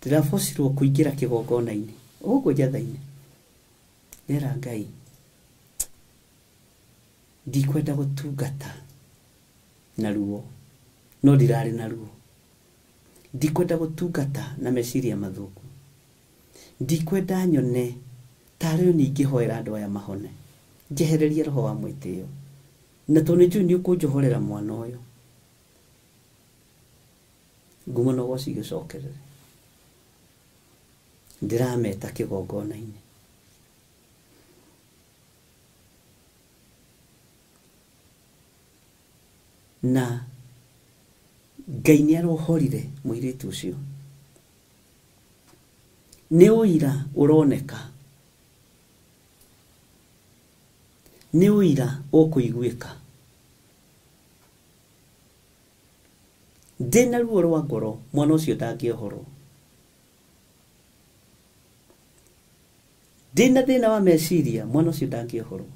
ndirabocirwo kũingĩra kĩgongona-inĩ ũguo njatha-inĩ nera Ngai ndikwenda gũtungata na ruo no ndirarĩ na ruo ndikwenda gũtungata na meciria mathũku ndikwenda nyone tarĩo ningĩhoera andũ aya mahone njehererie roho wa mwĩtĩo na tondũ nĩ ũkũnjohorera mwana ũyũ ngumo no goci gĩcokerere ndirameta kĩgongona-inĩ na Ngai nĩarohorire mũirĩtu ũcio nĩ ũira ũroneka nĩ ũira ũkũiguĩka ndĩna ruo rwa ngoro mwana ũcio ndangĩohorwo ndĩna thĩna wa meciria mwana ũcio ndangĩohorwo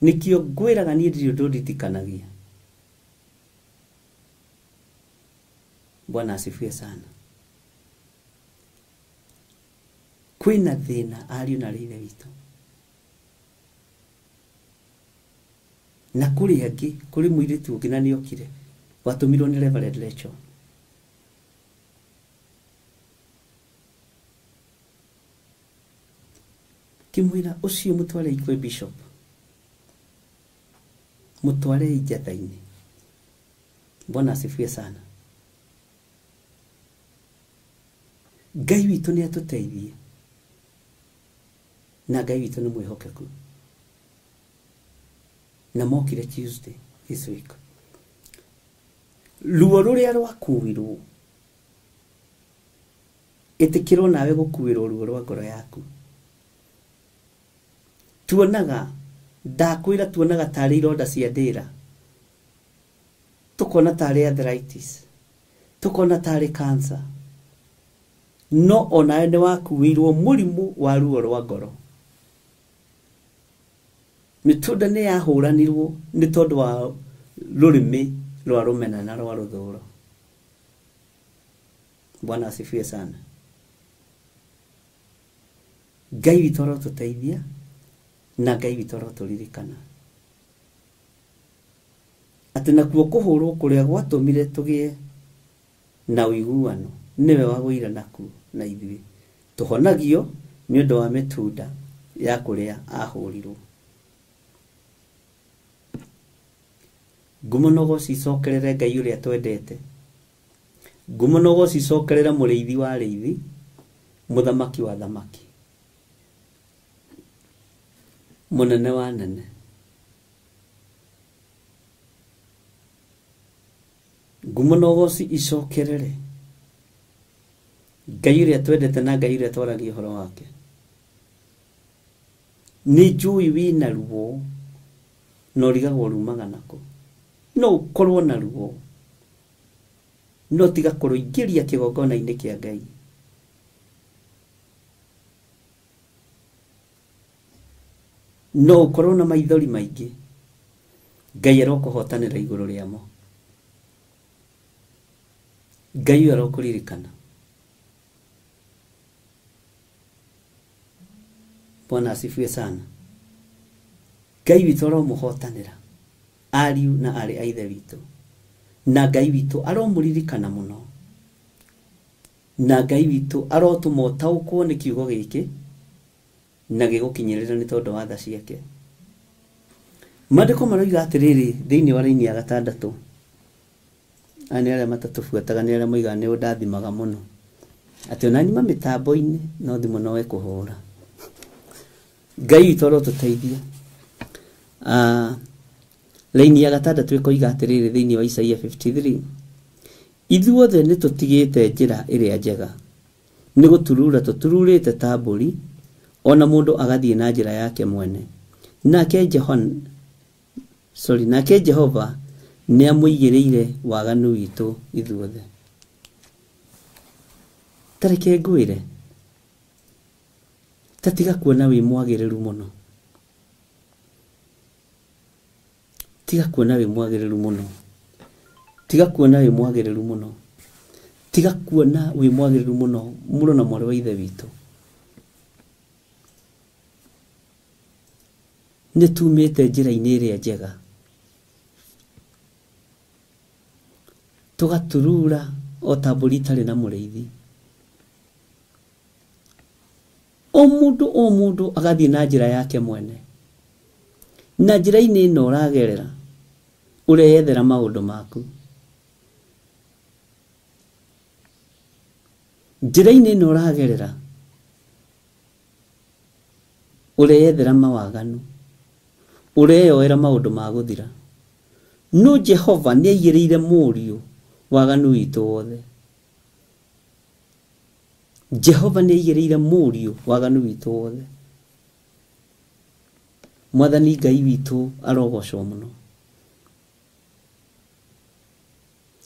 nikio ngwĩraga niĩ ndirĩ ũndũ nditikanagia Bwana asifiwe sana kwĩna thĩna ariũ na rĩithe witũ na kũrĩ angĩ kũrĩ mũirĩtu ũngĩ na nĩokire watũmirwo nĩ Reverend Rachel kimwĩra ũcio mũtwarei kwĩ bishop mũtwarei njatha-inĩ Bwana asifiwe sana Ngai witũ nĩ atũteithie na Ngai witũ nĩ mwĩhokeku na mokire Tuesday this week ruo rũrĩa rwakuirwo ĩtĩkĩrwo nawe gũkuĩrwo ruo rwa ngoro yaku tuonaga ndakwĩra tuonaga tarĩ ironda cia ndĩra tukona tarĩ arthritis tukona tarĩ cancer no onawe nĩ wakuĩirwo mũrimũ wa ruo rwa ngoro mĩtũnda nĩ yahũranirwo nĩ tondũ wa rũrĩmĩ rwa rũmena na rwa rũthũro Bwana asifiwe sana Ngai witũ arotũteithia na Ngai witũ arotũririkana atĩ nakuo kũhũrwo kũrĩa gwatũmire tũgĩe na ũiguano niwe wa guira naku na ithuĩ tuhonagio nĩ ũndũ wa mĩtunda ya kũrĩa ahũrirwo. Ngumonogo cicokerere Ngai ũrĩa twendete, ngumonogo cicokerere mũrĩithi wa arĩithi, mũthamaki wa thamaki, mũnene wa anene. Ngumonogo icokerere Ngai ũrĩa twendete na Ngai ũrĩa twaragia ũhoro wake. Nĩ njũĩ wĩna ruo no rigagwo rumaga nako, no ũkorwo na ruo no tiga kũrũingĩria kĩgongona-inĩ kĩa Ngai. No ũkorwo na maithori maingĩ, Ngai arokũhotanĩra igũrũ rĩamo. Ngai arokũririkana. Bwana asifiwe sana. Ngai witũ aromũhotanĩra, ariũ na arĩ a ithe witũ, na Ngai witũ aromũririkana mũno, na Ngai witũ arotũma ũtaũkwo nĩ kiugo gĩkĩ na gĩgũkinyĩrĩra nĩ tondũ wa tha ciake. Maandĩko maroiga atĩrĩrĩ thĩinĩ wa raini ya 6, ani arĩa matatũbuataga nĩ arĩa moigaga nĩ ũndathimaga mũno, atĩ ona nyuma mĩtambo-inĩ no thimũ no ekũhũra. Ngai witũ arotũteithia. Raini ya 6 ĩkoiga atĩrĩrĩ thĩinĩ wa Isaia 53, ithuothe nĩ tũtigĩte njĩra ĩrĩa njega, nĩ gũturura tũtururĩte ta mbũri, ona mũndũ agathiĩ na njĩra yake mwene. Nake Jehova nĩ amũigĩrĩire waganu witũ ithuothe. Tareke ngwĩre, tatiga kuona wĩ mwagĩrĩru mũno, tiga kuona wĩ mwagĩrĩru mũno, tiga kuona wĩ mwagĩrĩru mũno, tiga kuona wĩ mwagĩrĩru mũno, mũrũ na mwarĩ wa ithe witũ. Nĩ tumĩte njĩra-inĩ ĩrĩa njega, tũgaturura o ta mbũri itarĩ na mũrĩithi. O mũndũ agathiĩ na njĩra yake mwene, na njĩra-inĩ ĩno ũragerera ũreyethera maũndũ maku. Njĩra-inĩ ĩno ũragerera ũreyethera mawaganu, ũreyoera maũndũ ma gũthira. No Jehova nĩ aigĩrĩire mũriũ waganu witũ wothe. Jehova nĩ aigĩrĩire mũriũ waganu witũ wothe. Mwathani Ngai witũ arogocwo mũno.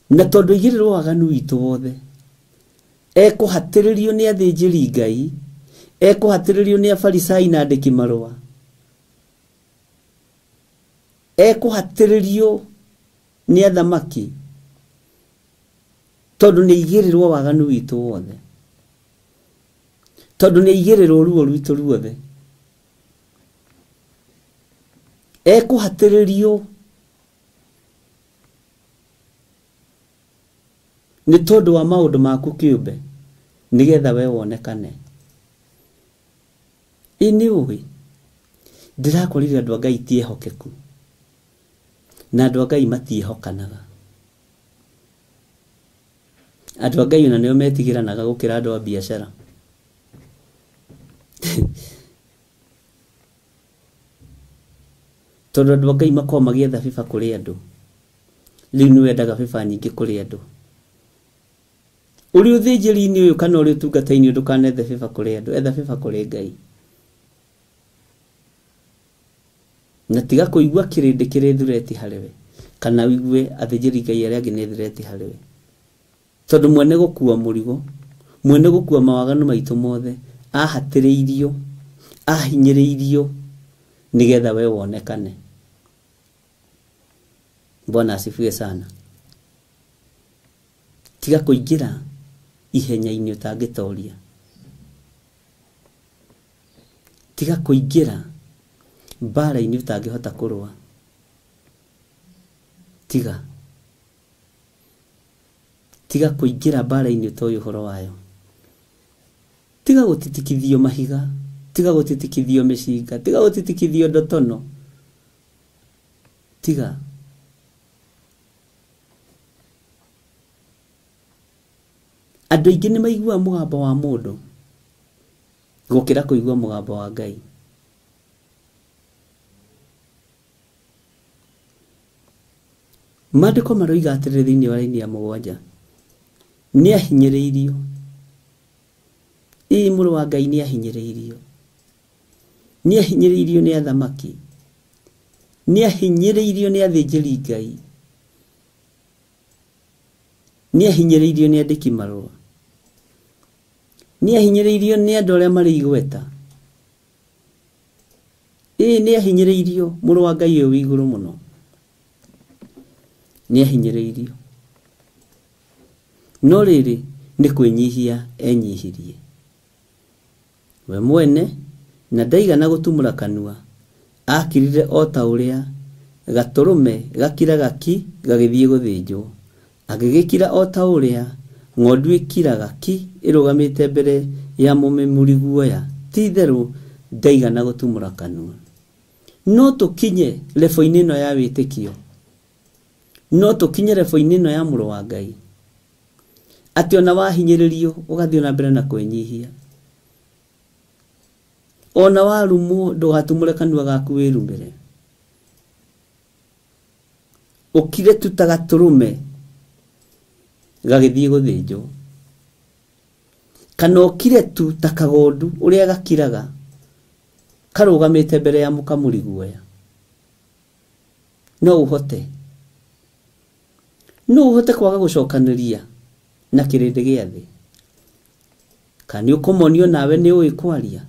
Na tondũ aigĩrĩirwo waganu witũ wothe, ekũhatĩrĩrio nĩ athĩnjĩri Ngai, ekũhatĩrĩrio nĩ afarisai na andĩki marũa, ekũhatĩrĩrio nĩ athamaki, tondũ nĩ aigĩrĩirwo waganu witũ wothe, tondũ nĩ aigĩrĩirwo ruo rwitũ ruothe. Ekũhatĩrĩrio nĩ tondũ wa maũndũ maku kĩũmbe, nĩgetha we wonekane. Nĩ ũĩ ndĩrakorire andũ a Ngai tiehokeku, na andũ a Ngai matiehokanaga. Andũ a Ngai ona nĩo metigĩranaga gũkĩra andũ a biacara. Tondũ andũ a Ngai makoragwo magĩetha biba kũrĩ andũ, rĩu nĩ wendaga biba nyingĩ kũrĩ andũ. Ũrĩ ũthĩnjĩri-inĩ ũyũ kana ũrĩ ũtungata-inĩ ndũkanethe biba kũrĩ andũ, etha biba kũrĩ Ngai. Na tiga kũigua kĩrĩndĩ kĩrĩ thureti harĩwe, kana wigue athĩnjĩri Ngai arĩa angĩ nĩ thureti harĩwe. Tondũ mwene gũkua mũrigo, mwene gũkua mawaganu maitũ mothe, ahatĩrĩirio, ahinyĩrĩirio, nĩgetha we wonekane. Bwana asifiwe sana. Tiga kũingĩra ihenya-inĩ ũtangĩtoria. Tiga kũingĩra mbara-inĩ ũtangĩhota kũrũa. Tiga. tiga kuingira bara-ini utoyo horo wayo, tiga gutitikithio mahiga, tiga gutitikithio mĩcinga, tiga gutitikithio ndotono, tiga andũ aingĩ nĩ maigua mũgambo wa mũndũ gũkĩra kũigua mũgambo wa Ngai. Maandĩko maroiga atĩrĩrĩ thĩinĩ wa raini ya 7, nĩ ahinyĩrĩirio. Mũrũ wa Ngai nĩ ahinyĩrĩirio. Nĩ ahinyĩrĩirio nĩ athamaki, nĩ ahinyĩrĩirio nĩ athĩnjĩri Ngai, nĩ ahinyĩrĩirio nĩ andĩki marũa, nĩ ahinyĩrĩirio nĩ andũ arĩa marĩ igweta. Nĩ ahinyĩrĩirio mũrũ wa Ngai ũyũ igũrũ mũno, nĩ ahinyĩrĩirio. No rĩrĩ nĩ kwĩnyihia enyihirie we mwene, na ndaigana gũtumũra kanua. Akirire o ta ũrĩa gatũrũme gakira gaki gagĩthiĩ gũthĩnjwo, agĩgĩkira o ta ũrĩa ng'ondu ĩkiraga ki ĩrũgamĩte mbere ya mũmĩmuri guoya. Ti itherũ ndaigana gũtumũra kanua. No tũkinye level-inĩ ĩno ya wĩtĩkio, no tũkinye level-inĩ ĩno ya mũrũ wa Ngai, atĩ ona wahinyĩrĩrio ũgathiĩ na mbere na kwĩnyihia. Ona warumwo ndũgatumũre kanua gaku wĩrumĩre. Ũkire tu ta gatũrũme gagĩthiĩ gũthĩnjwo, kana ũkire tu ta kagondu ũrĩa gakiraga karũgamĩte mbere ya mũkamũri guoya. No ũhote kwaga gũcokanĩria na kĩrĩndĩ gĩa thĩ? Kana ũkũmonio nawe nĩ ũĩ kwaria?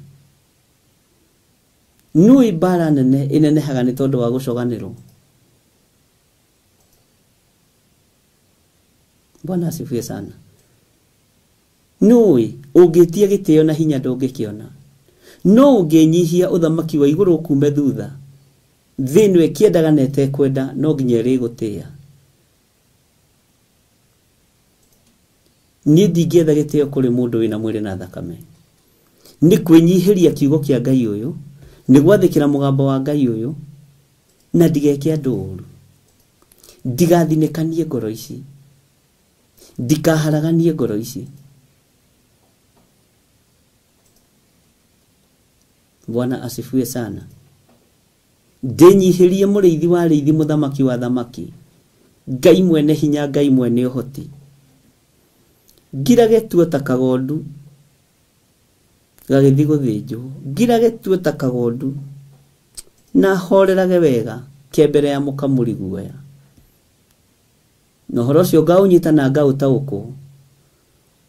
Nũĩ mbara nene ĩnenehaga nĩ tondũ wa gũcoganĩrwo? Bwana asifiwe sana. Nũĩ ũngĩtia gĩtĩo na hinya ndũngĩkĩona? No ũngĩnyihia ũthamaki wa igũrũ kuume thutha, thĩ nĩwe kĩendaga na ĩtekwenda, no nginya ĩrĩgũtĩĩa. Niĩ ndingĩetha gĩtĩo kũrĩ mũndũ wĩna mwĩrĩ na thakame. Nĩ kwĩnyihĩria kiugo kĩa Ngai ũyũ, nĩ gwathĩkĩra mũgambo wa Ngai ũyũ, na ndigeke andũ ũũru, ndigathinĩkanie ngoro ici, ndikaharaganie ngoro ici. Bwana asifiwe sana. Ndĩnyihĩrie mũrĩithi wa arĩithi, mũthamaki wa thamaki, Ngai mwene hinya, Ngai mwene ũhoti. Ngirage tuo ta kagondu gagĩthiĩ gũthĩnjwo, ngirage tuo ta kagondu na horerage wega kĩambere ya mũkamũri guoya. Na ũhoro ũcio ngaũnyita na ngaũtaũkwo,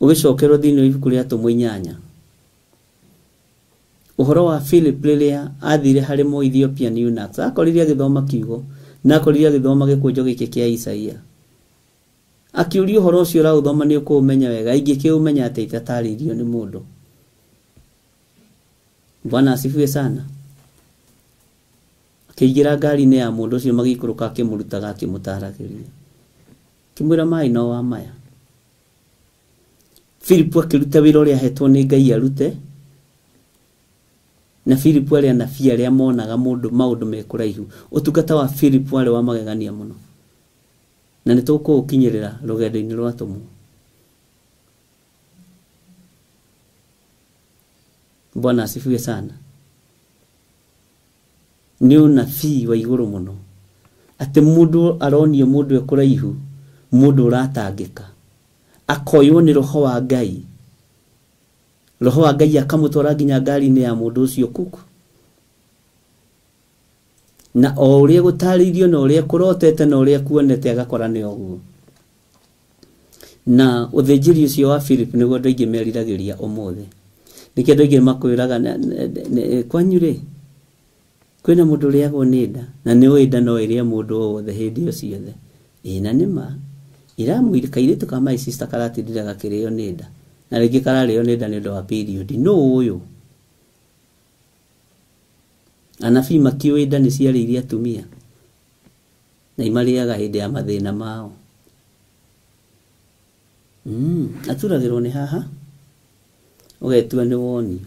ũgĩcokerwo thĩinĩ wa ibuku rĩa Atũmwo 8. Ũhoro wa Philip rĩrĩa athire harĩ Mo-Ethiopian eunuchs, akorire agĩthoma kiugo na akorire agĩthoma gĩkũnjo gĩkĩ kĩa Isaia. Akiuria ũhoro ũcio ũraũthoma nĩ ũkũũmenya wega, ingĩkĩũmenya atĩ itatarĩirio nĩ mũndũ. Bwana asifiwe sana. Akĩingĩra ngari-inĩ ya mũndũ ũcio, magĩikũrũka akĩmũrutaga akĩmũtaragĩria, akĩmwĩra maĩ no wa maya. Philip akĩruta wĩra ũrĩa ahetwo nĩ Ngai arute, na Philip arĩ anabii arĩa monaga maũndũ mekũraihu. Ũtungata wa Philip warĩ wa magegania mũno, na nĩ tũkũũkinyĩrĩra rũgendo-inĩ rwa Atũmwo. Bwana asifiwe sana. Nĩ ũnabii wa igũrũ mũno, atĩ mũndũ aronio mũndũ ekũraihu, mũndũ ũratangĩka, akoywo nĩ roho wa Ngai. Roho wa Ngai akamũtwara nginya ngari-inĩ ya mũndũ ũcio kuku, na o ũrĩa gũtarĩirio na ũrĩa kũrotete na ũrĩa kuonete agakora nĩ ũguo. Na ũthĩnjĩri ũcio wa Philip nĩguo andũ aingĩ meriragĩria ũmũthĩ. Nĩkĩo andũ aingĩ makwĩraga kwanyu rĩ, kwĩna mũndũ ũrĩagwo nĩ nda, na nĩ ũĩ nda no ĩrĩa mũndũ o wothe hĩndĩ o ciothe. Na nĩma iramwĩra kairĩtu ka my sister karatindira gakĩrĩo nĩ nda, na rĩngĩ kararĩo nĩ nda nĩ ũndũ wa period. No ũyũ anabii makĩũĩ nda nĩ ciarĩirie atumia na imarĩaga hĩndĩ ya mathĩna mao. aturagirwo ni haha ugetua ni woni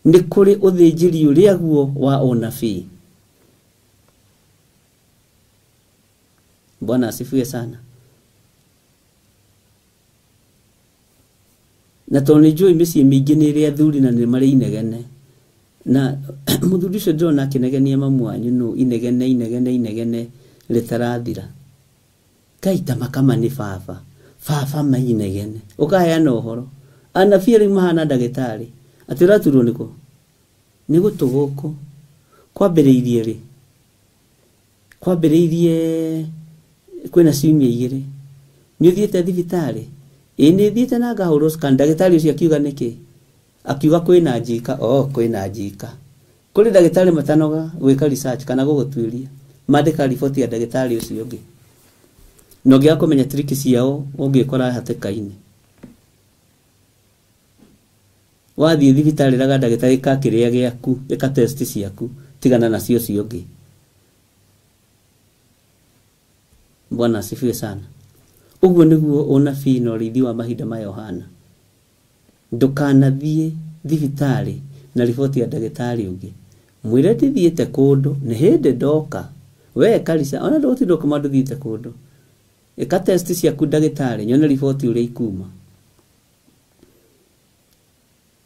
ni kuri uthinjiri uria guo wa unabii. Bwana asifiwe sana. Na tonijui misi mingi ni ria thuri na ni mari inegene na muthuri ucio ndona kinegenia mamwanyu no inegene litarathira kaita makama ni baba mainegene ukaheana uhoro anabii ri mahana ndagitari atiraturwo niko ni gutuguku kwambiriirie kwina ciumia igiri ni uthiete thibitari ni thiete na ngahurwo scan ndagitari ucio akiuga niki akiuga kwina njika kwina njika kuri ndagitari matanoga gwika research kana gugutwiria mandika report ya ndagitari ucio ungi no gya kumenya triki ciao ungikora hatikaini wathi thibitari raga ndagitari ka kiria giaku eka test ciaku tigana na cio ungi. Bwana asifiwe sana. Uguo niguo unabii na urithi wa mahinda ma Yohana. Ndukanathie thibitari na riboti ya ndagitari ungi mwire ndithiete kundu ni hindi ndoka we kalisa ona ndotindoka mandu thiete kundu eka test ciaku ndagitari nyone riboti uria ikuma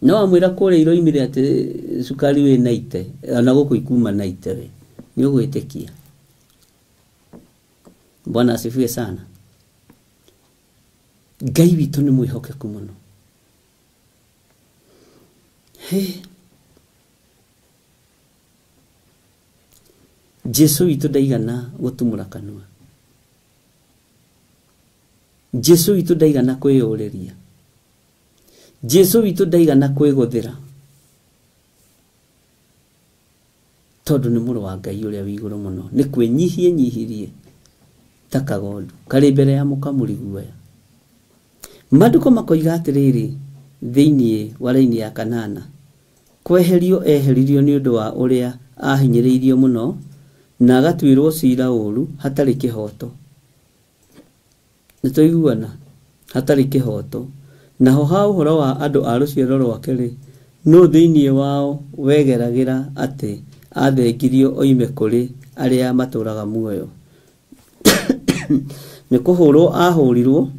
no amwira kure iroimire ati sukari we naite ona guku ikuma naite we ni ugwitikia. Bwana asifiwe sana. Ngai witu ni mwihokeku muno. Jesu witu ndaigana gutumura kanua. Jesu witu ndaigana kwiyuriria. Jesu witu ndaigana kwiguthira. Tondu ni muru wa Ngai uria wi iguru muno ni kwinyihie takagondu kari mbere ya mukamuri guoya. Maduko makoiga atiriri thiini wa raini ya kanana eheririo ni undu wa uria ahinyiriirio muno na agatwirwo cira uru hatari kihoto. Nitoiguana hatari kihoto naho ha uhoro wa andu a ruciaro rwake no thiini wao wegeragira ati athengirio oime kuri aria maturaga muoyo. Ni kuhurwo ahurirwo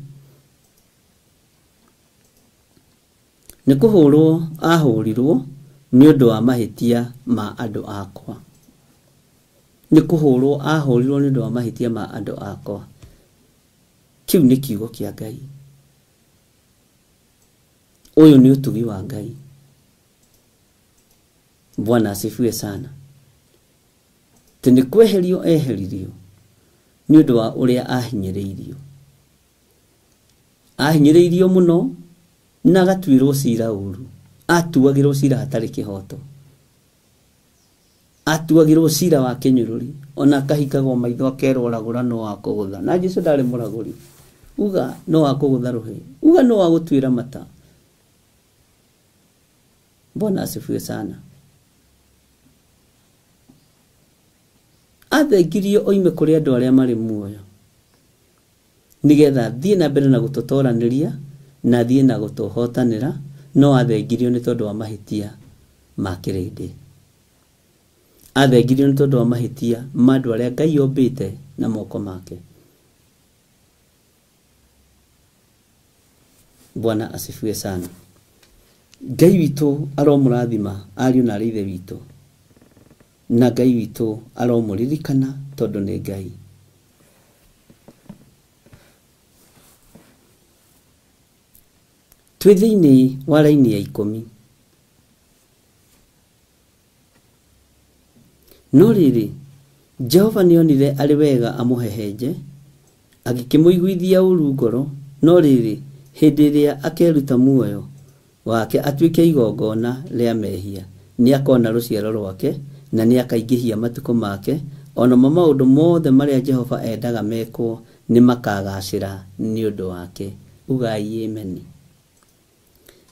ni undu wa mahitia ma andu akwa. Ni kuhurwo ahurirwo ni undu wa mahitia ma andu akwa. Kiu ni kiugo kia Ngai. Uyu ni utugi wa Ngai. Bwana asifiwe sana. Tini eheririo ni undu wa uria ahinyiriirio muno na agatwirwo cira uru atuagirwo cira hatari kihoto atuagirwo cira wa kinyururi ona kahikagwo maitho akerwo ragura no wa kugutha na Jesu ndari muraguri uga no wa kugutha ruhi uga no wa gutwira mata. Bwana asifiwe sana. Athengirio oime kuri andu aria mari muoyo nigetha thie na mbere na gututoraniria na thie na gutuhotanira no athengirio ni tondu wa mahitia ma kirindi. Athengirio ni tondu wa mahitia ma andu aria Ngai ombite na moko make. Bwana asifiwe sana. Ngai witu aromurathima ariu na rithe witu na Ngai witu aromuririkana tondu ni Ngai. Twi thiini wa raini ya 10 no riri Jehova nionire ari wega amuhehenje agikimuiguithia uru ngoro no riri hindi ria akeruta muoyo wake atwike igongona ria mehia ni akona ruciaro rwake na ni akaingihia matuko make ona maundu mothe maria Jehova endaga mekwo ni makagacira ni undu wake. Ugai amen.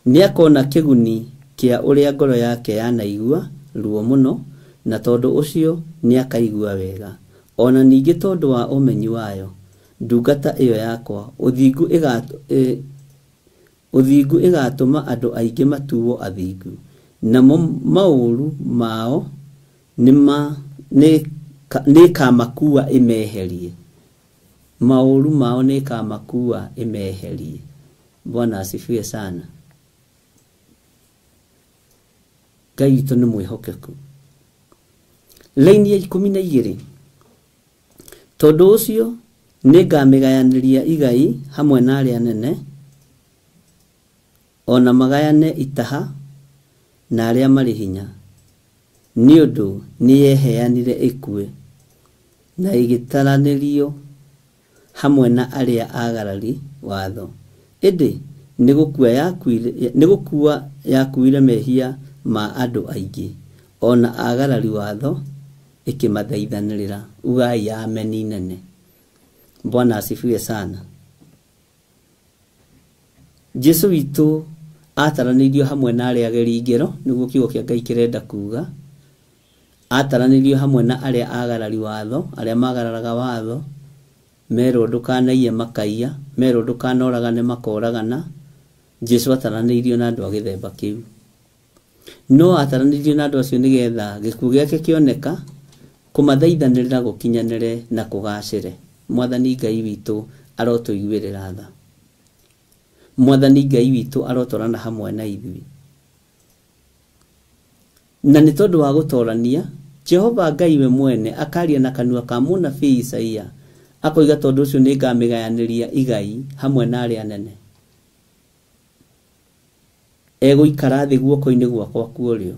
Ni akona kiguni kia uria ngoro yake yanaigua ruo muno na tondu ucio ni akaigua wega ona ningi tondu wa umenyi wayo ndungata iyo yakwa uthingu igatuma andu aingi matuwo athingu namo mauru mao ni kamakua imeherie mauru mao ni kamakua imeherie. Bwana asifiwe sana. Ngai witũ nĩ mwĩhokeku. Laini ya 12 tondũ ũcio nĩngamĩgayanĩria igai hamwe na arĩa anene ona magayane itaha na arĩa marĩ hinya nĩ ũndũ nĩyeheanire ĩkue na ĩgĩtaranĩrio hamwe na arĩa agarari watho. Ĩndĩ nĩgũkua yakuire mehia ma andũ aingĩ ona agarari watho ĩkĩmathaithanĩrĩra. Ugai ameni nene. Bwana asifiwe sana. Jesu witũ ataranĩirio hamwe na arĩa ageri ngero nĩguo kiugo kĩa Ngai kĩrenda kuga. Ataranĩirio hamwe na arĩa agarari watho, arĩa magararaga watho, merwo ndũkanaiye makaiya, merwo ndũkanoragane makoragana. Jesu ataranĩirio na andũ a gĩthemba kĩu. No ataranĩirio na andũ acio nĩgetha gĩkuũ gĩake kĩoneka kũmathaithanĩrĩra gũkinyanĩre na kũgacĩre. Mwathani Ngai witũ arotũiguĩrĩra tha. Mwathani Ngai witũ arotwarana hamwe na ithuĩ. Na nĩ tondũ wa gũtorania Jehova Ngai we mwene akaria na kanua ka mũnabii Isaia akoiga tondũ ũcio nĩngamĩgayanĩria igai hamwe na arĩa anene. Egũikara thĩ guoko-inĩ gwakwa kwa ũrĩo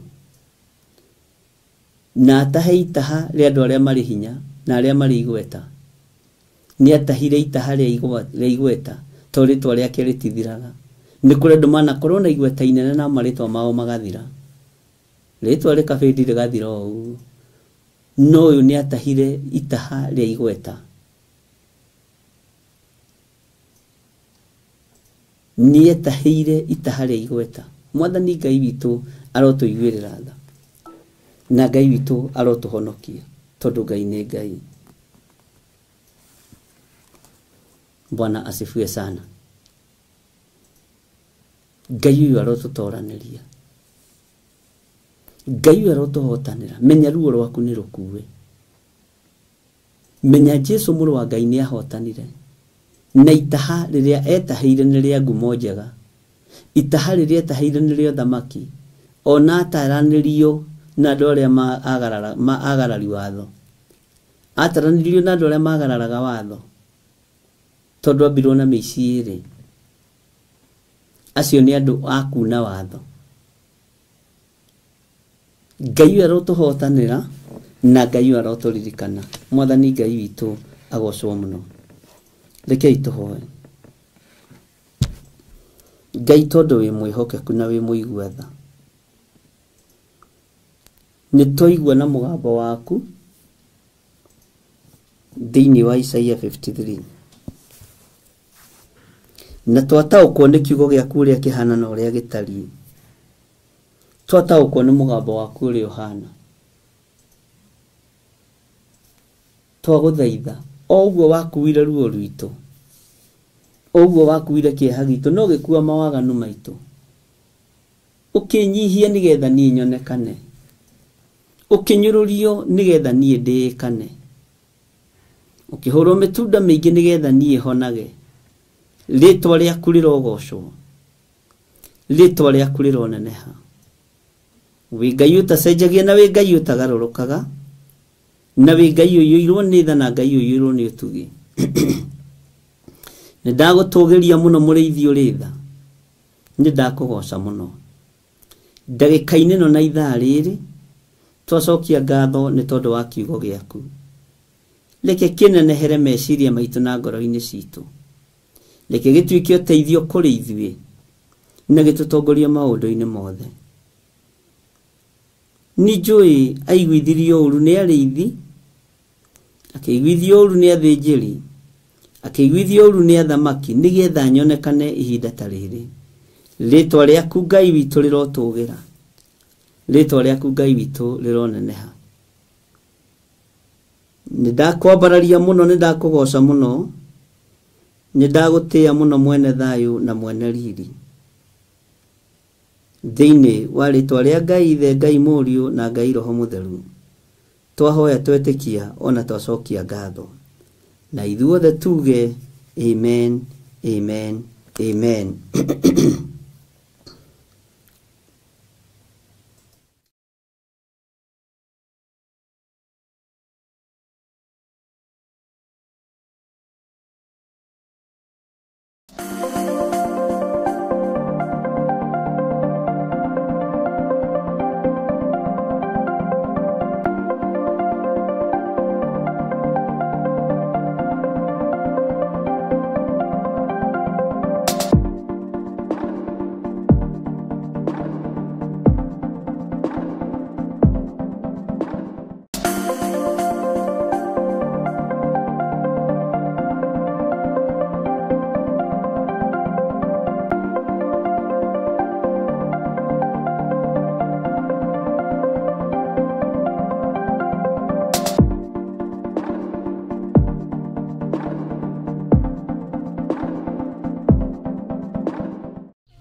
na atahe itaha rĩa andũ arĩa marĩ hinya na arĩa marĩ igweta. Nĩ atahire itaha rĩa igweta tondũ rĩtwa rĩake rĩtithiraga. Nĩ kũrĩ andũ manakorwo na igweta inene na marĩtwa mao magathira. Rĩtwa rĩkabĩndi rĩgathira o ũguo. No ũyũ nĩ atahire itaha rĩa igweta. Nĩ atahire itaha rĩa igweta. Mwathani Ngai witũ arotũiguĩrĩra tha. Na Ngai witũ arotũhonokia tondũ Ngai nĩ Ngai. Bwana asifiwe sana. Ngai uyu arotũtoranĩria. Ngai uyu arotũhotanĩra. Menya ruo rwaku nĩ rũkuwe. Menya Jesu mũrũ wa Ngai nĩ ahotanire. Na itaha rĩrĩa etahĩire nĩ rĩa ngumo njega. Itaha rĩrĩa etahĩire nĩ rĩa thamaki. Ona ataranĩrio na andũ arĩa agarari watho. Ataranĩrio na andũ arĩa magararaga watho. Tondũ ambirwo na mĩici ĩrĩ. Acio nĩ andũ akuna watho. Ngai uyu arotũhotanĩra na Ngai uyu arotũririkana. Mwathani Ngai witũ agocwo mũno. Rekei tũhoe. Ngai tondũ wĩ mwĩhokeku na wĩ mũigua tha. Nĩ twaigua na mũgambo waku thĩinĩ wa Isaia 53. Na twataũkwo nĩ kiugo gĩaku ũrĩa kĩhana na ũrĩa gĩtariĩ. Twataũkwo nĩ mũgambo waku ũrĩa ũhana. Twagũthaitha o ũguo wakuire ruo rwitũ, o ũguo wakuire kĩeha gitũ, no gĩkua mawaganu maitũ. Ũkĩnyihie nĩgetha niĩ nyonekane. Ũkĩnyũrũrio nĩgetha niĩ ndĩĩkane. Ũkĩhũrwo mĩtunda mĩingĩ nĩgetha niĩ honage. Rĩtwa rĩaku rĩrogocwo. Rĩtwa rĩaku rĩroneneha. Wĩ Ngai ũtacenjagia na wĩ Ngai ũtagarũrũkaga. Na wĩ Ngai ũiyũirwo nĩ tha na Ngai ũiyũirwo nĩ ũtugi. Nĩ ndagũtũgĩria mũno mũrĩithi ũrĩ tha. Nĩ ndakũgoca mũno. Ndagĩka-inĩ ĩno na ithaa rĩrĩ twacokia ngatho nĩ tondũ wa kiugo gĩaku. Reke kĩnenehere meciria maitũ na ngoro-inĩ citũ. Reke gĩtuĩke ũteithio kũrĩ ithuĩ na gĩtũtongorie maũndũ-inĩ mothe. Nĩ njũĩ aiguithirio ũru nĩ arĩithi, akĩiguithio ũru nĩ athĩnjĩri, akĩiguithio ũru nĩ athamaki nĩgetha nyonekane ihinda ta rĩrĩ. Rĩtwa rĩaku Ngai witũ rĩrotũgĩra. Rĩtwa rĩaku Ngai witũ rĩroneneha. Nĩ ndakwambararia mũno, nĩ ndakũgoca mũno Nĩndagũtĩĩa mũno mwene thayũ na mwene riri. Thĩinĩ wa rĩĩtwa rĩa Ngai Ithe, Ngai Mũriũ na Ngai Roho Mũtheru, twahoya twetĩkia ona twacokia ngatho. Na ithuothe tuge amen, amen, amen.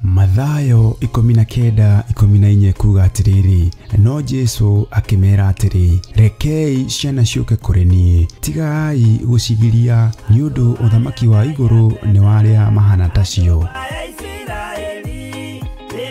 Mathayo 19:14 kuga atiriri, no Jesu akimera atiri, rekei ciana ciuke kuri nie, tigai gucigiria ni undu uthamaki wa iguru ni waria mahana tacio.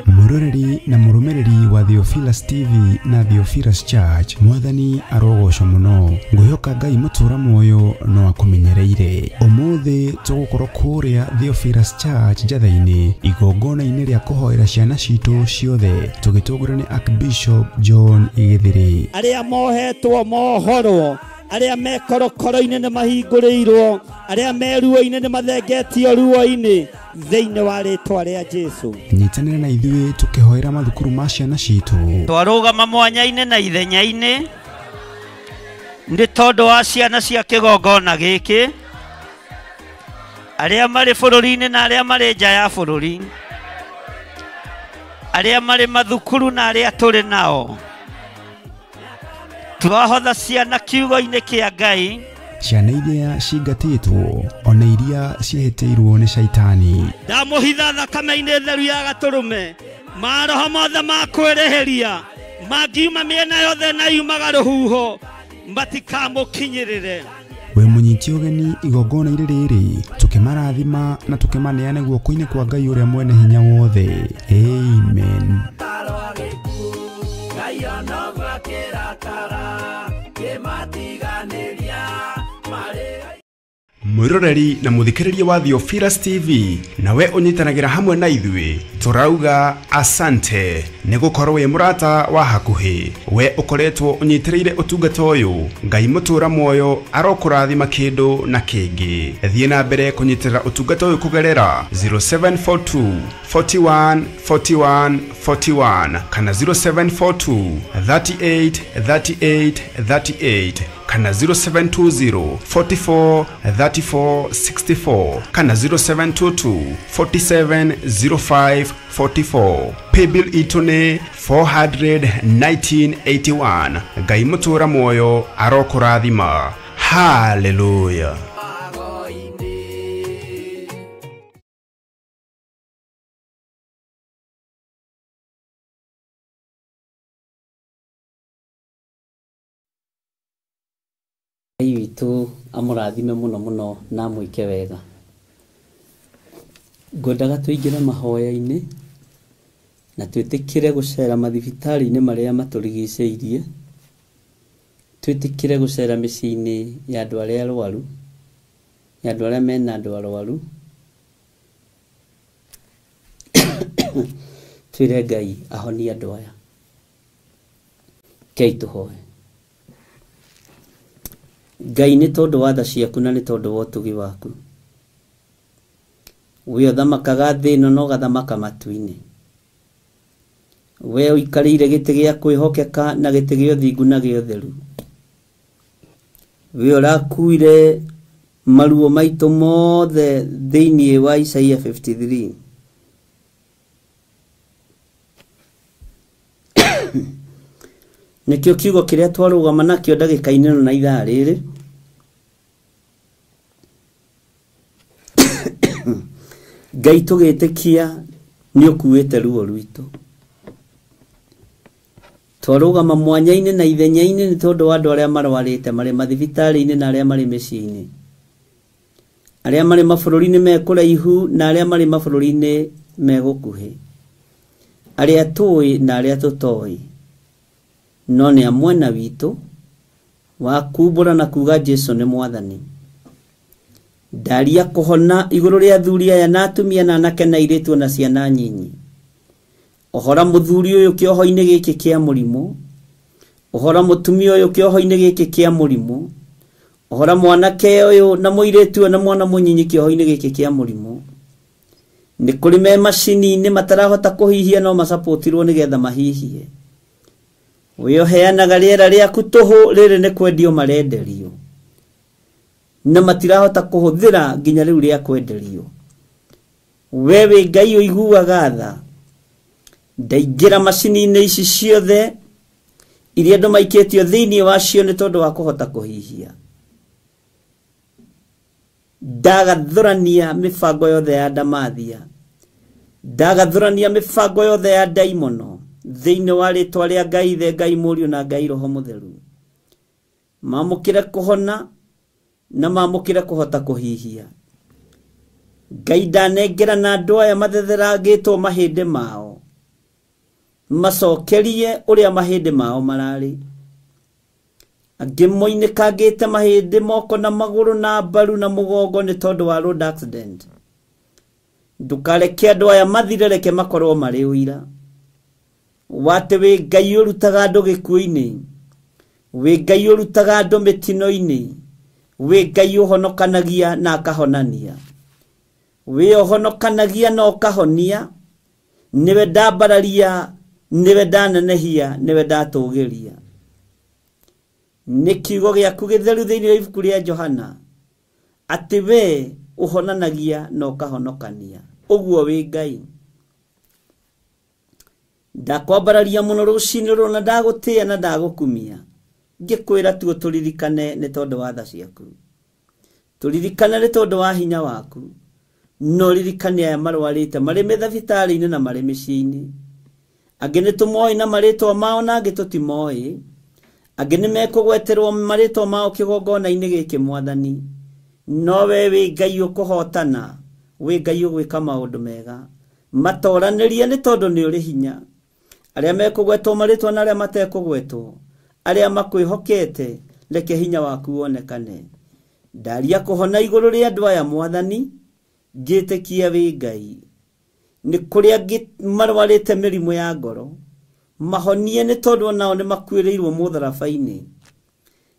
Muroreri na murumereri wa Theophilus TV na Theophilus Church, mwathani arogocwo muno. Ngwihoka Ngai mutura muoyo no akumenyereire. Umuthi tugukorwo kuria Theophilus Church Njathaini, igongona-ini ria kuhoera ciana citu ciothe, tugitugurwo ni Archbishop John Igithiri. Aria mohetwo mohorwo, aria mekorokoro-ini ni mahingũrĩirwo, aria meruo-ini ni mathengetio ruo-ini thĩinĩ wa rĩĩtwa rĩa Jesu. Nyitanĩra na ithuĩ tukihoera mathukuru ma ciana citu. Twarũgama mwanya-inĩ na ithenya-inĩ nĩ tondũ wa ciana cia kĩgongona gĩkĩ, aria marĩ bũrũri-inĩ na aria marĩ nja ya bũrũri, aria marĩ mathukuru na aria tũrĩ nao. Twahotha ciana kiugo-inĩ kĩa Ngai, ciana iria cingatĩtwo ona iria ciehĩtĩirwo nĩ Shaitani. Ndamũhitha thakame-inĩ theru ya Gatũrũme, maroho mothe ma kwĩrĩhĩria mangiuma mĩena yothe na yumaga rũhuho matikamũkinyĩrĩre. We mũnyiti ũgeni igongona-inĩ rĩrĩ, tukimarathima na tukimaneane guoko-inĩ kwa Ngai ũrĩa mwene hinya wothe. Amen. Mwiroreri na muthikiriria wa Theophilus TV, nawe unyitanagira hamwe na ithuĩ, turauga asante nĩ gukorwo we murata wa hakuhi. We ukoretwo unyitĩrĩire ũtungata ũyũ, Ngai mutura muoyo arokũrathima kĩndũ na kĩngĩ. Thiĩ na mbere kunyitĩrĩra ũtungata ũyũ kugerera 0742 41 41 41 kana 0742 38 38 38 kana 0720 44 34 64 kana 0722 47 05 44. Paybill itune 41981. Ngai mutura muoyo arokũrathima. Hallelujah. Ngai witũ amũrathime mũno mũno na mwĩke wega. Ngwendaga tũingĩre mahoya-inĩ na twĩtĩkĩre gũcera mathibitarĩ-inĩ marĩa matũrigicĩirie, twĩtĩkĩre gũcera mĩciĩ-inĩ ya andũ arĩa arwaru, ya andũ arĩa mena andũ arwaru. Twĩre Ngai ahonie andũ aya. Kei tũhoe. Ngai nĩ tondũ wa tha ciaku na nĩ tondũ wa ũtugi waku. We ũthamakaga thĩ ĩno na ũgathamaka matu-inĩ. We ũikarĩire gĩtĩ gĩa kwĩhokeka na gĩtĩ gĩa ũthingu na gĩa ũtheru. We ũrakuire maruo maitũ mothe thĩinĩ wa Isaia 53. Nĩkĩo kiugo kĩrĩa twarũgama nakĩo ndagĩka-inĩ ĩno na ithaa rĩrĩ. Ngai tũgĩtĩkia nĩ ũkuĩte ruo rwitũ. Twarũgama mwanya-inĩ na ithenya-inĩ nĩ tondũ wa andũ arĩa marwarĩte marĩ mathibitarĩ-inĩ na arĩa marĩ mĩciĩ-inĩ, arĩa marĩ mabũrũri-inĩ me kũraihu na arĩa marĩ mabũrũri-inĩ me gũkuhĩ, arĩa tũĩ na arĩa tũtoĩ, no nĩ amwe na witũ wa kumbũra na kuga Jesũ nĩ Mwathani. Ndaria kũhona igũrũ rĩa athuri aya na atumia na anake na airĩtu na ciana nyinyi. Ũhora mũthuri ũyũ kĩoho-inĩ gĩkĩ kĩa mũrimũ, ũhora mũtumia ũyũ kĩoho-inĩ gĩkĩ kĩa mũrimũ, ũhora mwanake ũyũ na mũirĩtu na mwana mũnyinyi kĩoho-inĩ gĩkĩ kĩa mũrimũ. Nĩ kũrĩ me macini-inĩ matarahota kũhihia no masapotirwo nĩgetha mahihie. We ũheanaga rĩera rĩaku tũhũ, rĩrĩ nĩ kwendio marenderio na matirahota kũhũthĩra nginya rĩu rĩa kwenderio. We wĩ Ngai ũiguaga tha, ndaingĩra macini-inĩ ici ciothe iria andũ maikĩtio thĩinĩ wacio nĩ tondũ wa kũhota kũhihia. Ndagathũrania mĩbango yothe ya ndamathia, ndagathũrania mĩbango yothe ya ndaimono thĩinĩ wa rĩtwa rĩa Ngai Ithe, Ngai Mũriũ na Ngai Roho Mũtheru. Mamũkĩre kũhona na mamũkĩre kũhota kũhihia. Ngai ndanengera na andũ aya mathetherangĩtwo mahĩndĩ mao, macokerie ũrĩa mahĩndĩ mao mararĩ. Angĩ moinĩkangĩte mahĩndĩ moko na magũrũ na mbaru na mũgongo nĩ tondũ wa road accident. Ndũkareke andũ aya mathire, reke makorwo marĩ ũira. Wate wĩ Ngai ũrutaga andũ gĩkuũ-inĩ, wĩ Ngai ũrutaga andũ mĩtino-inĩ, wĩ Ngai ũhonokanagia na akahonania, wĩ ũhonokanagia na ũkahonia. Niwe ndambararia, niwe ndanenehia, niwe ndatũgĩria. Nĩ kiugo gĩaku gĩtheru thĩinĩ wa ibuku rĩa Johana atĩ we ũhonanagia na ũkahonokania. Ũguo wĩ Ngai. Ndakwambararia mũno rũcinĩ rũrũ na ndagũtĩĩa na ndagũkumia, ngĩkwĩra tu tũririkane nĩ tondũ wa tha ciaku, tũririkane nĩ tondũ wa hinya waku, no ririkane aya marwarĩte marĩ mathibitarĩ-inĩ na marĩ mĩciĩ-inĩ. Angĩ nĩ tũmoĩ na marĩtwa mao na angĩ tũtimoĩ, angĩ nĩ mekũgweterwo marĩtwa mao kĩgongona-inĩ gĩkĩ Mwathani. No we wĩ Ngai ũkũhotana, wĩ Ngai ũgwĩka maũndũ mega. Matoranĩrie nĩ tondũ nĩ ũrĩ hinya. Arĩa mekũgwetwo marĩtwa na arĩa matekũgwetwo, arĩa makwĩhokete, reke hinya waku wonekane. Ndaria kũhona igũrũ rĩa andũ aya Mwathani, ngĩtĩkia wĩ Ngai. Nĩ kũrĩ angĩ marwarĩte mĩrimũ ya ngoro, mahonie nĩ tondũ nao nĩ makuĩrĩirwo mũtharaba-inĩ.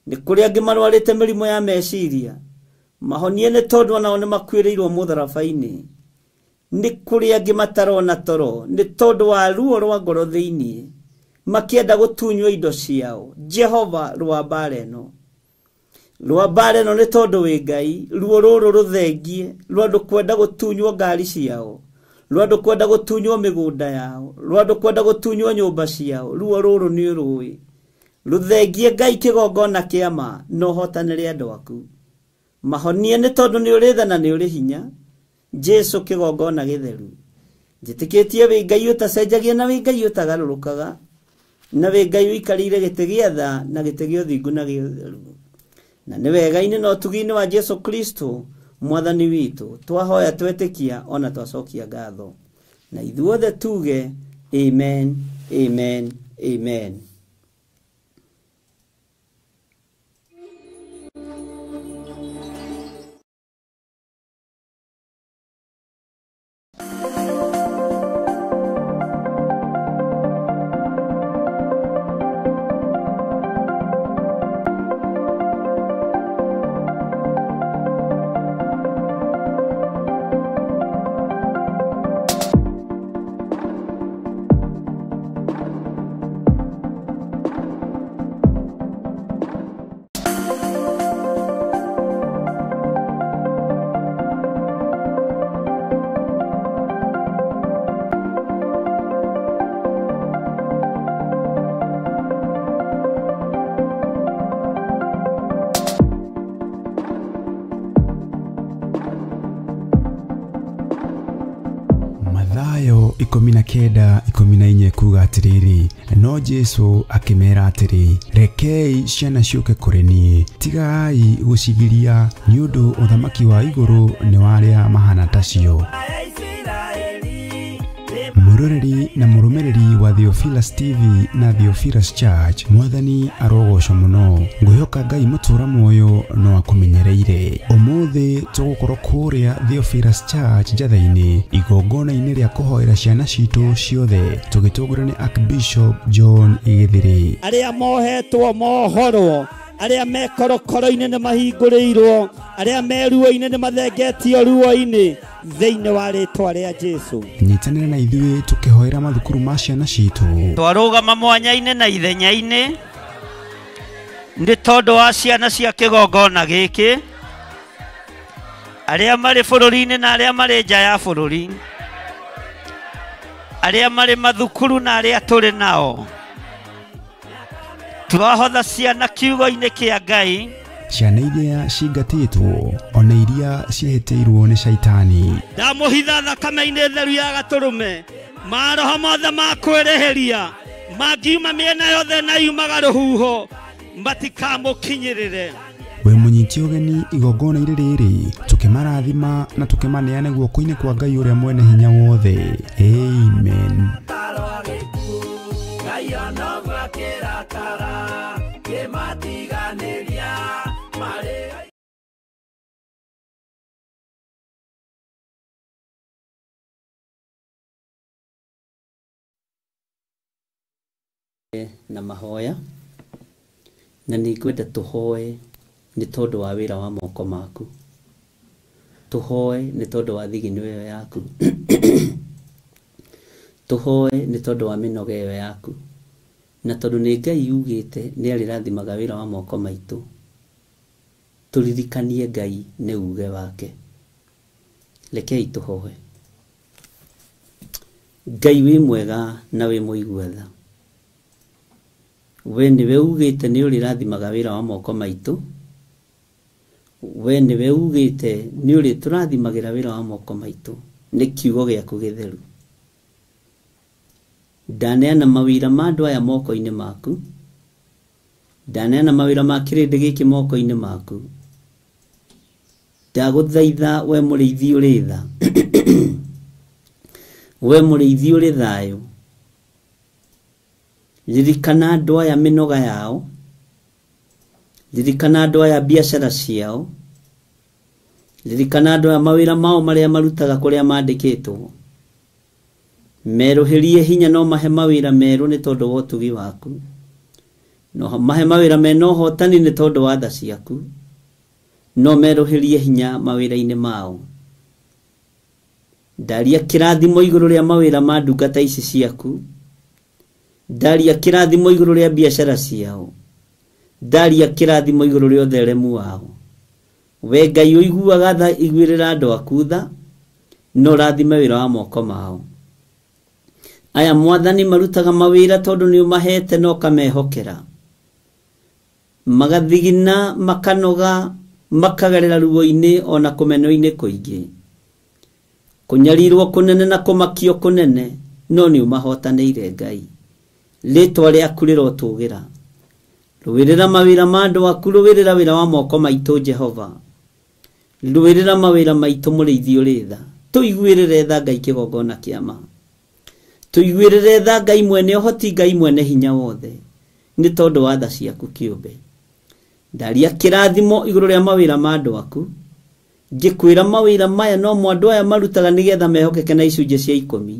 Nĩ kũrĩ angĩ marwarĩte mĩrimũ ya meciria, mahonie nĩ tondũ nao nĩ makuĩrĩirwo mũtharaba-inĩ. Nĩ kũrĩ angĩ matarona toro nĩ tondũ wa ruo rwa ngoro thĩinĩ, makĩenda gũtunywo indo ciao. Jehova, rwa mbara ĩno, rwa mbara ĩno nĩ tondũ wĩ Ngai. Ruo rũrũ rũthengie rwa andũ kwenda gũtunywo ngari ciao, rwa andũ kwenda gũtunywo mĩgũnda yao, rwa andũ kwenda gũtunywo nyũmba ciao. Ruo rũrũ nĩ ũrũĩ, rũthengie Ngai kĩgongona kĩa ma na ũhotanĩre andũ aku. Mahonie nĩ tondũ nĩ ũrĩ tha na nĩ ũrĩ hinya. Jesũ kĩgongona gĩtheru, njĩtĩkĩtie wĩ Ngai ũtacenjagia na wĩ Ngai ũtagarũrũkaga, na wĩ Ngai ũikarĩire gĩtĩ gĩa tha na gĩtĩ gĩa ũthingu na gĩa ũtheru. Na nĩ wega-inĩ na ũtugi-inĩ wa Jesũ Kristo Mwathani witũ twahoya twetĩkia ona twacokia ngatho, na ithuothe tuge amen, amen, amen. 19 14 kuga atiriri no Jesu akimera atiri rekei ciana ciuke kuri nie tigai gucigiria ni undu uthamaki wa iguru ni waria mahana tacio. Muroreri na murumereri wa Theophilus TV na Theophilus Church mwathani arogocwo muno nguyoka Ngai mutura moyo no akumenyereire umuthi tugukorwo kuria Theophilus Church njathaini igongona-ini ria kuhoera ciana citu ciothe tugitungurwo ni Archbishop John Igithiri aria mohetwo mohorwo aria mekorokoro-ini ni mahingũrĩirwo aria meruo-ini ni mathengetio ruo-ini thĩinĩ wa rĩtwa rĩa Jesu. Nyitanĩra na ithuĩ tukihoera mathukuru ma ciana citu twarũgama mwanya-inĩ na ithenya-inĩ nĩ tondũ wa ciana cia kĩgongona gĩkĩ aria marĩ bũrũri-inĩ na aria marĩ nja ya bũrũri aria marĩ mathukuru na aria tũrĩ nao twahotha ciana kiugo-inĩ kĩa Ngai ciana iria cingatĩtwo ona iria ciehĩtĩirwo nĩ caitani ndamũhitha thakame-inĩ theru ya Gatũrũme maroho mothe ma kwĩrĩhĩria mangiuma mĩena yothe na yumaga rũhuho matikamũkinyĩrĩre. we munyiti ũgeni igongona-inĩ rĩrĩ tukimarathima na tukimaneane guoko-inĩ kwa Ngai ũrĩa mwene hinya wothe. Amen. Na mahoya na nĩngwenda tũhoe nĩ tondũ wa wĩra wa moko maku, tũhoe nĩ tondũ wa thigino ĩyo yaku tũhoe nĩ tondũ wa mĩnoga ĩyo yaku, na tondũ nĩ Ngai yugĩte nĩ arĩrathimaga wĩra wa moko maitũ tũririkanie Ngai nĩ uge wake. Rekei tũhoe. Ngai wĩ mwega na wĩ mũigua tha, we niwe ugite ni urirathimaga wira wa moko maitu, we niwe ugite ni uri turathimagira wira wa moko maitu ni kiugo giaku githeru. Ndaneana mawira ma andu aya moko-ini maku, ndaneana mawira ma kirindi giki moko-ini maku, ndaguthaitha we mũrĩithi ũrĩ tha we mũrĩithi ũrĩ thayũ, ririkana andu aya mĩnoga yao, ririkana andu aya biacara ciao, ririkana andu aya mawira mao maria marutaga kuria mandĩkĩtwo, meruhirie hinya no mahe mawira meru ni tondu wa ũtugi waku, no mahe mawira mena ũhotani ni tondu wa tha ciaku, no meruhirie hinya mawira-ini mao. Ndaria kĩrathimo igũrũ rĩa mawira ma ndungata ici ciaku, ndaria kĩrathimo igũrũ rĩa biacara ciao, ndaria kĩrathimo igũrũ rĩa ũtheremu wao. We Ngai ũiguaga tha, iguĩrĩra andũ aku tha, no rathime wĩra wa moko mao. Aya mwathani marutaga mawĩra tondũ nĩ ũmahete no kamehokera, magathigina makanoga makagerera ruo-ini ona kũmeno-ini kũingĩ, kũnyarirwo kũnene na kũmakio kũnene, no nĩ ũmahotanĩire Ngai. Rĩtwa rĩaku rĩrotũgĩra, rũwĩrĩra mawĩra ma andũ aku, rũwĩrĩra wĩra wa moko maitũ Jehova, rũwĩrĩra mawĩra maitũ mũrĩithi ũrĩ tha. Tũiguĩrĩre tha Ngai kĩgongona kĩa ma, tũiguĩrĩre tha Ngai mwene ũhoti, Ngai mwene hinya wothe, nĩ tondũ wa tha ciaku kĩũmbe. Ndaria kĩrathimo igũrũ rĩa mawĩra ma andũ aku, ngĩkwĩra mawĩra maya no mo andũ aya marutaga nĩgetha mehokeke na icunjĩ cia 10.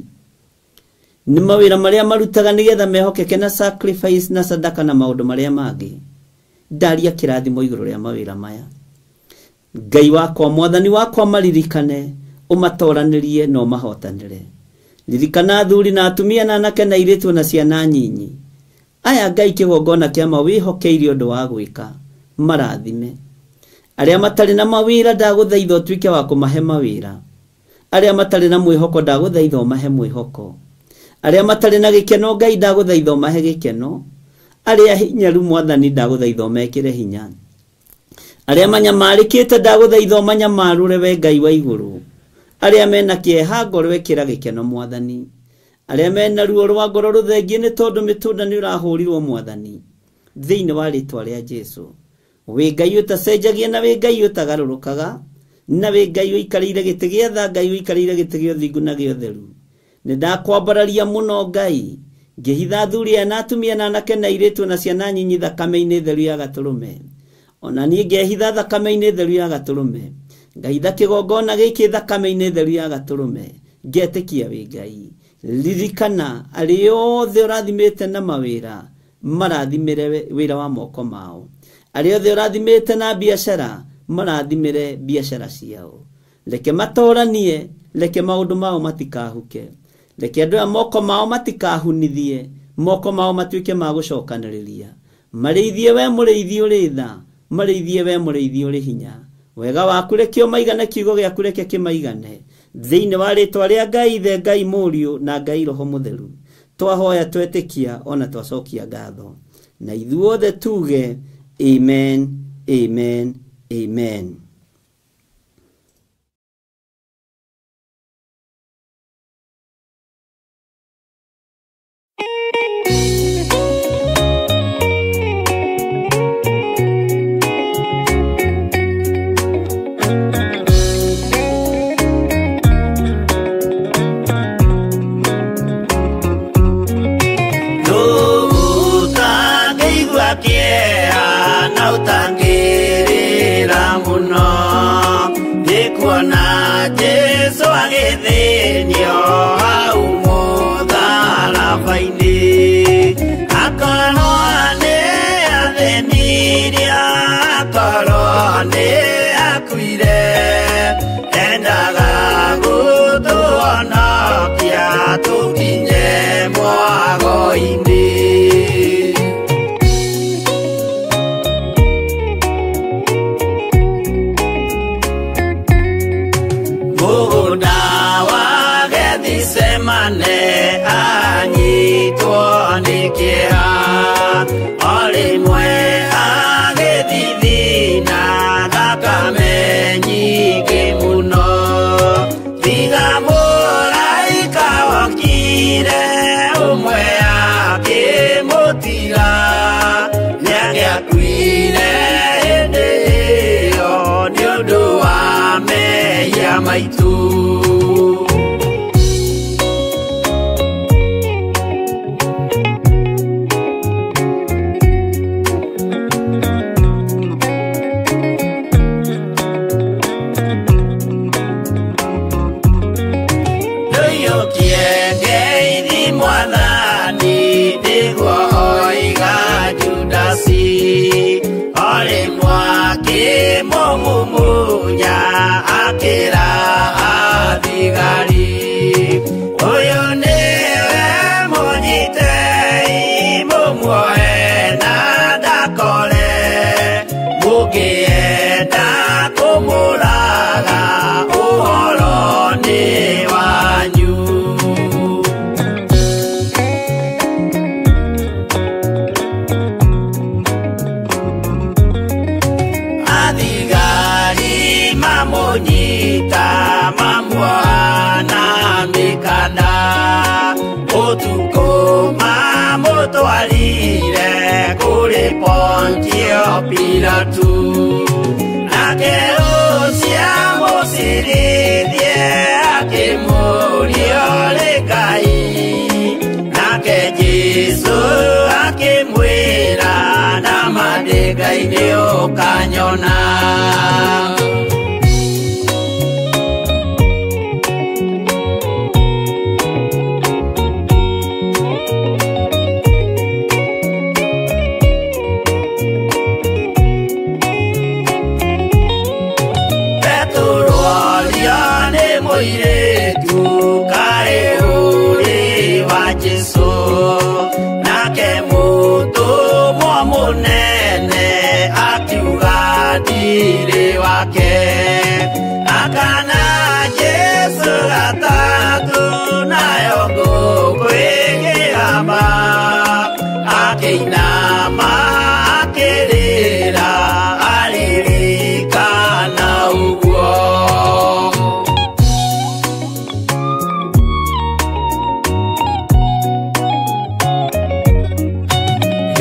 Ni mawira maria marutaga nigetha mehokeke na sacrifice na sadaka na maundu maria mangi. Ndaria kĩrathimo igũrũ rĩa mawira maya. Ngai wakwa, mwathani wakwa, maririkane, umatoranĩrie no mahotanĩre. Ririkana athuri na atumia na anake na airĩtu na ciana nyinyi. Aya Ngai kĩgongona kĩa ma wĩhokeirie ũndũ wa gwĩka, marathime. Arĩa matarĩ na mawĩra ndagũthaitha ũtuĩke wa kũmahe mawĩra. Arĩa matarĩ na mwĩhoko ndagũthaitha ũmahe mwĩhoko. Arĩa matarĩ na gĩkeno Ngai ndagũthaitha ũmahe gĩkeno. Arĩa hinyaru mwathani ndagũthaitha ũmekĩre hinya. Arĩa manyamarĩkĩte ndagũthaitha ũmanyamarũre we Ngai wa igũrũ. Arĩa mena kĩeha ngoro wekĩra gĩkeno mwathani. Arĩa mena ruo rwa ngoro rũthengie nĩ tondũ mĩtũnda nĩ ũrahũrirwo Mwathani thĩinĩ wa rĩĩtwa rĩa Jesũ. Wĩ Ngai ũtacenjagia na wĩ Ngai ũtagarũrũkaga, na wĩ Ngai ũikarĩire gĩtĩ gĩa tha, Ngai ũikarĩire gĩtĩ gĩa ũthingu na gĩa ũtheru. Nĩ ndakwambararia mũno Ngai, ngĩhitha athuri aya na atumia na anake na airĩtu na ciana nyinyi thakame-inĩ theru ya Gatũrũme. Ona niĩ ngehitha thakame-inĩ theru ya Gatũrũme, ngahitha kĩgongona gĩkĩ thakame-inĩ theru ya Gatũrũme, ngetĩkia wĩ Ngai. Ririkana arĩ othe ũrathimĩte na mawĩra, marathimĩre wĩra wa moko mao. Arĩ othe ũrathimĩte na biacara, marathimĩre biacara ciao. Reke matoranie, reke maũndũ mao matikahuke. Reke andũ a moko mao matikahunithie, moko mao matuĩke ma gũcokanĩrĩria. Marĩithie we mũrĩithi ũrĩ tha, marĩithie we mũrĩithi ũrĩ hinya. Wega waku reke ũmaigane, kiugo gĩaku reke kĩmaigane. Thĩinĩ wa rĩĩtwa rĩa Ngai Ithe, Ngai Mũriũ na Ngai Roho Mũtheru, twahoya twetĩkia ona twacokia ngatho. Na ithuothe tuge amen, amen, amen.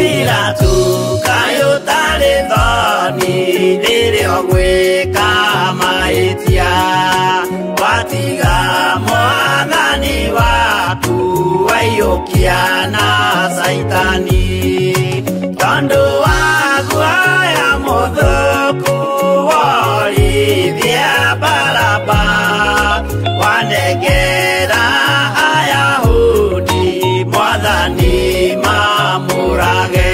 wira tu kayo tare thoni dire ogwe kama itia watiga mwathani waku waiyukia na saitani tondo waku aya muthuku worithia baraba wanegera ayahudi mwathani mamurage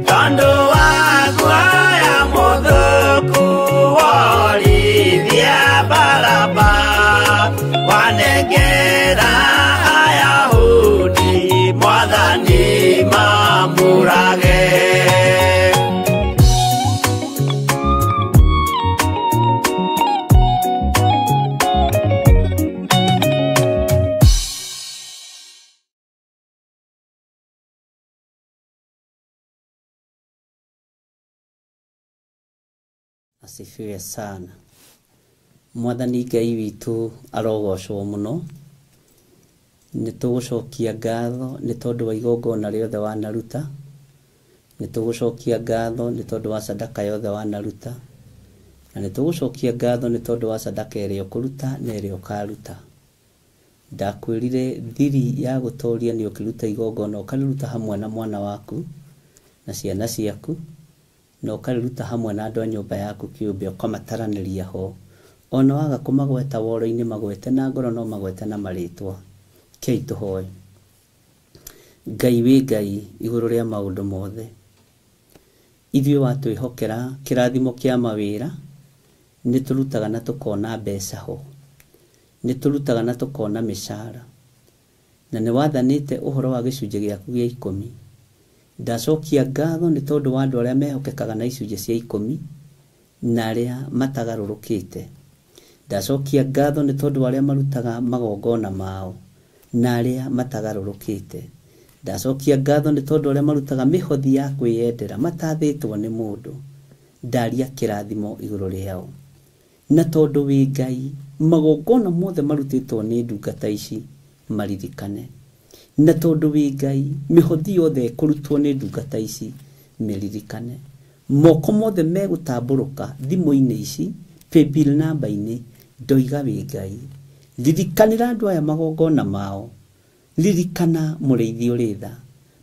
tondo waku aya muthuku worithia baraba wanegera ayahudi mwathani mamurage. Asifiwe sana. Mwathani Ngai witu arogocwo muno. Nitugucokia ngatho ni tondu wa igongona riothe wanaruta. Nitugucokia ngatho ni tondu wa sadaka yothe wanaruta. Na nitugucokia ngatho ni tondu wa sadaka iria ukuruta na iria ukaruta. Ndakwirire thiri ya gutoria ni ukiruta igongona ukariruta hamwe na mwana waku na ciana ciaku. Na ukariruta hamwe na andu a nyumba yaku kiumbe ukamataranĩria ho. Ona waga kumagweta woro-inĩ magwete na ngoro no magwete na maritwa. Kei tuhoe. Ngai wi Ngai iguru ria maundu mothe. Ithuĩ watwĩhokera kĩrathimo kĩa mawĩra nĩ tũrutaga na tũkona mbeca ho. Nĩ tũrutaga na tũkona mĩcara. Na nĩ wathanĩte ũhoro wa gĩcunjĩ gĩaku gĩa 10. Ndacokia ngatho ni tondu wa andu aria mehokekaga na icunjĩ cia 10 na aria matagarũrũkĩte. Ndacokia ngatho ni tondu wa aria marutaga magongona mao na aria matagarũrũkĩte. Ndacokia ngatho ni tondu aria marutaga mihothi ya kwĩyendera matathĩtwo nĩ mũndũ. Ndaria kĩrathimo igũrũ rĩao. Na tondu wi Ngai magongona mothe marutĩtwo nĩ ndungata ici maririkane. Na tondu wi Ngai mihothi yothe kurutwo ni ndungata ici meririkane. Moko mothe megũtambũrũka thimũ-inĩ ici paybill namba-inĩ ndoiga wi Ngai. Ririkanĩra andũ aya magongona mao. Ririkana mũrĩithi ũrĩ tha.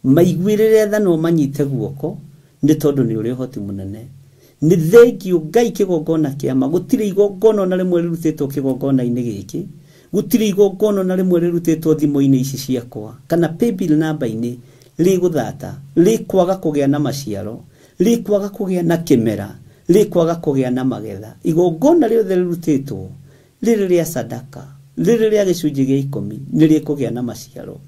Maiguĩrĩre tha no manyite guoko nĩ tondu nĩ ũrĩ ũhoti mũnene. Nĩ thengiũ Ngai kĩgongona kĩama gũtirĩ igongona na rĩmwe rĩrutĩtwo kĩgongona-inĩ gĩkĩ. Gutiri igongona na rimwe rirutitwo thimo-inĩ ici ciakwa kana paybill namba-inĩ rĩgũthata rĩkwaga kũgĩa na maciaro rĩkwaga kũgĩa na kĩmera rĩkwaga kũgĩa na magetha. Igongona rĩothe rĩrutĩtwo rĩrĩ rĩa sadaka rĩrĩ rĩa gĩcunjĩ gĩa 10 nĩ rĩkũgĩa na maciaro.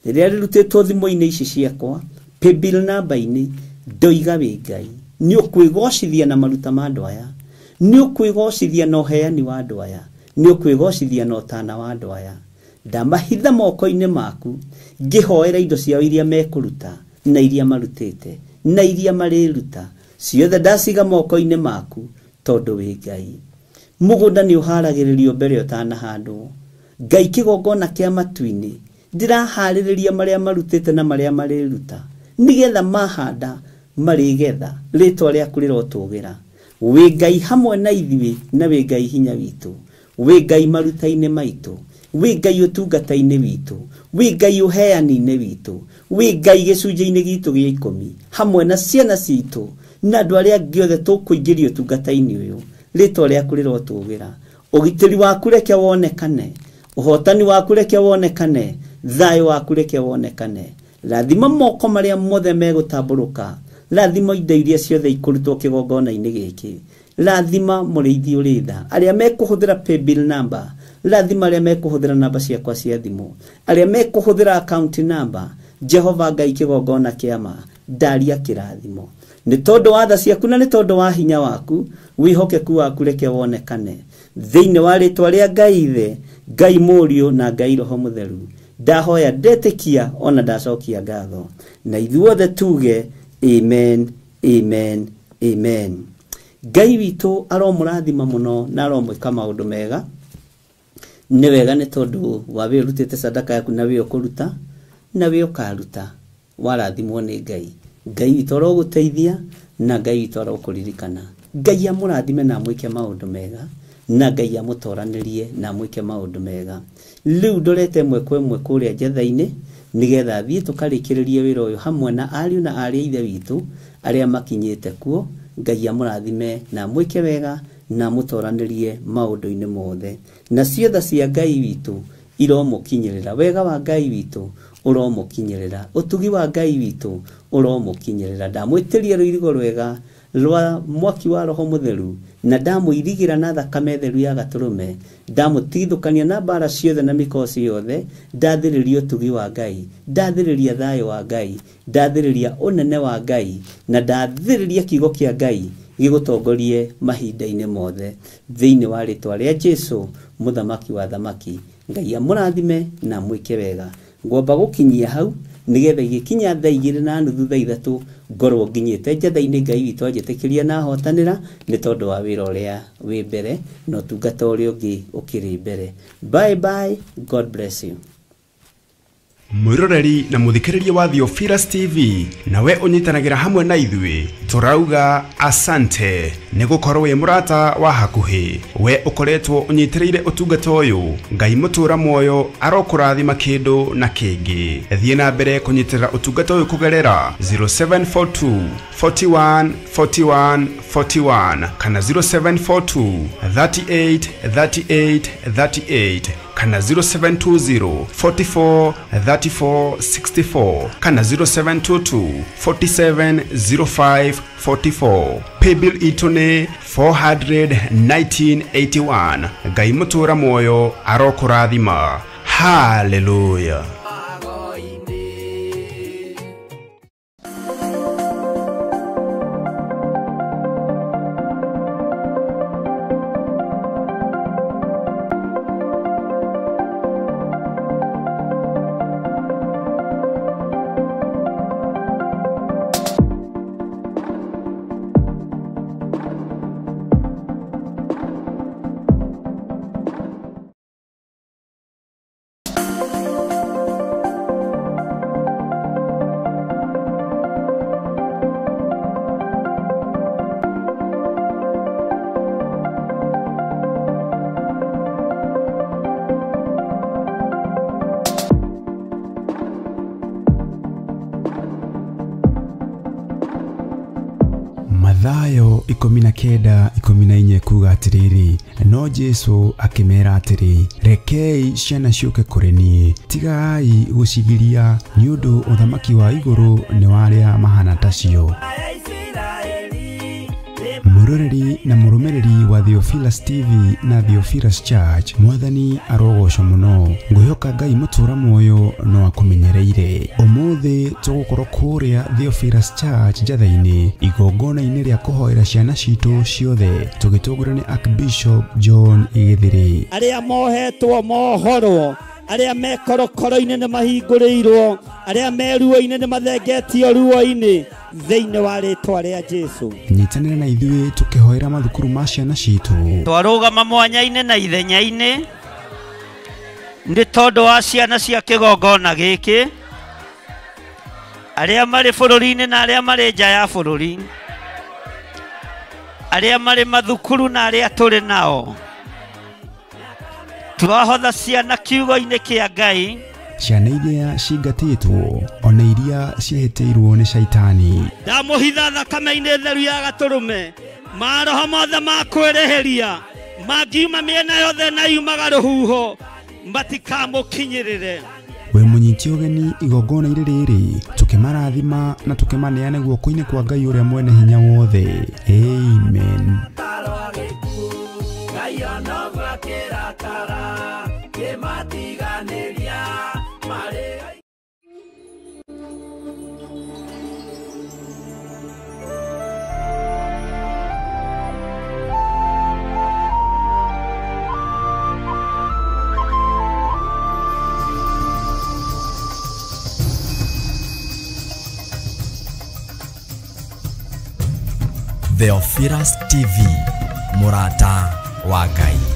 Rĩrĩa rĩrutĩtwo thimo-inĩ ici ciakwa paybill namba-inĩ ndoiga wi Ngai nĩ ũkwĩgocithia na maruta ma andũ aya. Nĩ ũkwĩgocithia na ũheani wa andũ aya. Nĩ ũkwĩgocithia na ũtana wa andũ aya. Ndamahitha moko-inĩ maku ngĩhoera indo ciao iria mekũruta na iria marutĩte na iria marĩruta ciothe ndaciga moko-inĩ maku tondu wi Ngai. Mũgũnda nĩ ũharagĩrĩrio mbere ũtanahandwo. Ngai kĩgongona kĩa matu-inĩ ndĩraharĩrĩria marĩa marutĩte na marĩa marĩruta nigetha mahanda marĩgetha rĩtwa rĩaku rĩrotũgĩra. Wĩ Ngai hamwe na ithuĩ na wĩ Ngai hinya witũ. Wĩ Ngai maruta-inĩ maitũ. Wĩ Ngai ũtungata-inĩ witũ. Wĩ Ngai ũheani-inĩ witũ. Wĩ Ngai gĩcunjĩ-inĩ gitũ gĩa 10 hamwe na ciana citũ na andũ arĩa angĩ othe tũkũingĩrio ũtungata-inĩ ũyũ. Rĩtwa rĩaku rĩrotũgĩra. Ũgitĩri waku reke wonekane. Ũhotani waku reke wonekane. Thayũ waku reke wonekane. Rathima moko marĩa mothe megũtambũrũka. Rathima indo iria ciothe ikũrutwo kĩgongona-inĩ gĩkĩ. Rathima mũrĩithi ũrĩ tha. Arĩa mekũhũthĩra paybill number. Rathima arĩa mekũhũthĩra namba ciakwa cia thimũ. Arĩa mekũhũthĩra account number. Jehova Ngai kĩgongona kĩama. Ndaria kĩrathimo. Nĩ tondu wa tha ciaku na nĩ tondu wa hinya waku. Wĩhokeku waku reke wonekane. Thĩinĩ wa rĩtwa rĩa Ngai Ithe, Ngai Mũriũ na Ngai Roho Mũtheru. Ndahoya ndetĩkia ona ndacokia ngatho. Na ithuothe tuge amen, amen, amen. Ngai witũ aromũrathima mũno na aromwĩka maũndũ mega. Nĩ wega nĩ tondu wa wĩ ũrutĩte sadaka yaku na wĩ ũkũruta na wĩ ũkaruta. warathimwo nĩ Ngai. Ngai witũ arogũteithia na Ngai witũ arokũririkana. Ngai amũrathime na amwĩke maũndũ mega na Ngai amũtoranĩrie na amwĩke maũndũ mega. Rĩu ndorete ĩmwe kwa ĩmwe kũrĩa Njetha-inĩ nĩgetha thiĩ tũkarĩkĩrĩrie wĩra ũyũ hamwe na ariũ na arĩ a ithe witũ arĩa makinyĩte kuo. Ngai amũrathime na amwĩke wega na amũtoranĩrie maũndũ-inĩ mothe. Na ciothe cia Ngai witũ iromũkinyĩrĩra. Wega wa Ngai witũ ũromũkinyĩrĩra. Ũtugi wa Ngai witũ ũromũkinyĩrĩra. Ndamwĩtĩria rũirigo rwega rwa mwaki wa Roho Mũtheru na ndamũirigĩra na thakame theru ya Gatũrũme. Ndamũtigithũkania na mbara ciothe na mĩkosi yothe. Ndathĩrĩria ũtugi wa Ngai, ndathĩrĩria thayũ wa Ngai, ndathĩrĩria ũnene wa Ngai na ndathĩrĩria kiugo kĩa Ngai gĩgũtongorie mahinda-inĩ mothe thĩinĩ wa rĩtwa rĩa Jesũ mũthamaki wa thamaki. Ngai amũrathime na mwĩke wega. Ngwamba gũkinyia hau nĩgetha igĩkinya thaa 2:30 thaa 3 ngorwo nginyĩte Njetha-inĩ. Ngai witũ anjĩtĩkĩria na hotanĩra nĩ tondũ wa wĩra ũrĩa wĩ mbere na ũtungata ũrĩa ũngĩ ũkĩrĩ mbere. Bye bye, God bless you. Mwiroreri na muthikiriria wa Theophilus TV nawe unyitanagĩra hamwe na ithuĩ turauga asante nĩ gũkorwo wĩ mũrata wa hakuhĩ. We ũkoretwo ũnyitĩrĩire ũtungata ũyũ. Ngai mũtũra muoyo arokũrathima kĩndũ na kĩngĩ. Thiĩ na mbere kũnyitĩrĩra ũtungata ũyũ kũgerera 0742 41 41 41 kana 0742 38 38 38 kana 0720 44 34 64 kana 0722 47 05 44. Paybill itune 41981. Ngai mũtũra muoyo arokũrathima. Hallelujah. Mathayo 19:14 kuga atĩrĩrĩ, no Jesu akĩmera atĩrĩ, rekei ciana ciũke kũrĩ niĩ, tigai gũcigiria nĩ ũndũ ũthamaki wa igũrũ nĩ wa arĩa mahana tacio. Mũroreri na mũrũmĩrĩri wa Theophilus TV na Theophilus Church, mwathani arogocwo mũno. Ngwĩhoka Ngai mũtũra muoyo no akũmenyereire. Ũmũthĩ tũgũkorwo kũrĩa Theophilus Church Njetha-inĩ igongona-inĩ rĩa kũhoera ciana citũ ciothe tũgĩtongorio nĩ Archbishop John Gĩthĩrĩ. Arĩa mohetwo mohorwo, arĩa mekorokoro-inĩ nĩ mahingũrĩirwo, arĩa meruo-inĩ nĩ mathengetio ruo-inĩ thĩinĩ wa rĩtwa rĩa Jesũ. Nyitanĩra na ithuĩ tũkĩhoera mathukuru ma ciana citũ. Twarũgama mwanya-inĩ na ithenya-inĩ nĩ tondũ wa ciana cia kĩgongona gĩkĩ, arĩa marĩ bũrũri-inĩ na arĩa marĩ nja ya bũrũri, arĩa marĩ mathukuru na arĩa tũrĩ nao. Twahotha ciana kiugo-inĩ kĩa Ngai, ciana iria cingatĩtwo ona iria ciehĩtĩirwo nĩ Shaitani. Ndamũhitha thakame-inĩ theru ya Gatũrũme, maroho mothe ma kwĩrĩhĩria mangiuma mĩena yothe na yumaga rũhuho matikamũkinyĩrĩre. We mũnyiti ũgeni igongona-inĩ rĩrĩ tũkĩmarathima na tũkĩmaneana guoko-inĩ kwa Ngai ũrĩa mwene hinya wothe. Amen. Theophilus TV, mũrata wa Ngai.